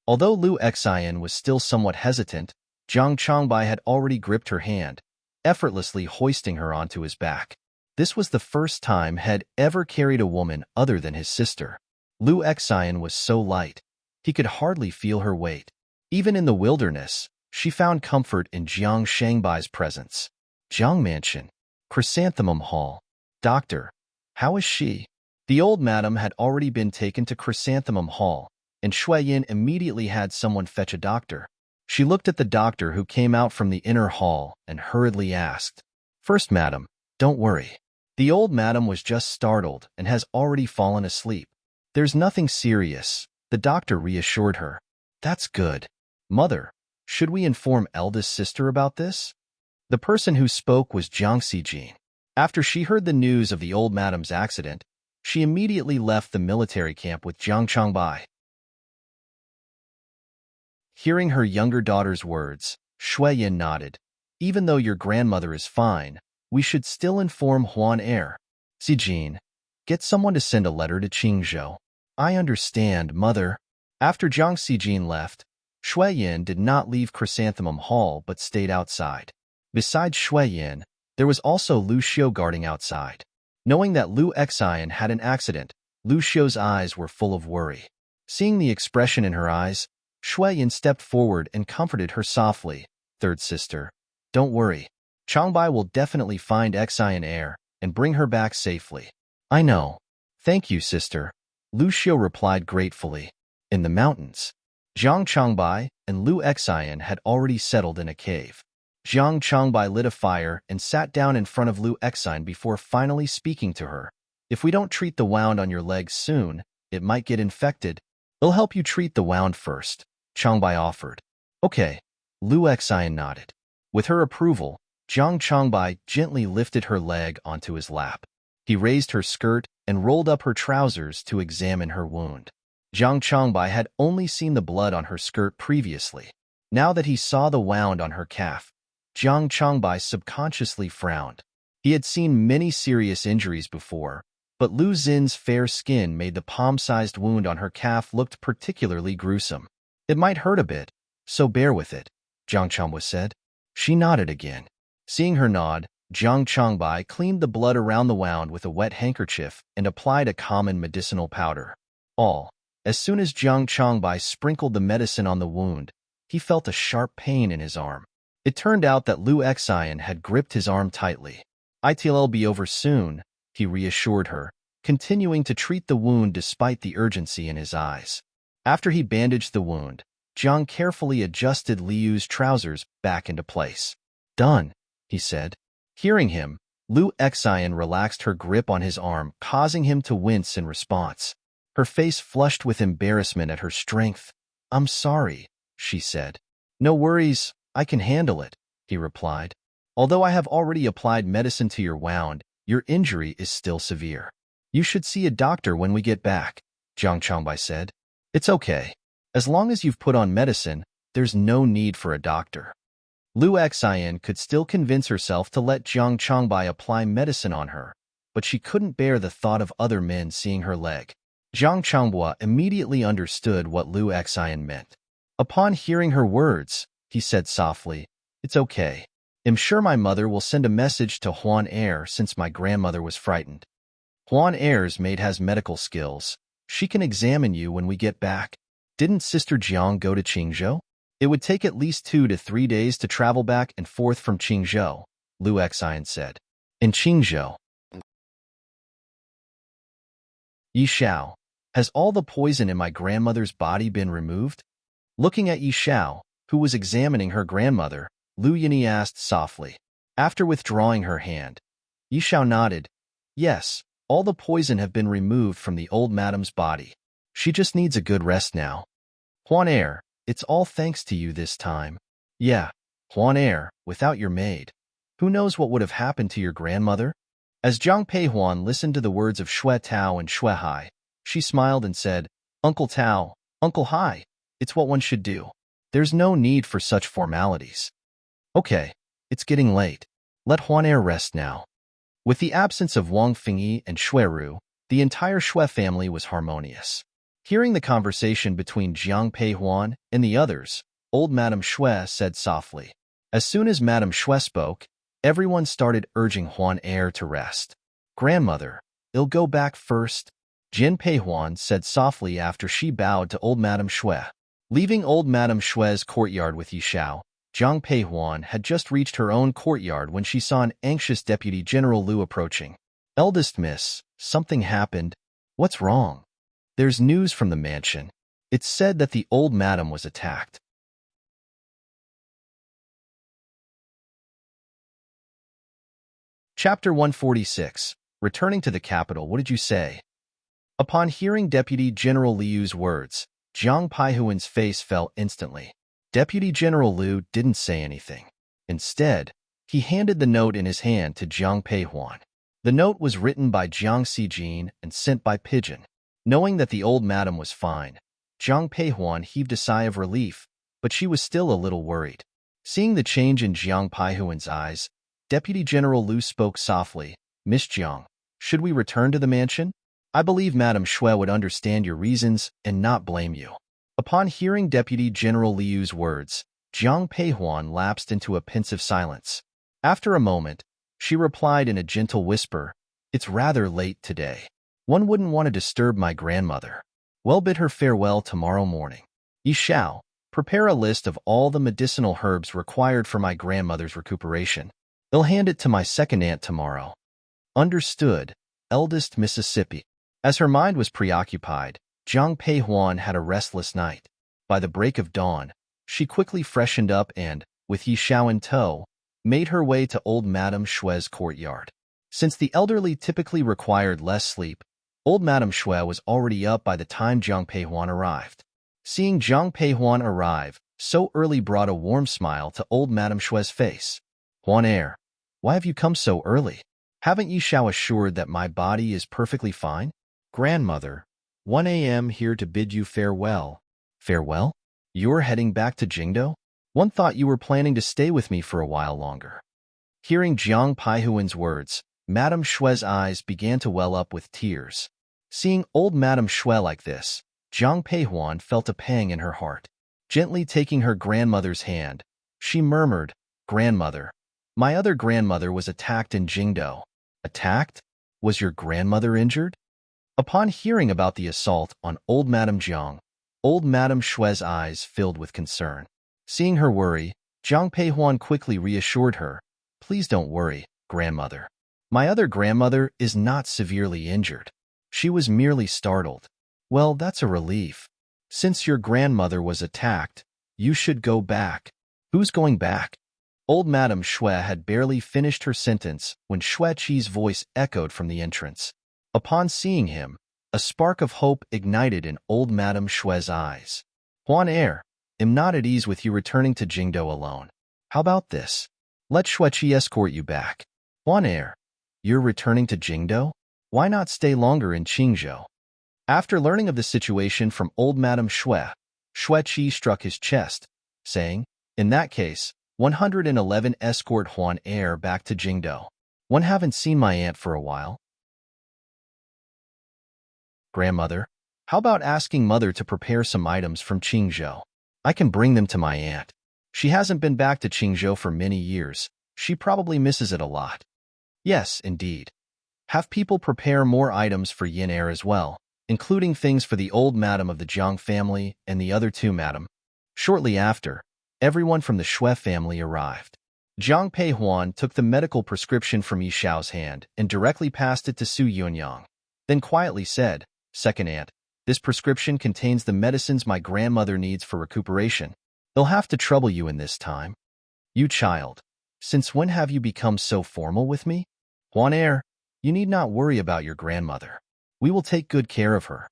Although Lu Xian was still somewhat hesitant, Jiang Changbai had already gripped her hand, effortlessly hoisting her onto his back. This was the first time he had ever carried a woman other than his sister. Lu Xian was so light, he could hardly feel her weight. Even in the wilderness, she found comfort in Jiang Shangbai's presence. "Jiang Mansion, Chrysanthemum Hall. Doctor, how is she?" The old madam had already been taken to Chrysanthemum Hall, and Shui Yin immediately had someone fetch a doctor. She looked at the doctor who came out from the inner hall and hurriedly asked, "First, madam, don't worry. The old madam was just startled and has already fallen asleep. There's nothing serious," the doctor reassured her. "That's good. Mother, should we inform eldest sister about this?" The person who spoke was Jiang Xijin. After she heard the news of the old madam's accident, she immediately left the military camp with Jiang Changbai. Hearing her younger daughter's words, Shui Yin nodded. "Even though your grandmother is fine, we should still inform Huan Heir. Xijin, get someone to send a letter to Qingzhou." "I understand, mother." After Jiang Xijin left, Shui Yin did not leave Chrysanthemum Hall but stayed outside. Besides Shui Yin, there was also Lu Xiu guarding outside. Knowing that Lu Xian had an accident, Lu Xiu's eyes were full of worry. Seeing the expression in her eyes, Shui Yin stepped forward and comforted her softly. Third sister, don't worry. Changbai will definitely find Xian heir and bring her back safely. I know. Thank you, sister. Lu Xiu replied gratefully. In the mountains, Zhang Changbai and Lu Xian had already settled in a cave. Zhang Changbai lit a fire and sat down in front of Lu Xian before finally speaking to her. If we don't treat the wound on your legs soon, it might get infected. It'll help you treat the wound first, Changbai offered. Okay, Lu Xian nodded. With her approval, Zhang Changbai gently lifted her leg onto his lap. He raised her skirt and rolled up her trousers to examine her wound. Zhang Changbai had only seen the blood on her skirt previously. Now that he saw the wound on her calf, Zhang Changbai subconsciously frowned. He had seen many serious injuries before, but Lu Xin's fair skin made the palm-sized wound on her calf look particularly gruesome. It might hurt a bit, so bear with it, Zhang Changbai said. She nodded again. Seeing her nod, Zhang Changbai cleaned the blood around the wound with a wet handkerchief and applied a common medicinal powder. As soon as Zhang Changbai sprinkled the medicine on the wound, he felt a sharp pain in his arm. It turned out that Lu Xian had gripped his arm tightly. It'll be over soon, he reassured her, continuing to treat the wound despite the urgency in his eyes. After he bandaged the wound, Zhang carefully adjusted Liu's trousers back into place. Done, he said. Hearing him, Lu Xian relaxed her grip on his arm, causing him to wince in response. Her face flushed with embarrassment at her strength. I'm sorry, she said. No worries, I can handle it, he replied. Although I have already applied medicine to your wound, your injury is still severe. You should see a doctor when we get back, Zhang Changbai said. It's okay. As long as you've put on medicine, there's no need for a doctor. Lu Xian could still convince herself to let Zhang Changbai apply medicine on her, but she couldn't bear the thought of other men seeing her leg. Zhang Changbai immediately understood what Lu Xian meant. Upon hearing her words, he said softly, It's okay. I'm sure my mother will send a message to Huan Heir since my grandmother was frightened. Huan Heir's maid has medical skills. She can examine you when we get back. Didn't Sister Jiang go to Qingzhou? It would take at least 2 to 3 days to travel back and forth from Qingzhou, Lu Xian said. In Qingzhou. Yi Xiao, has all the poison in my grandmother's body been removed? Looking at Yi Xiao, who was examining her grandmother, Lu Yinyi asked softly. After withdrawing her hand, Yi Xiao nodded. Yes, all the poison have been removed from the old madam's body. She just needs a good rest now. Huan Heir, it's all thanks to you this time. Yeah, Huan Heir, without your maid. Who knows what would have happened to your grandmother? As Zhang Peihuan listened to the words of Xue Tao and Xue Hai, she smiled and said, Uncle Tao, Uncle Hai, it's what one should do. There's no need for such formalities. Okay, it's getting late. Let Huan Heir rest now. With the absence of Wang Fingyi and Xue Ru, the entire Xue family was harmonious. Hearing the conversation between Zhang Peihuan and the others, old Madame Xue said softly. As soon as Madame Xue spoke, everyone started urging Huan Heir to rest. Grandmother, I'll go back first, Jin Peihuan said softly after she bowed to old Madame Xue. Leaving old Madame Xue's courtyard with Yi Xiao, Zhang Peihuan had just reached her own courtyard when she saw an anxious Deputy General Lu approaching. Eldest miss, something happened. What's wrong? There's news from the mansion. It's said that the old madam was attacked. Chapter 146. Returning to the capital, what did you say? Upon hearing Deputy General Liu's words, Zhang Peihuan's face fell instantly. Deputy General Liu didn't say anything. Instead, he handed the note in his hand to Zhang Peihuan. The note was written by Jiang Xijin and sent by pigeon. Knowing that the old madam was fine, Zhang Peihuan heaved a sigh of relief, but she was still a little worried. Seeing the change in Zhang Peihuan's eyes, Deputy General Liu spoke softly. Miss Jiang, should we return to the mansion? I believe Madame Xue would understand your reasons and not blame you. Upon hearing Deputy General Liu's words, Zhang Peihuan lapsed into a pensive silence. After a moment, she replied in a gentle whisper, It's rather late today. One wouldn't want to disturb my grandmother. Well, bid her farewell tomorrow morning. Ye shall. Prepare a list of all the medicinal herbs required for my grandmother's recuperation. They'll hand it to my second aunt tomorrow. Understood, eldest Mississippi. As her mind was preoccupied, Zhang Pei Huan had a restless night. By the break of dawn, she quickly freshened up and, with Yi Xiao in tow, made her way to old Madame Shue's courtyard. Since the elderly typically required less sleep, old Madame Shui was already up by the time Zhang Pei Huan arrived. Seeing Zhang Pei Huan arrive so early brought a warm smile to old Madame Shue's face. Huan heir, why have you come so early? Haven't Yi Xiao assured that my body is perfectly fine? Grandmother, 1 a.m. here to bid you farewell. Farewell? You're heading back to Jingdo? One thought you were planning to stay with me for a while longer. Hearing Jiang Paihuan's words, Madame Shue's eyes began to well up with tears. Seeing old Madame Shui like this, Zhang Peihuan felt a pang in her heart. Gently taking her grandmother's hand, she murmured, Grandmother, my other grandmother was attacked in Jingdo. Attacked? Was your grandmother injured? Upon hearing about the assault on old Madame Jiang, old Madame Shue's eyes filled with concern. Seeing her worry, Zhang Peihuan quickly reassured her, Please don't worry, grandmother. My other grandmother is not severely injured. She was merely startled. Well, that's a relief. Since your grandmother was attacked, you should go back. Who's going back? Old Madame Shui had barely finished her sentence when Shui Qi's voice echoed from the entrance. Upon seeing him, a spark of hope ignited in old Madame Shue's eyes. Huan heir, am not at ease with you returning to Jingdo alone. How about this? Let Shui Qi escort you back. Huan heir, you're returning to Jingdo? Why not stay longer in Qingzhou? After learning of the situation from old Madame Shui, Shui Qi struck his chest, saying, In that case, 111 escort Huan heir back to Jingdo. One haven't seen my aunt for a while. Grandmother, how about asking Mother to prepare some items from Qingzhou? I can bring them to my aunt. She hasn't been back to Qingzhou for many years. She probably misses it a lot. Yes, indeed. Have people prepare more items for Yin heir as well, including things for the old madam of the Jiang family and the other two madam. Shortly after, everyone from the Shui family arrived. Zhang Peihuan took the medical prescription from Yi Xiao's hand and directly passed it to Su Yunyang, then quietly said, Second aunt, this prescription contains the medicines my grandmother needs for recuperation. They'll have to trouble you in this time. You child, since when have you become so formal with me? Huan heir, you need not worry about your grandmother. We will take good care of her.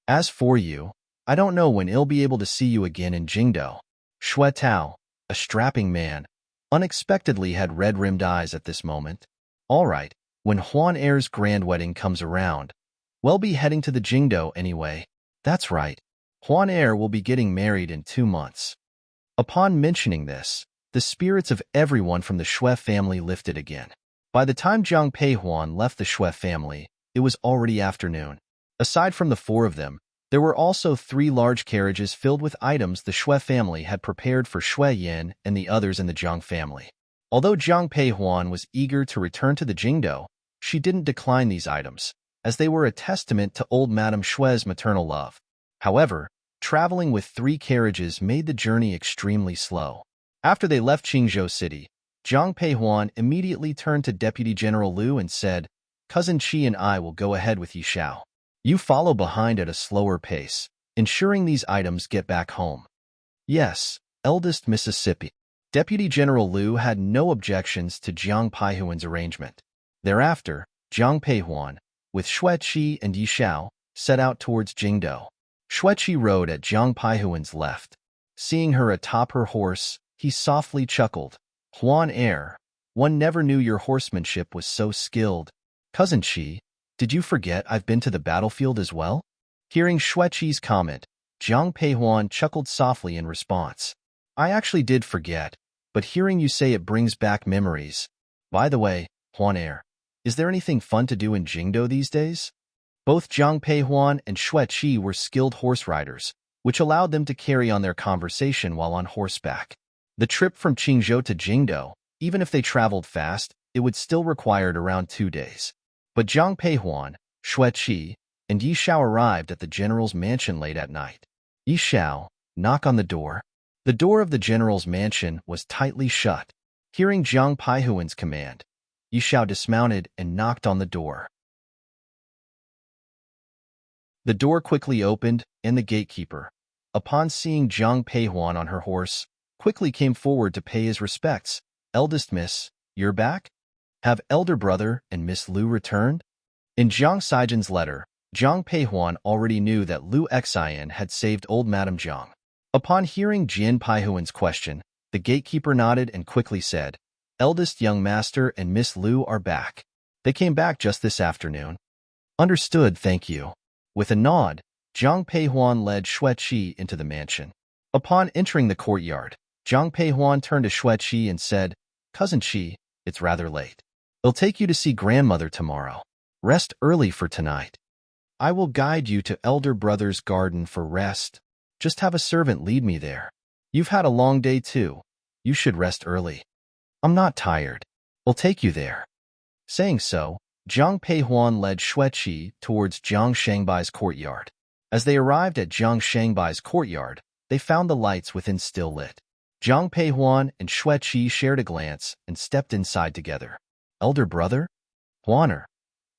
As for you, I don't know when I'll be able to see you again in Jingdo. Shui Tao, a strapping man, unexpectedly had red-rimmed eyes at this moment. All right, when Huan heir's grand wedding comes around, we'll be heading to the Jingdo anyway. That's right. Huan heir will be getting married in 2 months. Upon mentioning this, the spirits of everyone from the Shui family lifted again. By the time Zhang Peihuan left the Shui family, it was already afternoon. Aside from the 4 of them, there were also 3 large carriages filled with items the Shui family had prepared for Shui Yin and the others in the Zhang family. Although Zhang Peihuan was eager to return to the Jingdo, she didn't decline these items, as they were a testament to old Madame Shui's maternal love. However, traveling with 3 carriages made the journey extremely slow. After they left Qingzhou City, Zhang Peihuan immediately turned to Deputy General Liu and said, Cousin Qi and I will go ahead with Yi Xiao. You follow behind at a slower pace, ensuring these items get back home. Yes, eldest Mississippi. Deputy General Liu had no objections to Jiang Peihuan's arrangement. Thereafter, Zhang Peihuan, with Shui Qi and Yi Xiao, set out towards Jingdo. Shui Qi rode at Zhang Peihuan's left. Seeing her atop her horse, he softly chuckled. Huan heir, one never knew your horsemanship was so skilled. Cousin Qi, did you forget I've been to the battlefield as well? Hearing Shui Qi's comment, Zhang Peihuan chuckled softly in response. I actually did forget, but hearing you say it brings back memories. By the way, Huan heir, is there anything fun to do in Jingdo these days? Both Zhang Peihuan and Shui Qi were skilled horse riders, which allowed them to carry on their conversation while on horseback. The trip from Qingzhou to Jingdo, even if they traveled fast, it would still require around 2 days. But Jiang Peihuan, Xue Qi, and Yi Xiao arrived at the general's mansion late at night. Yi Xiao, knock on the door. The door of the general's mansion was tightly shut. Hearing Jiang Peihuan's command, Yi Xiao dismounted and knocked on the door. The door quickly opened, and the gatekeeper, upon seeing Jiang Peihuan on her horse, quickly came forward to pay his respects. Eldest miss, you're back? Have elder brother and Miss Lu returned? In Jiang Saijan's letter, Jiang Peihuan already knew that Lu Xian had saved old Madame Jiang. Upon hearing Jian Peihuan's question, the gatekeeper nodded and quickly said, Eldest young master and Miss Lu are back. They came back just this afternoon. Understood, thank you. With a nod, Jiang Peihuan led Xue Qi into the mansion. Upon entering the courtyard, Jiang Peihuan turned to Xue Qi and said, Cousin Qi, it's rather late. I'll take you to see grandmother tomorrow. Rest early for tonight. I will guide you to elder brother's garden for rest. Just have a servant lead me there. You've had a long day too. You should rest early. I'm not tired. I'll take you there. Saying so, Jiang Peihuan led Xue Qi towards Jiang Shangbai's courtyard. As they arrived at Jiang Shangbai's courtyard, they found the lights within still lit. Jiang Peihuan and Xue Qi shared a glance and stepped inside together. Elder brother? Huaner,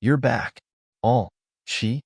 you're back. All, Qi?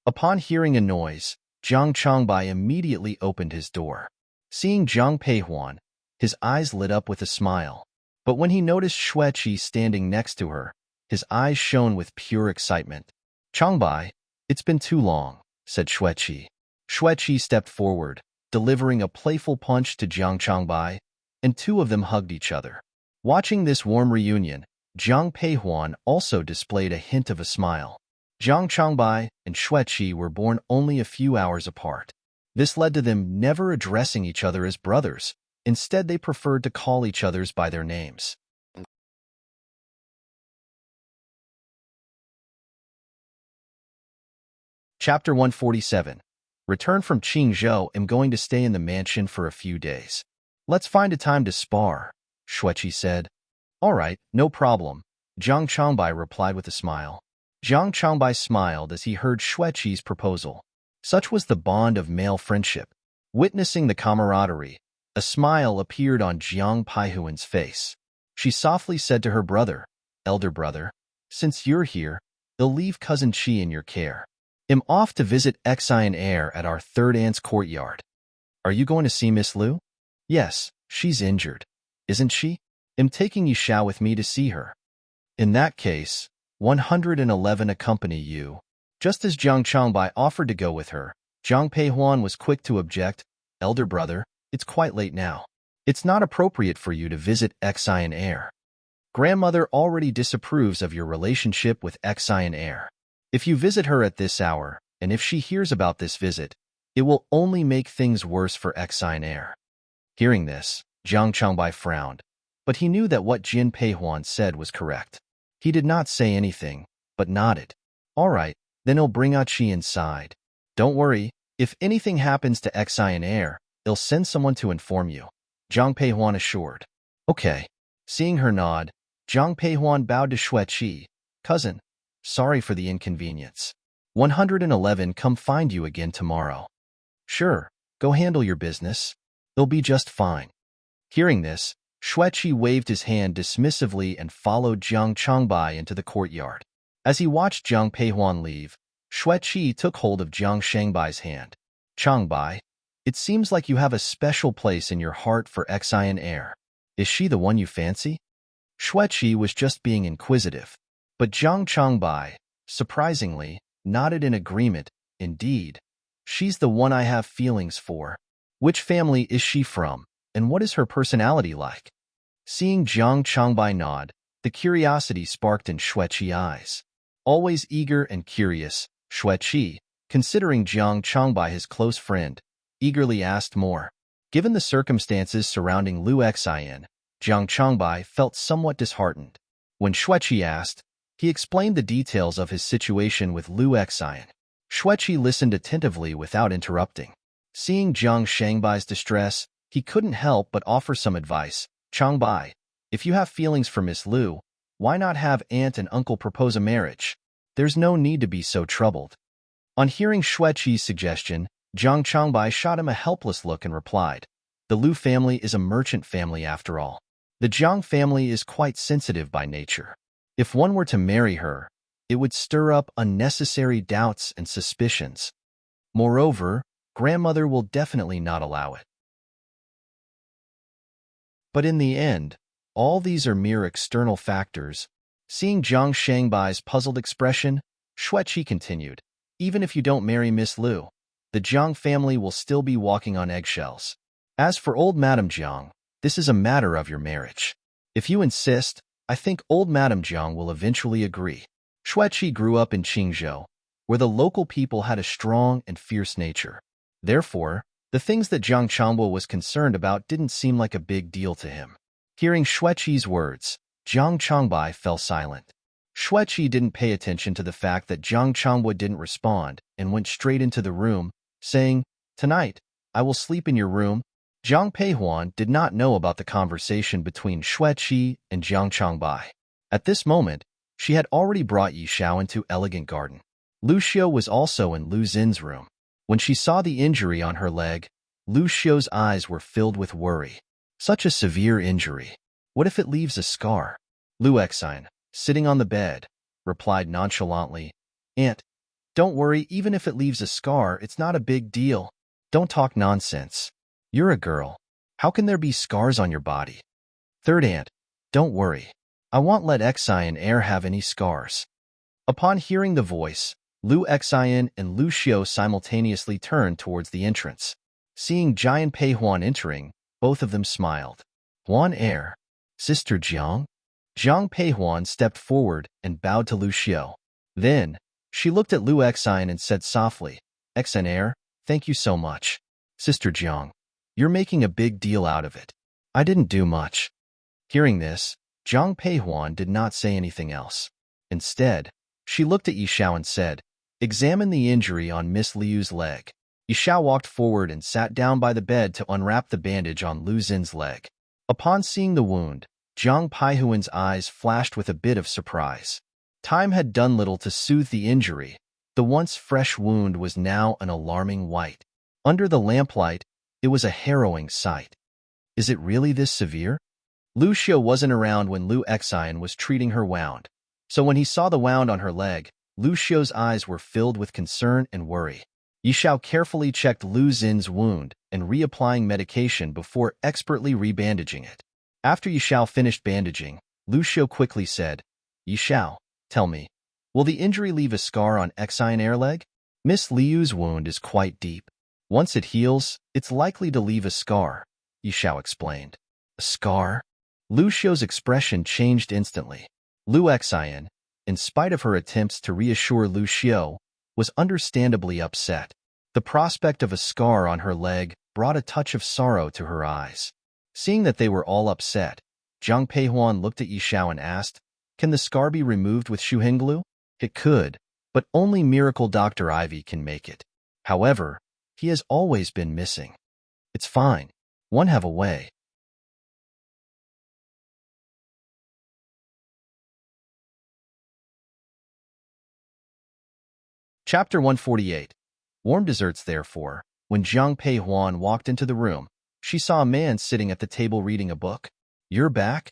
Upon hearing a noise, Jiang Changbai immediately opened his door. Seeing Jiang Peihuan, his eyes lit up with a smile. But when he noticed Xue Qi standing next to her, his eyes shone with pure excitement. Changbai, it's been too long, said Xue Qi. Xue Qi stepped forward, delivering a playful punch to Jiang Changbai, and two of them hugged each other. Watching this warm reunion, Jiang Peihuan also displayed a hint of a smile. Jiang Changbai and Xue Qi were born only a few hours apart. This led to them never addressing each other as brothers. Instead, they preferred to call each other by their names. Chapter 147. Return from Qingzhou. Am going to stay in the mansion for a few days. Let's find a time to spar, Xue Qi said. All right, no problem, Jiang Changbai replied with a smile. Jiang Changbai smiled as he heard Xue Qi's proposal. Such was the bond of male friendship. Witnessing the camaraderie, a smile appeared on Jiang Peihuan's face. She softly said to her brother, Elder brother, since you're here, I'll leave cousin Qi in your care. I'm off to visit Xian Heir at our third aunt's courtyard. Are you going to see Miss Lu? Yes, she's injured. Isn't she? I'm taking Yi Xiao with me to see her. In that case, 111 accompany you. Just as Jiang Changbai offered to go with her, Jiang Peihuan was quick to object. Elder brother, it's quite late now. It's not appropriate for you to visit Xian Heir. Grandmother already disapproves of your relationship with Xian Heir. If you visit her at this hour, and if she hears about this visit, it will only make things worse for Xian Heir. Hearing this, Jiang Changbai frowned, but he knew that what Jian Peihuan said was correct. He did not say anything, but nodded. All right, then I'll bring Qi inside. Don't worry, if anything happens to Xian Heir, I'll send someone to inform you, Jiang Peihuan assured. Okay. Seeing her nod, Jiang Peihuan bowed to Xue Qi. Cousin, sorry for the inconvenience. 111 come find you again tomorrow. Sure, go handle your business. They'll be just fine. Hearing this, Xue Qi waved his hand dismissively and followed Jiang Changbai into the courtyard. As he watched Jiang Peihuan leave, Xue Qi took hold of Jiang Shangbai's hand. Changbai, it seems like you have a special place in your heart for Xian Heir. Is she the one you fancy? Xue Qi was just being inquisitive, but Jiang Changbai, surprisingly, nodded in agreement. Indeed, she's the one I have feelings for. Which family is she from, and what is her personality like? Seeing Jiang Changbai nod, the curiosity sparked in Xue Qi's eyes. Always eager and curious, Xue Qi, considering Jiang Changbai his close friend, eagerly asked more. Given the circumstances surrounding Lu Xian, Jiang Changbai felt somewhat disheartened. When Xue Qi asked, he explained the details of his situation with Lu Xian. Xue Qi listened attentively without interrupting. Seeing Jiang Shangbai's distress, he couldn't help but offer some advice. Changbai, if you have feelings for Miss Lu, why not have aunt and uncle propose a marriage? There's no need to be so troubled. On hearing Xue Qi's suggestion, Zhang Changbai shot him a helpless look and replied, "The Lu family is a merchant family after all. The Zhang family is quite sensitive by nature. If one were to marry her, it would stir up unnecessary doubts and suspicions. Moreover, grandmother will definitely not allow it." But in the end, all these are mere external factors. Seeing Zhang Shangbai's puzzled expression, Xue Qi continued, "Even if you don't marry Miss Lu, the Zhang family will still be walking on eggshells. As for old Madame Jiang, this is a matter of your marriage. If you insist, I think old Madame Jiang will eventually agree." Xue Qi grew up in Qingzhou, where the local people had a strong and fierce nature. Therefore, the things that Zhang Changbo was concerned about didn't seem like a big deal to him. Hearing Xue Qi's words, Zhang Changbai fell silent. Xue Qi didn't pay attention to the fact that Zhang Changbo didn't respond and went straight into the room, saying, "Tonight, I will sleep in your room." Zhang Peihuan did not know about the conversation between Xue Qi and Zhang Changbai. At this moment, she had already brought Yi Xiao into Elegant Garden. Lu Xiao was also in Lu Xin's room. When she saw the injury on her leg, Lu Xiao's eyes were filled with worry. Such a severe injury. What if it leaves a scar? Lu Exine, sitting on the bed, replied nonchalantly, "Aunt, don't worry, even if it leaves a scar, it's not a big deal. Don't talk nonsense. You're a girl. How can there be scars on your body?" Third aunt, "Don't worry. I won't let Exine Air have any scars." Upon hearing the voice, Lu Exine and Lu Xiao simultaneously turned towards the entrance. Seeing Jian Peihuan entering, both of them smiled. "Huan Air, Sister Jiang?" Zhang Peihuan stepped forward and bowed to Lu Xiao. Then, she looked at Lu Exine and said softly, "Exine Air, thank you so much. Sister Jiang, you're making a big deal out of it. I didn't do much." Hearing this, Zhang Peihuan did not say anything else. Instead, she looked at Yi Xiao and said, "Examine the injury on Miss Liu's leg." Yi Xiao walked forward and sat down by the bed to unwrap the bandage on Lu Xin's leg. Upon seeing the wound, Zhang Peihuan's eyes flashed with a bit of surprise. Time had done little to soothe the injury. The once fresh wound was now an alarming white. Under the lamplight, it was a harrowing sight. Is it really this severe? Lu Xiao wasn't around when Lu Exine was treating her wound, so when he saw the wound on her leg, Lu Xiao's eyes were filled with concern and worry. Yi Xiao carefully checked Lu Xin's wound and reapplying medication before expertly rebandaging it. After Yi Xiao finished bandaging, Lu Xiao quickly said, "Yi Xiao, tell me, will the injury leave a scar on Exine Air leg?" "Miss Liu's wound is quite deep. Once it heals, it's likely to leave a scar," Yi Xiao explained. "A scar?" Lu Xiao's expression changed instantly. Lu Exine, in spite of her attempts to reassure Lu Xiao, was understandably upset. The prospect of a scar on her leg brought a touch of sorrow to her eyes. Seeing that they were all upset, Zhang Peihuan looked at Yi Xiao and asked, "Can the scar be removed with Shuheng glue?" "It could, but only Miracle Dr. Ivy can make it. However, he has always been missing." "It's fine. One have a way." Chapter 148. Warm desserts. Therefore, when Zhang Peihuan walked into the room, she saw a man sitting at the table reading a book. "You're back?"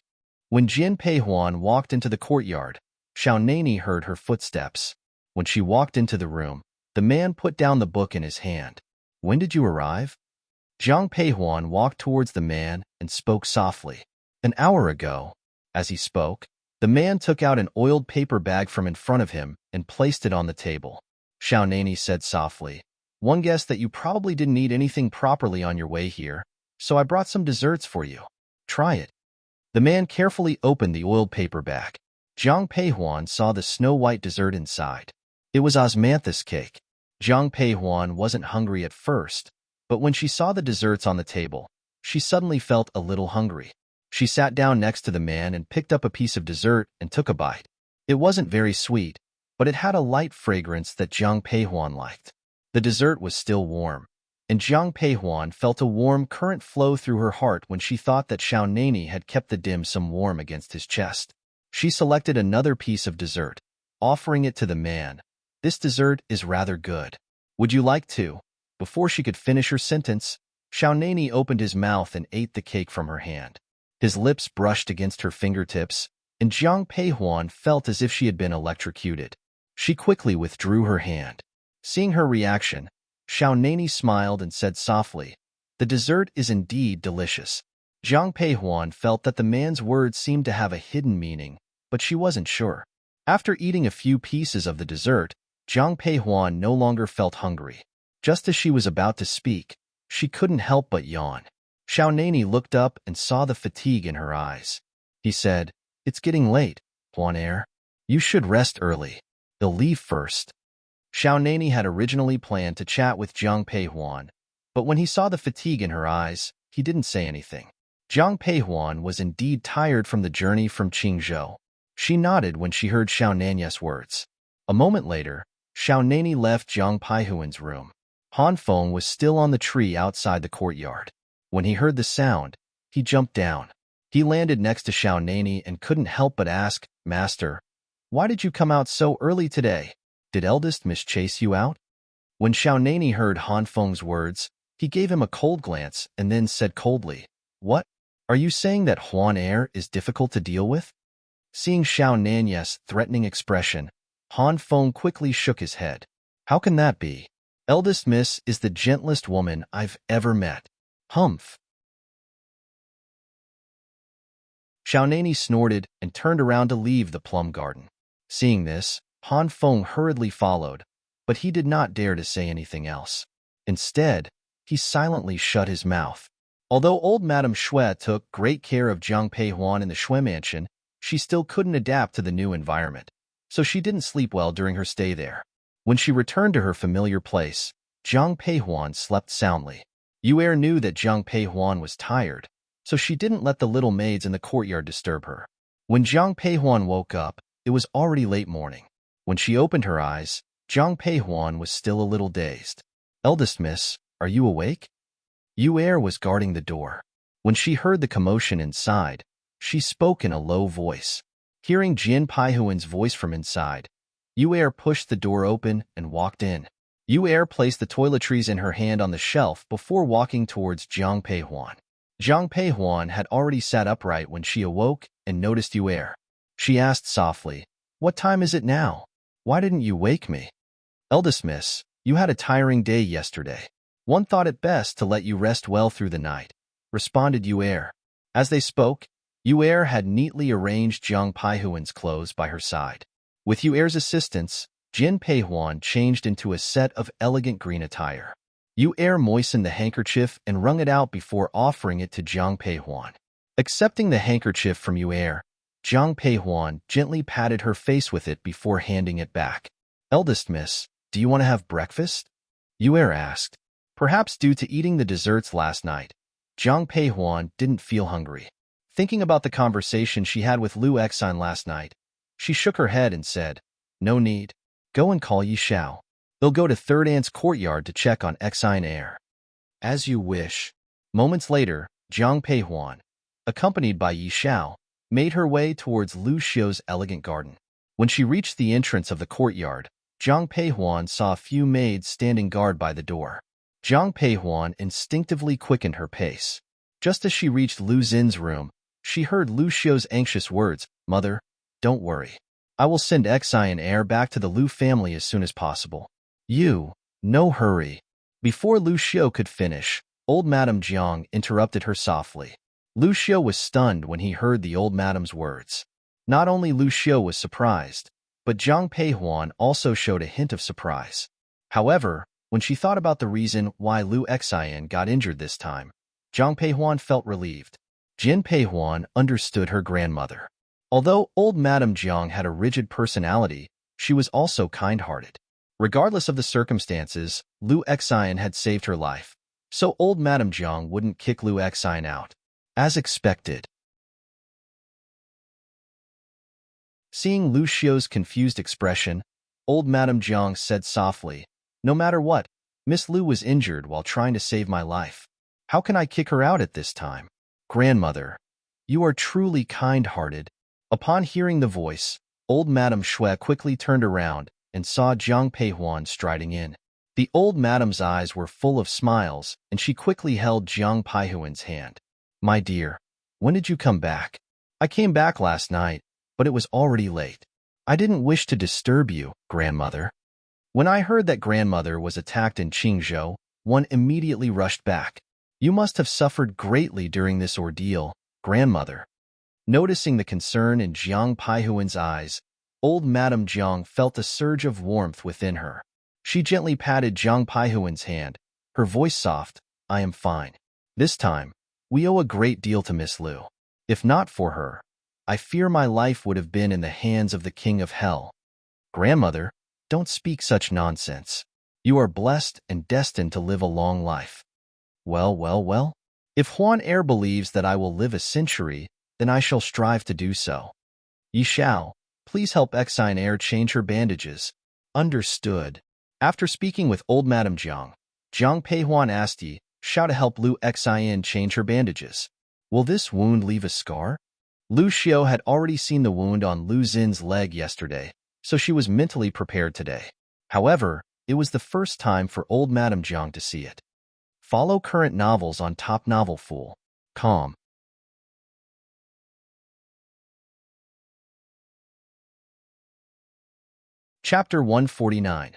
When Jin Peihuan walked into the courtyard, Xiao Nani heard her footsteps. When she walked into the room, the man put down the book in his hand. "When did you arrive?" Zhang Peihuan walked towards the man and spoke softly. "An hour ago." As he spoke, the man took out an oiled paper bag from in front of him and placed it on the table. Xiao Nani said softly, "One guessed that you probably didn't eat anything properly on your way here, so I brought some desserts for you. Try it." The man carefully opened the oiled paper bag. Zhang Peihuan saw the snow-white dessert inside. It was osmanthus cake. Zhang Peihuan wasn't hungry at first, but when she saw the desserts on the table, she suddenly felt a little hungry. She sat down next to the man and picked up a piece of dessert and took a bite. It wasn't very sweet, but it had a light fragrance that Zhang Peihuan liked. The dessert was still warm, and Zhang Peihuan felt a warm current flow through her heart when she thought that Xiao Nani had kept the dim sum warm against his chest. She selected another piece of dessert, offering it to the man. "This dessert is rather good. Would you like to?" Before she could finish her sentence, Xiaonani opened his mouth and ate the cake from her hand. His lips brushed against her fingertips, and Jiang Peihuan felt as if she had been electrocuted. She quickly withdrew her hand. Seeing her reaction, Xiaonani smiled and said softly, "The dessert is indeed delicious." Jiang Peihuan felt that the man's words seemed to have a hidden meaning, but she wasn't sure. After eating a few pieces of the dessert, Jiang Peihuan no longer felt hungry. Just as she was about to speak, she couldn't help but yawn. Xiaonani looked up and saw the fatigue in her eyes. He said, "It's getting late, Huan. You should rest early. They'll leave first." Xiaonani had originally planned to chat with Jiang Peihuan, but when he saw the fatigue in her eyes, he didn't say anything. Jiang Peihuan was indeed tired from the journey from Qingzhou. She nodded when she heard Xiaonani's words. A moment later, Xiaonani left Jiang Peihuan's room. Han Feng was still on the tree outside the courtyard. When he heard the sound, he jumped down. He landed next to Xiaonani and couldn't help but ask, "Master, why did you come out so early today? Did eldest miss chase you out?" When Xiaonani heard Han Feng's words, he gave him a cold glance and then said coldly, "What? Are you saying that Huan is difficult to deal with?" Seeing Xiaonani's threatening expression, Han Feng quickly shook his head. "How can that be? Eldest miss is the gentlest woman I've ever met." "Humph." Xiaonani snorted and turned around to leave the plum garden. Seeing this, Han Feng hurriedly followed, but he did not dare to say anything else. Instead, he silently shut his mouth. Although old Madame Xue took great care of Jiang Peihuan in the Xue mansion, she still couldn't adapt to the new environment, so she didn't sleep well during her stay there. When she returned to her familiar place, Jiang Peihuan slept soundly. Yue knew that Jiang Peihuan was tired, so she didn't let the little maids in the courtyard disturb her. When Jiang Peihuan woke up, it was already late morning. When she opened her eyes, Jiang Peihuan was still a little dazed. "Eldest miss, are you awake?" Yue was guarding the door. When she heard the commotion inside, she spoke in a low voice. Hearing Jin Peihuan's voice from inside, Yue pushed the door open and walked in. Yue placed the toiletries in her hand on the shelf before walking towards Jiang Peihuan. Jiang Peihuan had already sat upright when she awoke and noticed Yue. She asked softly, "What time is it now? Why didn't you wake me?" "Eldest miss, you had a tiring day yesterday. One thought it best to let you rest well through the night," responded Yue. As they spoke, Yue had neatly arranged Jiang Peihuan's clothes by her side. With Yue's assistance, Jin Peihuan changed into a set of elegant green attire. Yue moistened the handkerchief and wrung it out before offering it to Jiang Peihuan. Accepting the handkerchief from Yue, Jiang Peihuan gently patted her face with it before handing it back. "Eldest miss, do you want to have breakfast?" Yue asked. Perhaps due to eating the desserts last night, Jiang Peihuan didn't feel hungry. Thinking about the conversation she had with Lu Exine last night, she shook her head and said, "No need. Go and call Yi Xiao. They'll go to Third Aunt's courtyard to check on Exine. "As you wish." Moments later, Jiang Peihuan, accompanied by Yi Xiao, made her way towards Lu Xiao's elegant garden. When she reached the entrance of the courtyard, Jiang Peihuan saw a few maids standing guard by the door. Jiang Peihuan instinctively quickened her pace. Just as she reached Lu Xin's room, she heard Lu Xiao's anxious words, "Mother, don't worry. I will send Exine back to the Lu family as soon as possible. No hurry." Before Lu Xiao could finish, old Madame Jiang interrupted her softly. Lu Xiao was stunned when he heard the old madam's words. Not only Lu Xiao was surprised, but Jiang Peihuan also showed a hint of surprise. However, when she thought about the reason why Lu Exine got injured this time, Jiang Peihuan felt relieved. Jin Peihuan understood her grandmother. Although old Madame Jiang had a rigid personality, she was also kind-hearted. Regardless of the circumstances, Lu Exine had saved her life, so old Madame Jiang wouldn't kick Lu Exine out. As expected. Seeing Lu Xiao's confused expression, old Madame Jiang said softly, "No matter what, Miss Lu was injured while trying to save my life. How can I kick her out at this time? Grandmother, you are truly kind-hearted." Upon hearing the voice, Old Madame Shui quickly turned around and saw Jiang Peihuan striding in. The old madam's eyes were full of smiles, and she quickly held Jiang Peihuan's hand. "My dear, when did you come back?" "I came back last night, but it was already late. I didn't wish to disturb you, grandmother." When I heard that grandmother was attacked in Qingzhou, one immediately rushed back. "You must have suffered greatly during this ordeal, grandmother." Noticing the concern in Jiang Peihuan's eyes, old Madame Jiang felt a surge of warmth within her. She gently patted Jiang Peihuan's hand, her voice soft. "I am fine. This time, we owe a great deal to Miss Lu. If not for her, I fear my life would have been in the hands of the King of Hell." "Grandmother, don't speak such nonsense. You are blessed and destined to live a long life." Well, well, well. If Huan Er believes that I will live a century, then I shall strive to do so. Yi Xiao, please help Exine Er change her bandages." "Understood." After speaking with old Madame Jiang, Jiang Peihuan asked Yi Xiao to help Lu Xian change her bandages. "Will this wound leave a scar?" Lu Xiao had already seen the wound on Lu Xin's leg yesterday, so she was mentally prepared today. However, it was the first time for old Madame Jiang to see it. Follow current novels on Top Novel Fool. Com. Chapter 149.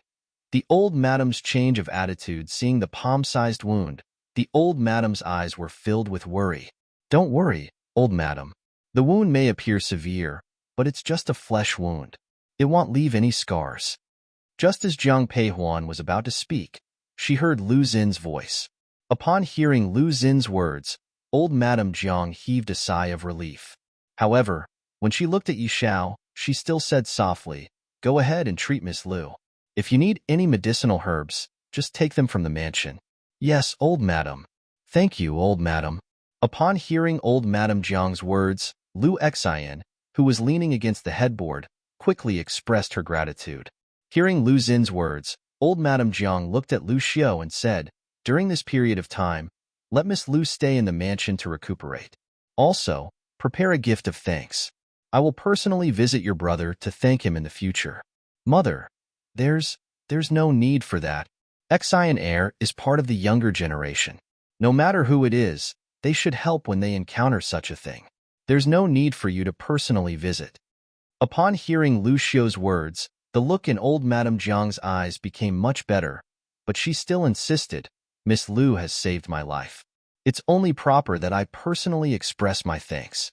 The old madame's change of attitude. Seeing the palm-sized wound, the old madame's eyes were filled with worry. "Don't worry, old madame. The wound may appear severe, but it's just a flesh wound. It won't leave any scars." Just as Jiang Peihuan was about to speak, she heard Lu Xin's voice. Upon hearing Lu Xin's words, old Madame Jiang heaved a sigh of relief. However, when she looked at Yi Xiao, she still said softly, "Go ahead and treat Miss Lu. If you need any medicinal herbs, just take them from the mansion." "Yes, old madam." "Thank you, old madam." Upon hearing old Madame Jiang's words, Lu Xian, who was leaning against the headboard, quickly expressed her gratitude. Hearing Lu Xin's words, old Madame Jiang looked at Lu Xiao and said, "During this period of time, let Miss Lu stay in the mansion to recuperate. Also, prepare a gift of thanks. I will personally visit your brother to thank him in the future." "Mother, there's no need for that. Xian heir is part of the younger generation. No matter who it is, they should help when they encounter such a thing. There's no need for you to personally visit." Upon hearing Lu Xiao's words, the look in old Madame Jiang's eyes became much better, but she still insisted, "Miss Lu has saved my life. It's only proper that I personally express my thanks."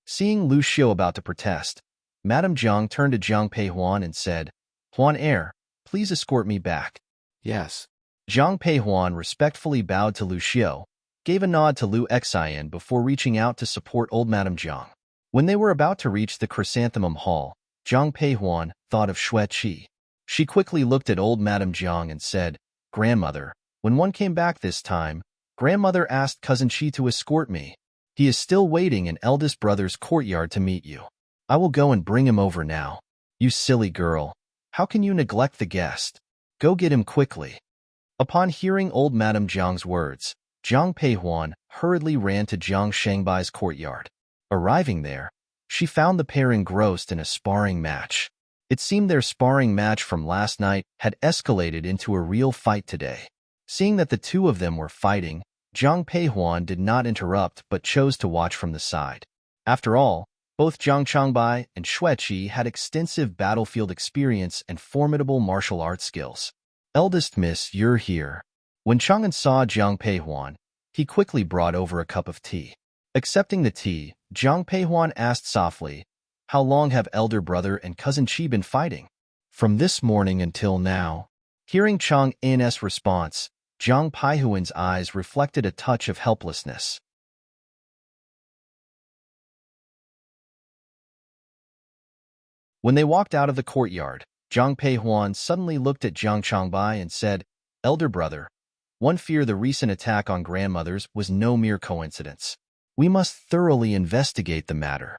Seeing Lu Xiao about to protest, Madame Jiang turned to Jiang Peihuan and said, "Huan Er, please escort me back." Yes. Jiang Peihuan respectfully bowed to Lu Xiao, gave a nod to Lu Xian before reaching out to support old Madame Jiang. When they were about to reach the Chrysanthemum Hall, Jiang Peihuan thought of Xue Qi. She quickly looked at old Madame Jiang and said, "Grandmother, when one came back this time, grandmother asked cousin Qi to escort me. He is still waiting in eldest brother's courtyard to meet you. I will go and bring him over now." "You silly girl. How can you neglect the guest? Go get him quickly." Upon hearing old Madame Jiang's words, Jiang Peihuan hurriedly ran to Jiang Shangbai's courtyard. Arriving there, she found the pair engrossed in a sparring match. It seemed their sparring match from last night had escalated into a real fight today. Seeing that the two of them were fighting, Jiang Peihuan did not interrupt but chose to watch from the side. After all, both Jiang Changbai and Xue Qi had extensive battlefield experience and formidable martial arts skills. "Eldest miss, you're here." When Chang'an saw Jiang Peihuan, he quickly brought over a cup of tea. Accepting the tea, Jiang Peihuan asked softly, "How long have elder brother and cousin Qi been fighting?" "From this morning until now." Hearing Chang'an's response, Jiang Peihuan's eyes reflected a touch of helplessness. When they walked out of the courtyard, Jiang Peihuan suddenly looked at Jiang Changbai and said, "Elder brother, one fear the recent attack on grandmothers was no mere coincidence. We must thoroughly investigate the matter."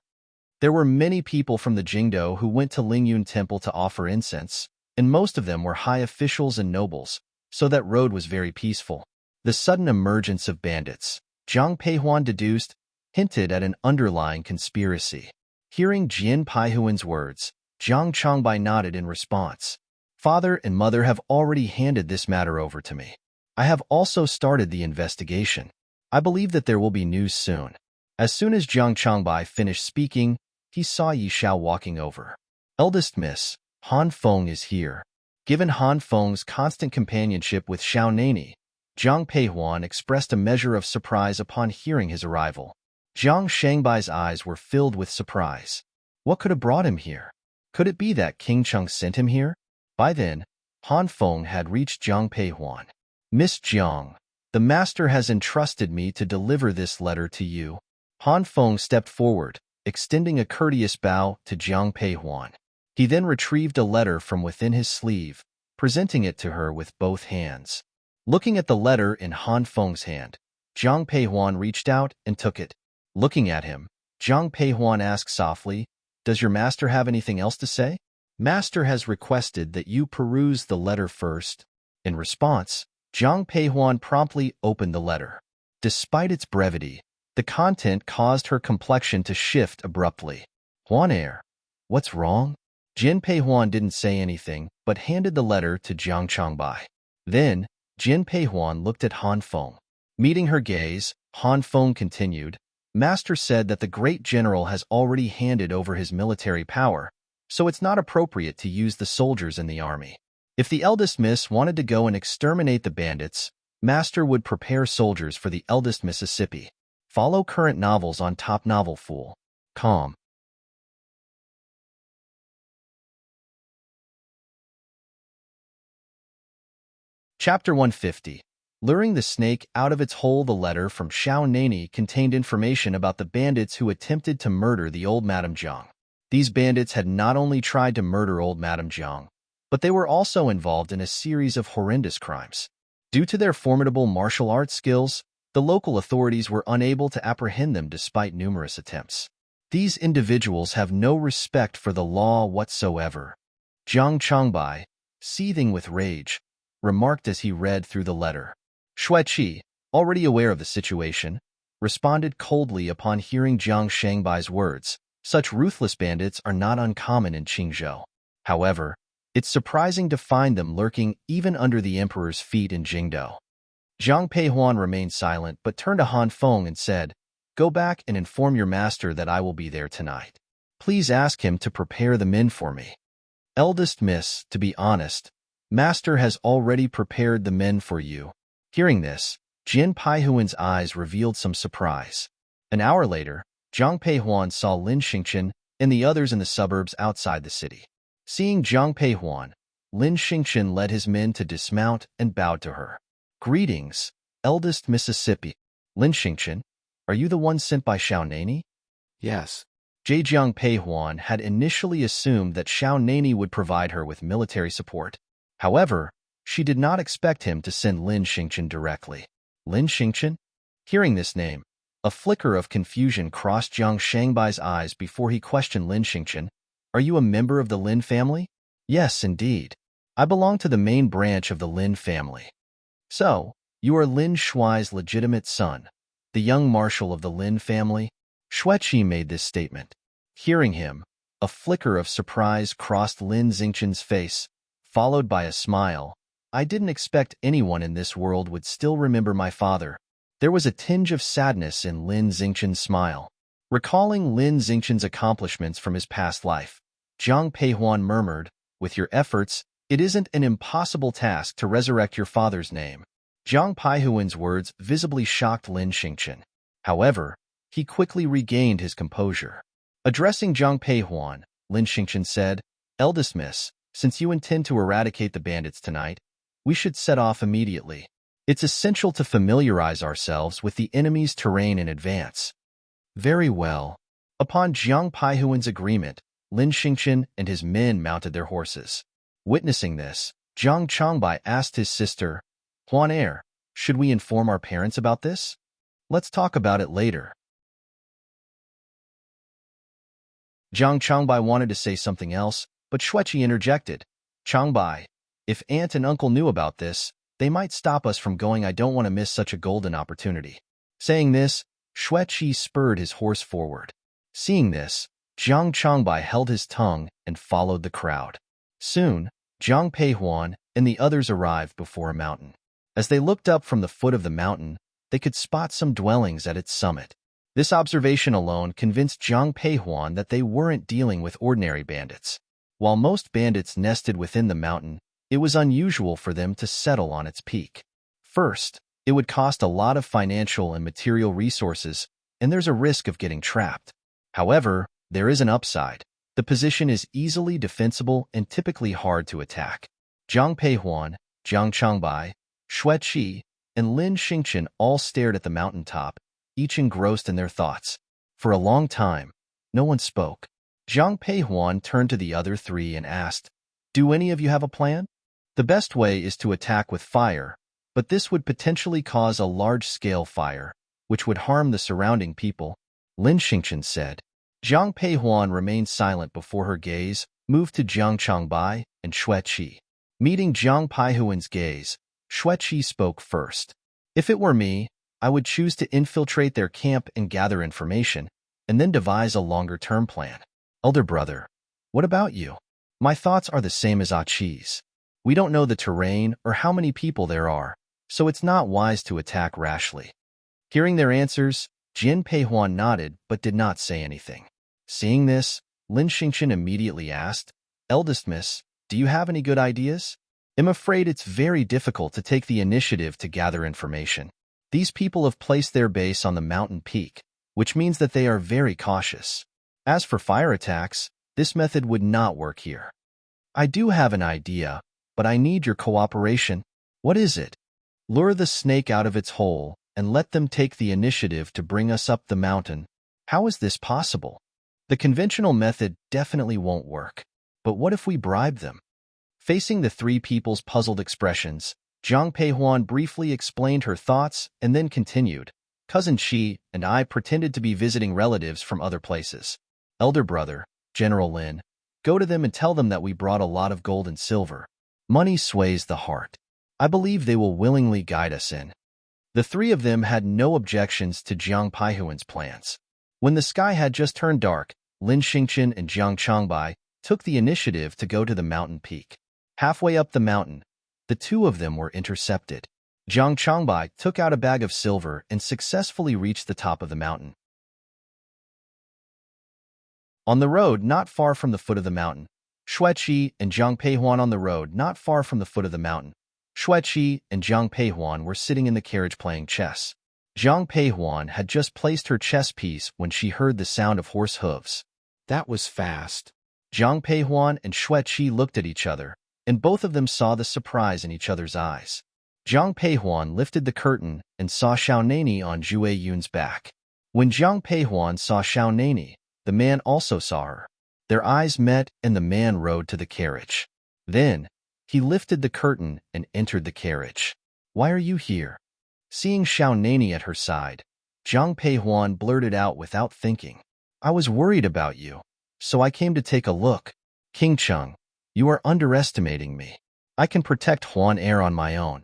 There were many people from the Jingdo who went to Lingyun Temple to offer incense, and most of them were high officials and nobles, so that road was very peaceful. The sudden emergence of bandits, Jiang Peihuan deduced, hinted at an underlying conspiracy. Hearing Jian Peihuan's words, Jiang Changbai nodded in response. Father and mother have already handed this matter over to me. I have also started the investigation. I believe that there will be news soon. As soon as Jiang Changbai finished speaking, he saw Yi Xiao walking over. Eldest Miss, Han Feng is here. Given Han Feng's constant companionship with Xiao Nani, Jiang Peihuan expressed a measure of surprise upon hearing his arrival. Jiang Shangbai's eyes were filled with surprise. What could have brought him here? Could it be that King Cheng sent him here? By then, Han Feng had reached Jiang Peihuan. Miss Jiang, the master has entrusted me to deliver this letter to you. Han Feng stepped forward, extending a courteous bow to Jiang Peihuan. He then retrieved a letter from within his sleeve, presenting it to her with both hands. Looking at the letter in Han Feng's hand, Jiang Peihuan reached out and took it. Looking at him, Jiang Peihuan asked softly, "Does your master have anything else to say?" "Master has requested that you peruse the letter first." In response, Jiang Peihuan promptly opened the letter. Despite its brevity, the content caused her complexion to shift abruptly. "Huan Air, what's wrong?" Jin Peihuan didn't say anything, but handed the letter to Jiang Changbai. Then, Jin Peihuan looked at Han Feng. Meeting her gaze, Han Feng continued, "Master said that the great general has already handed over his military power, so it's not appropriate to use the soldiers in the army. If the eldest miss wanted to go and exterminate the bandits, Master would prepare soldiers for the eldest Mississippi. Follow current novels on Top Novel Fool.com. Chapter 150. Luring the snake out of its hole. The letter from Xiao Nani contained information about the bandits who attempted to murder the old Madame Jiang. These bandits had not only tried to murder old Madame Jiang, but they were also involved in a series of horrendous crimes. Due to their formidable martial arts skills, the local authorities were unable to apprehend them despite numerous attempts. These individuals have no respect for the law whatsoever. Jiang Changbai, seething with rage, remarked as he read through the letter. Shui Qi, already aware of the situation, responded coldly upon hearing Jiang Shangbai's words. Such ruthless bandits are not uncommon in Qingzhou. However, it's surprising to find them lurking even under the emperor's feet in Jingdou. Jiang Peihuan remained silent but turned to Han Feng and said, "Go back and inform your master that I will be there tonight. Please ask him to prepare the men for me." "Eldest miss, to be honest, Master has already prepared the men for you." Hearing this, Jin Peihuan's eyes revealed some surprise. An hour later, Jiang Peihuan saw Lin Xingchen and the others in the suburbs outside the city. Seeing Jiang Peihuan, Lin Xingchen led his men to dismount and bowed to her. "Greetings, eldest Mississippi." "Lin Xingchen, are you the one sent by Xiao Nani?" Yes. Jiang Peihuan had initially assumed that Xiao Nani would provide her with military support. However, she did not expect him to send Lin Xingchen directly. "Lin Xingchen?" Hearing this name, a flicker of confusion crossed Jiang Shangbai's eyes before he questioned Lin Xingchen. "Are you a member of the Lin family?" "Yes, indeed. I belong to the main branch of the Lin family." "So, you are Lin Shuai's legitimate son, the young marshal of the Lin family?" Shui made this statement. Hearing him, a flicker of surprise crossed Lin Xingchen's face, followed by a smile. "I didn't expect anyone in this world would still remember my father." There was a tinge of sadness in Lin Xingchen's smile. Recalling Lin Xingchen's accomplishments from his past life, Jiang Peihuan murmured, "With your efforts, it isn't an impossible task to resurrect your father's name." Jiang Peihuan's words visibly shocked Lin Xingchen. However, he quickly regained his composure. Addressing Jiang Peihuan, Lin Xingchen said, "Eldest miss, since you intend to eradicate the bandits tonight, we should set off immediately. It's essential to familiarize ourselves with the enemy's terrain in advance." "Very well." Upon Jiang Peihuan's agreement, Lin Xingchen and his men mounted their horses. Witnessing this, Jiang Changbai asked his sister, "Huan Air, should we inform our parents about this?" "Let's talk about it later." Jiang Changbai wanted to say something else, but Shui interjected. "Changbai, if aunt and uncle knew about this, they might stop us from going. I don't want to miss such a golden opportunity." Saying this, Shui spurred his horse forward. Seeing this, Jiang Changbai held his tongue and followed the crowd. Soon, Jiang Peihuan and the others arrived before a mountain. As they looked up from the foot of the mountain, they could spot some dwellings at its summit. This observation alone convinced Jiang Peihuan that they weren't dealing with ordinary bandits. While most bandits nested within the mountain, it was unusual for them to settle on its peak. First, it would cost a lot of financial and material resources, and there's a risk of getting trapped. However, there is an upside. The position is easily defensible and typically hard to attack. Jiang Peihuan, Jiang Changbai, Xue Qi, and Lin Xingqian all stared at the mountaintop, each engrossed in their thoughts. For a long time, no one spoke. Jiang Peihuan turned to the other three and asked, "Do any of you have a plan?" The best way is to attack with fire, but this would potentially cause a large-scale fire, which would harm the surrounding people, Lin Xingqian said. Jiang Peihuan remained silent before her gaze moved to Jiang Changbai and Xue Qi. Meeting Jiang Peihuan's gaze, Xue Qi spoke first. "If it were me, I would choose to infiltrate their camp and gather information, and then devise a longer-term plan. Elder brother, what about you?" "My thoughts are the same as Ah Qi's. We don't know the terrain or how many people there are, so it's not wise to attack rashly." Hearing their answers, Jin Peihuan nodded but did not say anything. Seeing this, Lin Xingqian immediately asked, "Eldest miss, do you have any good ideas?" "I'm afraid it's very difficult to take the initiative to gather information. These people have placed their base on the mountain peak, which means that they are very cautious. As for fire attacks, this method would not work here. I do have an idea, but I need your cooperation." "What is it?" "Lure the snake out of its hole and let them take the initiative to bring us up the mountain." "How is this possible?" "The conventional method definitely won't work. But what if we bribe them?" Facing the three people's puzzled expressions, Jiang Peihuan briefly explained her thoughts and then continued, "Cousin Qi and I pretended to be visiting relatives from other places. Elder brother, General Lin, go to them and tell them that we brought a lot of gold and silver. Money sways the heart. I believe they will willingly guide us in." The three of them had no objections to Jiang Peihuan's plans. When the sky had just turned dark, Lin Xingqian and Jiang Changbai took the initiative to go to the mountain peak. Halfway up the mountain, the two of them were intercepted. Jiang Changbai took out a bag of silver and successfully reached the top of the mountain. On the road not far from the foot of the mountain, Xue Qi and Jiang Peihuan on the road not far from the foot of the mountain, Xue Qi and Jiang Peihuan were sitting in the carriage playing chess. Jiang Peihuan had just placed her chess piece when she heard the sound of horse hooves. That was fast. Jiang Peihuan and Xue Qi looked at each other, and both of them saw the surprise in each other's eyes. Jiang Peihuan lifted the curtain and saw Xiaonani on Zhue Yun's back. When Jiang Peihuan saw Xiaonani, the man also saw her. Their eyes met and the man rode to the carriage. Then, he lifted the curtain and entered the carriage. "Why are you here?" Seeing Xiaonani at her side, Jiang Peihuan blurted out without thinking, "I was worried about you, so I came to take a look. King Cheng, you are underestimating me. I can protect Huan Air on my own."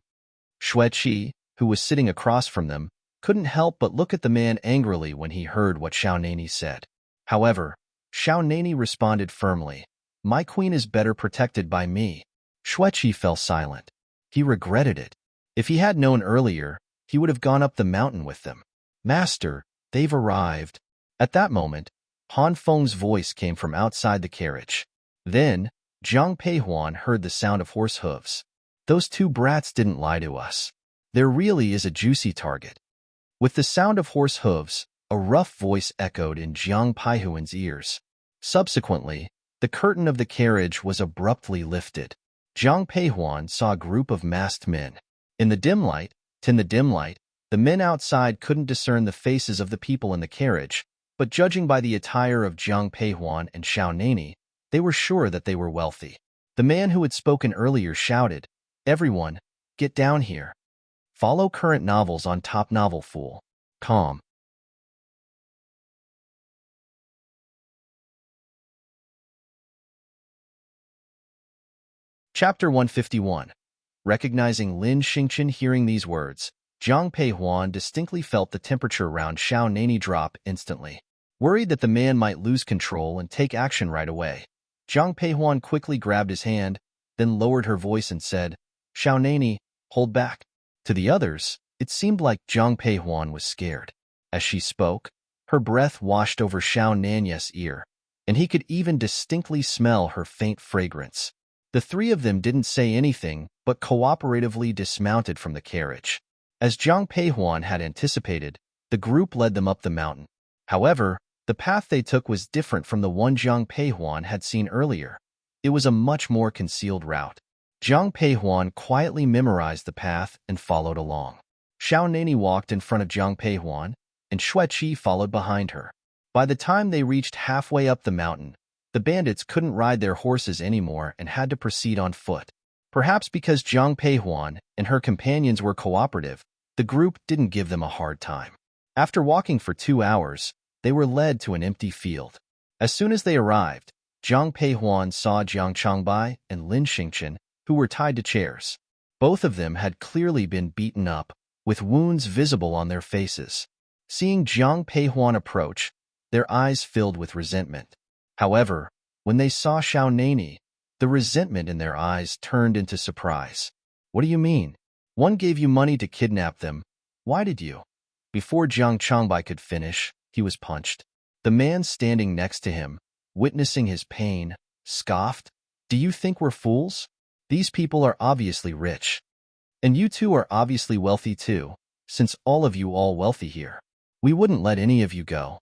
Xue Qi, who was sitting across from them, couldn't help but look at the man angrily when he heard what Xiaonani said. However, Xiaonani responded firmly, "My queen is better protected by me." Xue Qi fell silent. He regretted it. If he had known earlier, he would have gone up the mountain with them. "Master, they've arrived." At that moment, Han Feng's voice came from outside the carriage. Then, Jiang Peihuan heard the sound of horse hooves. "Those two brats didn't lie to us. There really is a juicy target." With the sound of horse hooves, a rough voice echoed in Jiang Peihuan's ears. Subsequently, the curtain of the carriage was abruptly lifted. Jiang Peihuan saw a group of masked men. In the dim light, the men outside couldn't discern the faces of the people in the carriage, but judging by the attire of Jiang Peihuan and Xiaonani, they were sure that they were wealthy. The man who had spoken earlier shouted, "Everyone, get down here. Follow current novels on Top Novel Fool. Com." Chapter 151. Recognizing Lin Xingqian. Hearing these words, Jiang Peihuan distinctly felt the temperature around Xiaonani drop instantly. worried that the man might lose control and take action right away. Zhang Peihuan quickly grabbed his hand, then lowered her voice and said, "Xiao Nani, hold back." To the others, it seemed like Zhang Peihuan was scared. As she spoke, her breath washed over Xiao Nanya's ear, and he could even distinctly smell her faint fragrance. The three of them didn't say anything, but cooperatively dismounted from the carriage. As Zhang Peihuan had anticipated, the group led them up the mountain. However, the path they took was different from the one Zhang Peihuan had seen earlier. It was a much more concealed route. Zhang Peihuan quietly memorized the path and followed along. Xiao Nani walked in front of Zhang Peihuan, and Xueqi followed behind her. By the time they reached halfway up the mountain, the bandits couldn't ride their horses anymore and had to proceed on foot. Perhaps because Zhang Peihuan and her companions were cooperative, the group didn't give them a hard time. After walking for 2 hours, they were led to an empty field. As soon as they arrived, Zhang Peihuan saw Jiang Changbai and Lin Xingqian, who were tied to chairs. Both of them had clearly been beaten up, with wounds visible on their faces. Seeing Zhang Peihuan approach, their eyes filled with resentment. However, when they saw Xiao Nani, the resentment in their eyes turned into surprise. "What do you mean? One gave you money to kidnap them. Why did you?" Before Jiang Changbai could finish, he was punched. The man standing next to him, witnessing his pain, scoffed, "Do you think we're fools? These people are obviously rich. And you two are obviously wealthy too, since all of you all wealthy here. We wouldn't let any of you go."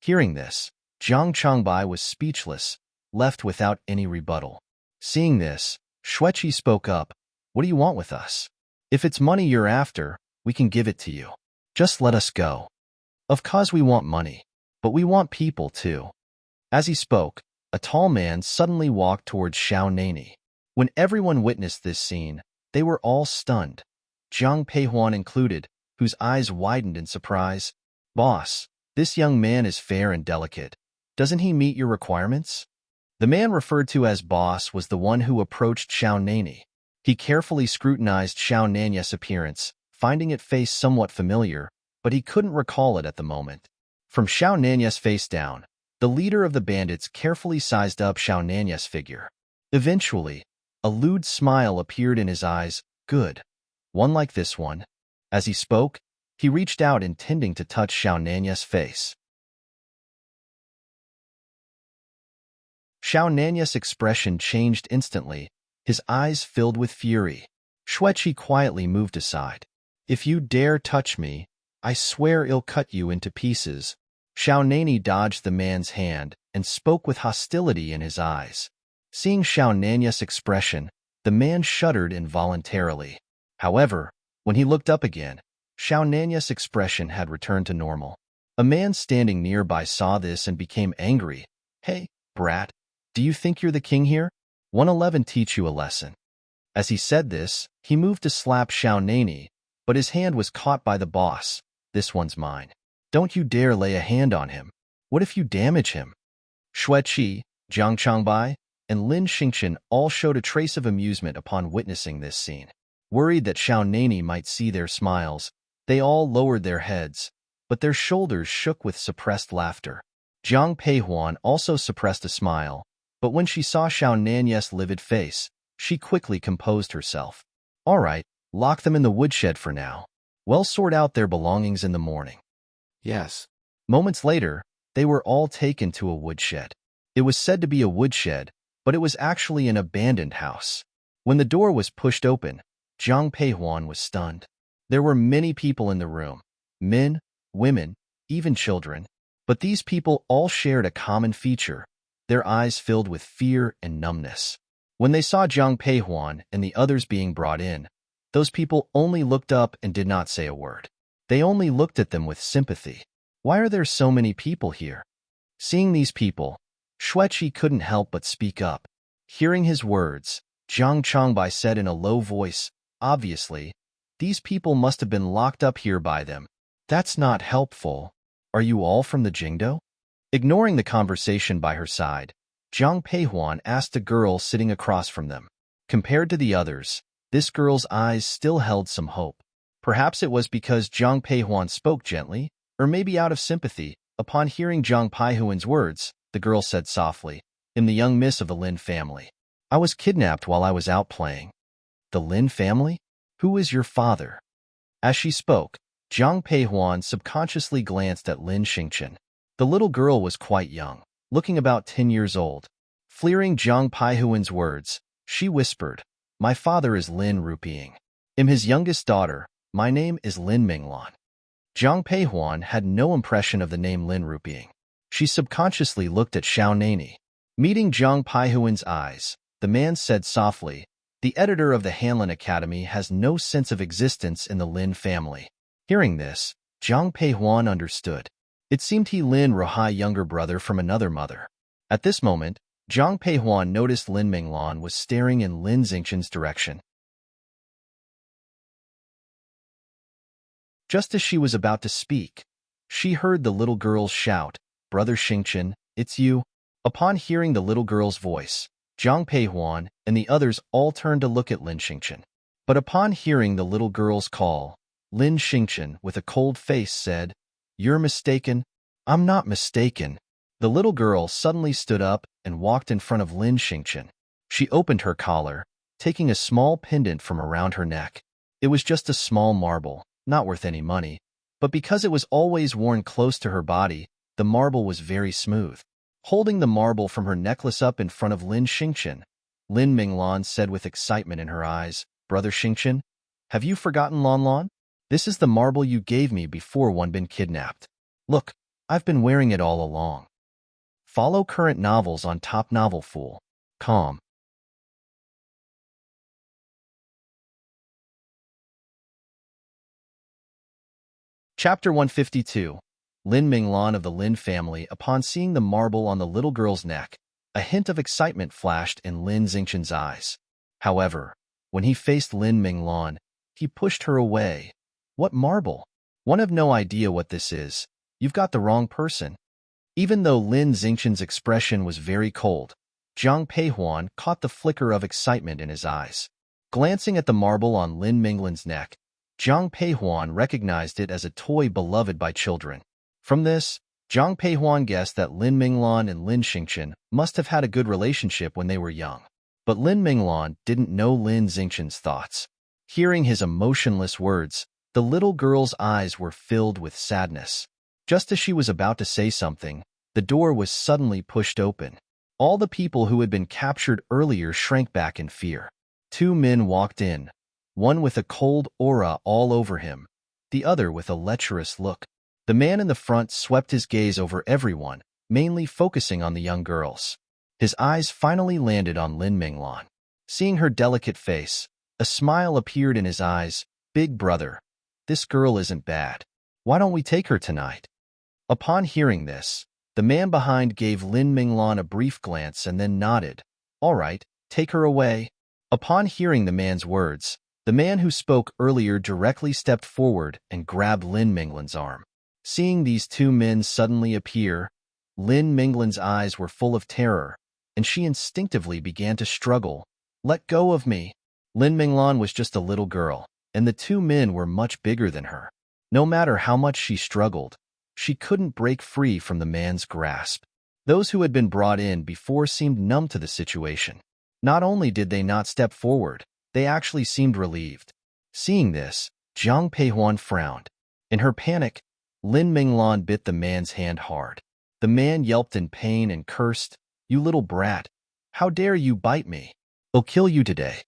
Hearing this, Jiang Changbai was speechless, left without any rebuttal. Seeing this, Xueqi spoke up, "What do you want with us? If it's money you're after, we can give it to you. Just let us go. Of course we want money, but we want people too." As he spoke, a tall man suddenly walked towards Xiao Nani. When everyone witnessed this scene, they were all stunned, Zhang Peihuan included, whose eyes widened in surprise. "Boss, this young man is fair and delicate. Doesn't he meet your requirements?" The man referred to as boss was the one who approached Xiao Nani. He carefully scrutinized Xiao Nanya's appearance, finding it face somewhat familiar, but he couldn't recall it at the moment. From Xiao Nanya's face down, the leader of the bandits carefully sized up Xiao Nanya's figure. Eventually, a lewd smile appeared in his eyes. "Good. One like this one." As he spoke, he reached out intending to touch Xiao Nanya's face. Xiao Nanya's expression changed instantly, his eyes filled with fury. Xueqi quietly moved aside. "If you dare touch me, I swear I'll cut you into pieces." Xiao Nani dodged the man's hand and spoke with hostility in his eyes. Seeing Xiao Nanya's expression, the man shuddered involuntarily. However, when he looked up again, Xiao Nanya's expression had returned to normal. A man standing nearby saw this and became angry. "Hey, brat, do you think you're the king here? 111 teach you a lesson." As he said this, he moved to slap Xiao Nani, but his hand was caught by the boss. "This one's mine. Don't you dare lay a hand on him. What if you damage him?" Xueqi, Jiang Changbai, and Lin Xingqian all showed a trace of amusement upon witnessing this scene. Worried that Xiao Nani might see their smiles, they all lowered their heads, but their shoulders shook with suppressed laughter. Zhang Peihuan also suppressed a smile, but when she saw Xiao Nanya's livid face, she quickly composed herself. "All right, lock them in the woodshed for now. We'll sort out their belongings in the morning." Yes. Moments later, they were all taken to a woodshed. It was said to be a woodshed, but it was actually an abandoned house. When the door was pushed open, Zhang Peihuan was stunned. There were many people in the room, men, women, even children. But these people all shared a common feature, their eyes filled with fear and numbness. When they saw Zhang Peihuan and the others being brought in, those people only looked up and did not say a word. They only looked at them with sympathy. "Why are there so many people here?" Seeing these people, Xueqi couldn't help but speak up. Hearing his words, Jiang Changbai said in a low voice, "Obviously, these people must have been locked up here by them. That's not helpful. Are you all from the Jingdo?" Ignoring the conversation by her side, Zhang Peihuan asked a girl sitting across from them. Compared to the others, this girl's eyes still held some hope. Perhaps it was because Zhang Peihuan spoke gently, or maybe out of sympathy, Upon hearing Zhang Paihuan's words, the girl said softly, "I'm the young miss of the Lin family. I was kidnapped while I was out playing." "The Lin family? Who is your father?" As she spoke, Zhang Peihuan subconsciously glanced at Lin Xingchen. The little girl was quite young, looking about 10 years old. Fearing Zhang Paihuan's words, she whispered, "My father is Lin Ruping. I'm his youngest daughter. My name is Lin Minglan." Zhang Peihuan had no impression of the name Lin Ruping. She subconsciously looked at Xiao Nani. Meeting Zhang Paihuan's eyes, the man said softly, "The editor of the Hanlin Academy has no sense of existence in the Lin family." Hearing this, Zhang Peihuan understood. It seemed he Lin Ruhai younger brother from another mother. At this moment, Zhang Peihuan noticed Lin Minglan was staring in Lin Xingchen's direction. Just as she was about to speak, she heard the little girls shout, "Brother Xingchen, it's you." Upon hearing the little girl's voice, Zhang Peihuan and the others all turned to look at Lin Xingchen. But upon hearing the little girl's call, Lin Xingchen, with a cold face, said, "You're mistaken." "I'm not mistaken." The little girl suddenly stood up and walked in front of Lin Xingchen. She opened her collar, taking a small pendant from around her neck. It was just a small marble, not worth any money, but because it was always worn close to her body, the marble was very smooth. Holding the marble from her necklace up in front of Lin Xingchen, Lin Minglan said with excitement in her eyes, "Brother Xingchen, have you forgotten Lanlan? This is the marble you gave me before one been kidnapped. Look, I've been wearing it all along." Follow current novels on topnovelfool.com. Chapter 152. Lin Minglan of the Lin family. Upon seeing the marble on the little girl's neck, a hint of excitement flashed in Lin Xingchen's eyes. However, when he faced Lin Minglan, he pushed her away. "What marble? One have no idea what this is. You've got the wrong person." Even though Lin Xingchen's expression was very cold, Zhang Peihuan caught the flicker of excitement in his eyes. Glancing at the marble on Lin Minglan's neck, Zhang Peihuan recognized it as a toy beloved by children. From this, Zhang Peihuan guessed that Lin Minglan and Lin Xingchen must have had a good relationship when they were young. But Lin Minglan didn't know Lin Xingchen's thoughts. Hearing his emotionless words, the little girl's eyes were filled with sadness. Just as she was about to say something, the door was suddenly pushed open. All the people who had been captured earlier shrank back in fear. Two men walked in, one with a cold aura all over him, the other with a lecherous look. The man in the front swept his gaze over everyone, mainly focusing on the young girls. His eyes finally landed on Lin Minglan. Seeing her delicate face, a smile appeared in his eyes. "Big brother, this girl isn't bad. Why don't we take her tonight?" Upon hearing this, the man behind gave Lin Minglan a brief glance and then nodded. "All right, take her away." Upon hearing the man's words, the man who spoke earlier directly stepped forward and grabbed Lin Minglan's arm. Seeing these two men suddenly appear, Lin Minglan's eyes were full of terror, and she instinctively began to struggle. "Let go of me." Lin Minglan was just a little girl, and the two men were much bigger than her. No matter how much she struggled, she couldn't break free from the man's grasp. Those who had been brought in before seemed numb to the situation. Not only did they not step forward, they actually seemed relieved. Seeing this, Zhang Peihuan frowned. In her panic, Lin Minglan bit the man's hand hard. The man yelped in pain and cursed, "You little brat! How dare you bite me? I'll kill you today."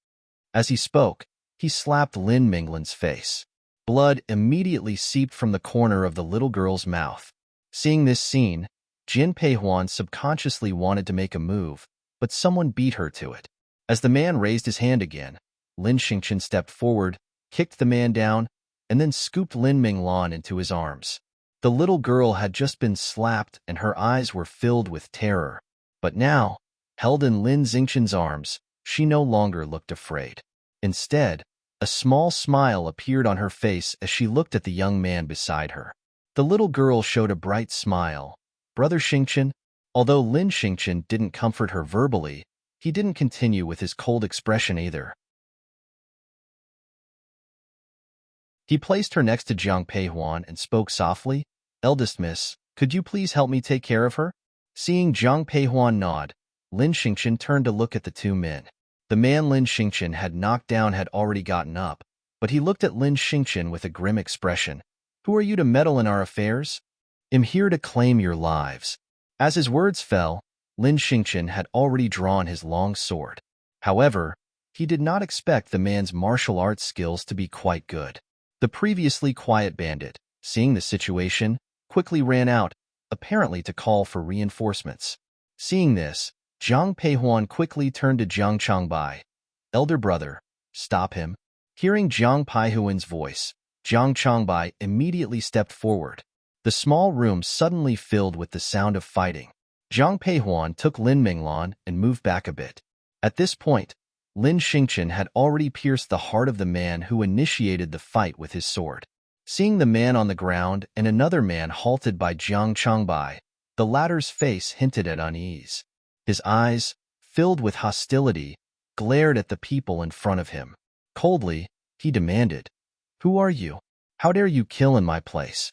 As he spoke, he slapped Lin Minglan's face. Blood immediately seeped from the corner of the little girl's mouth. Seeing this scene, Jin Peihuan subconsciously wanted to make a move, but someone beat her to it. As the man raised his hand again, Lin Xingchen stepped forward, kicked the man down, and then scooped Lin Minglan into his arms. The little girl had just been slapped and her eyes were filled with terror. But now, held in Lin Xingchen's arms, she no longer looked afraid. Instead, a small smile appeared on her face as she looked at the young man beside her. The little girl showed a bright smile. "Brother Xingchen." Although Lin Xingchen didn't comfort her verbally, he didn't continue with his cold expression either. He placed her next to Zhang Peihuan and spoke softly, "Eldest miss, Could you please help me take care of her? Seeing Zhang Peihuan nod, Lin Xingqian turned to look at the two men. The man Lin Xingqian had knocked down had already gotten up, but he looked at Lin Xingqian with a grim expression. Who are you to meddle in our affairs? I'm here to claim your lives. As his words fell, Lin Xingqian had already drawn his long sword. However, he did not expect the man's martial arts skills to be quite good. The previously quiet bandit, seeing the situation, quickly ran out, apparently to call for reinforcements. Seeing this, Zhang Peihuan quickly turned to Zhang Changbai. Elder brother, stop him. Hearing Zhang Peihuan's voice, Zhang Changbai immediately stepped forward. The small room suddenly filled with the sound of fighting. Zhang Peihuan took Lin Minglan and moved back a bit. At this point, Lin Xingqian had already pierced the heart of the man who initiated the fight with his sword. Seeing the man on the ground and another man halted by Zhang Changbai, the latter's face hinted at unease. His eyes, filled with hostility, glared at the people in front of him. Coldly, he demanded, "Who are you? How dare you kill in my place?"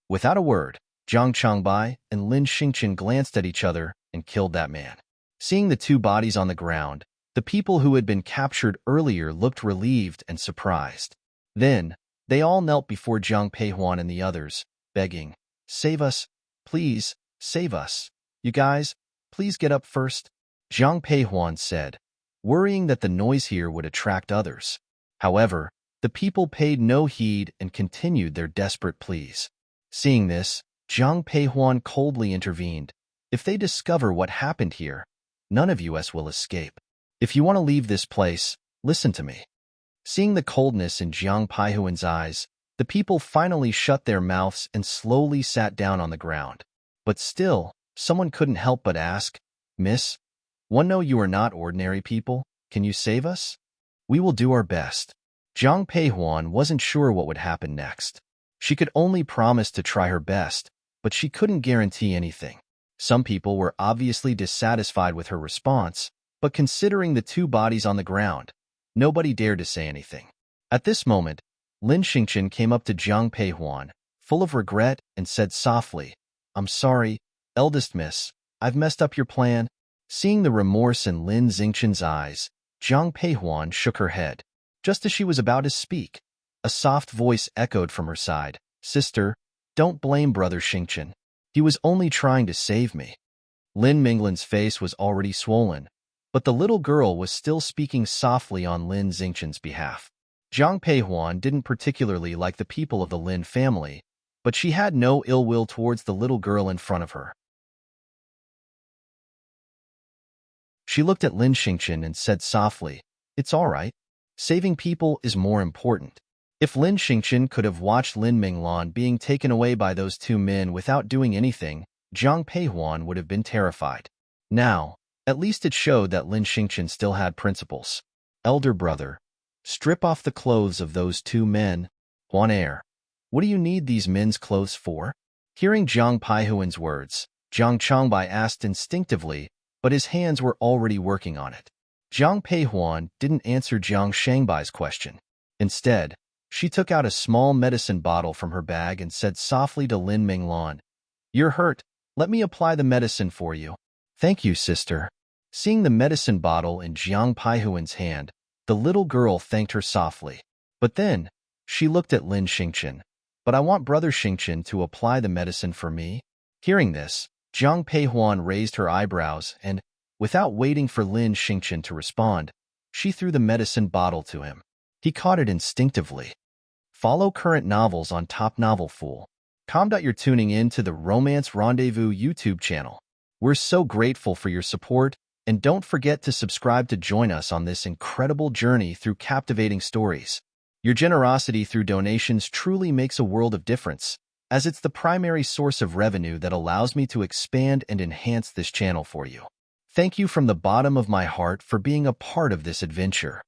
Without a word, Zhang Changbai and Lin Xingqian glanced at each other and killed that man. Seeing the two bodies on the ground, the people who had been captured earlier looked relieved and surprised. Then, they all knelt before Zhang Peihuan and the others, begging, "Save us, please, save us. You guys, please get up first," Zhang Peihuan said, worrying that the noise here would attract others. However, the people paid no heed and continued their desperate pleas. Seeing this, Zhang Peihuan coldly intervened. "If they discover what happened here, none of us will escape. If you want to leave this place, listen to me." Seeing the coldness in Zhang Peihuan's eyes, the people finally shut their mouths and slowly sat down on the ground. But still, someone couldn't help but ask, "Miss, one know you are not ordinary people. Can you save us?" "We will do our best." Zhang Peihuan wasn't sure what would happen next. She could only promise to try her best, but she couldn't guarantee anything. Some people were obviously dissatisfied with her response, but considering the two bodies on the ground, nobody dared to say anything. At this moment, Lin Xingqian came up to Zhang Peihuan, full of regret, and said softly, "I'm sorry, eldest miss, I've messed up your plan." Seeing the remorse in Lin Xingqian's eyes, Zhang Peihuan shook her head. Just as she was about to speak, a soft voice echoed from her side, "Sister, don't blame brother Xingqian. He was only trying to save me." Lin Minglan's face was already swollen, but the little girl was still speaking softly on Lin Xingqian's behalf. Zhang Peihuan didn't particularly like the people of the Lin family, but she had no ill will towards the little girl in front of her. She looked at Lin Xingqian and said softly, "It's all right. Saving people is more important." If Lin Xingqian could have watched Lin Minglan being taken away by those two men without doing anything, Zhang Peihuan would have been terrified. Now, at least it showed that Lin Xingqian still had principles. "Elder brother, strip off the clothes of those two men." "Huan Air, what do you need these men's clothes for?" Hearing Zhang Peihuan's words, Zhang Changbai asked instinctively, but his hands were already working on it. Zhang Peihuan didn't answer Zhang Shangbai's question. Instead, she took out a small medicine bottle from her bag and said softly to Lin Minglan, "You're hurt. Let me apply the medicine for you." "Thank you, sister." Seeing the medicine bottle in Zhang Peihuan's hand, the little girl thanked her softly. But then, she looked at Lin Xingqian. "But I want brother Xingqian to apply the medicine for me." Hearing this, Zhang Peihuan raised her eyebrows and, without waiting for Lin Xingqian to respond, she threw the medicine bottle to him. He caught it instinctively. Follow current novels on Top Novel Fool. You're tuning in to the Romance Rendezvous YouTube channel. We're so grateful for your support, and don't forget to subscribe to join us on this incredible journey through captivating stories. Your generosity through donations truly makes a world of difference, as it's the primary source of revenue that allows me to expand and enhance this channel for you. Thank you from the bottom of my heart for being a part of this adventure.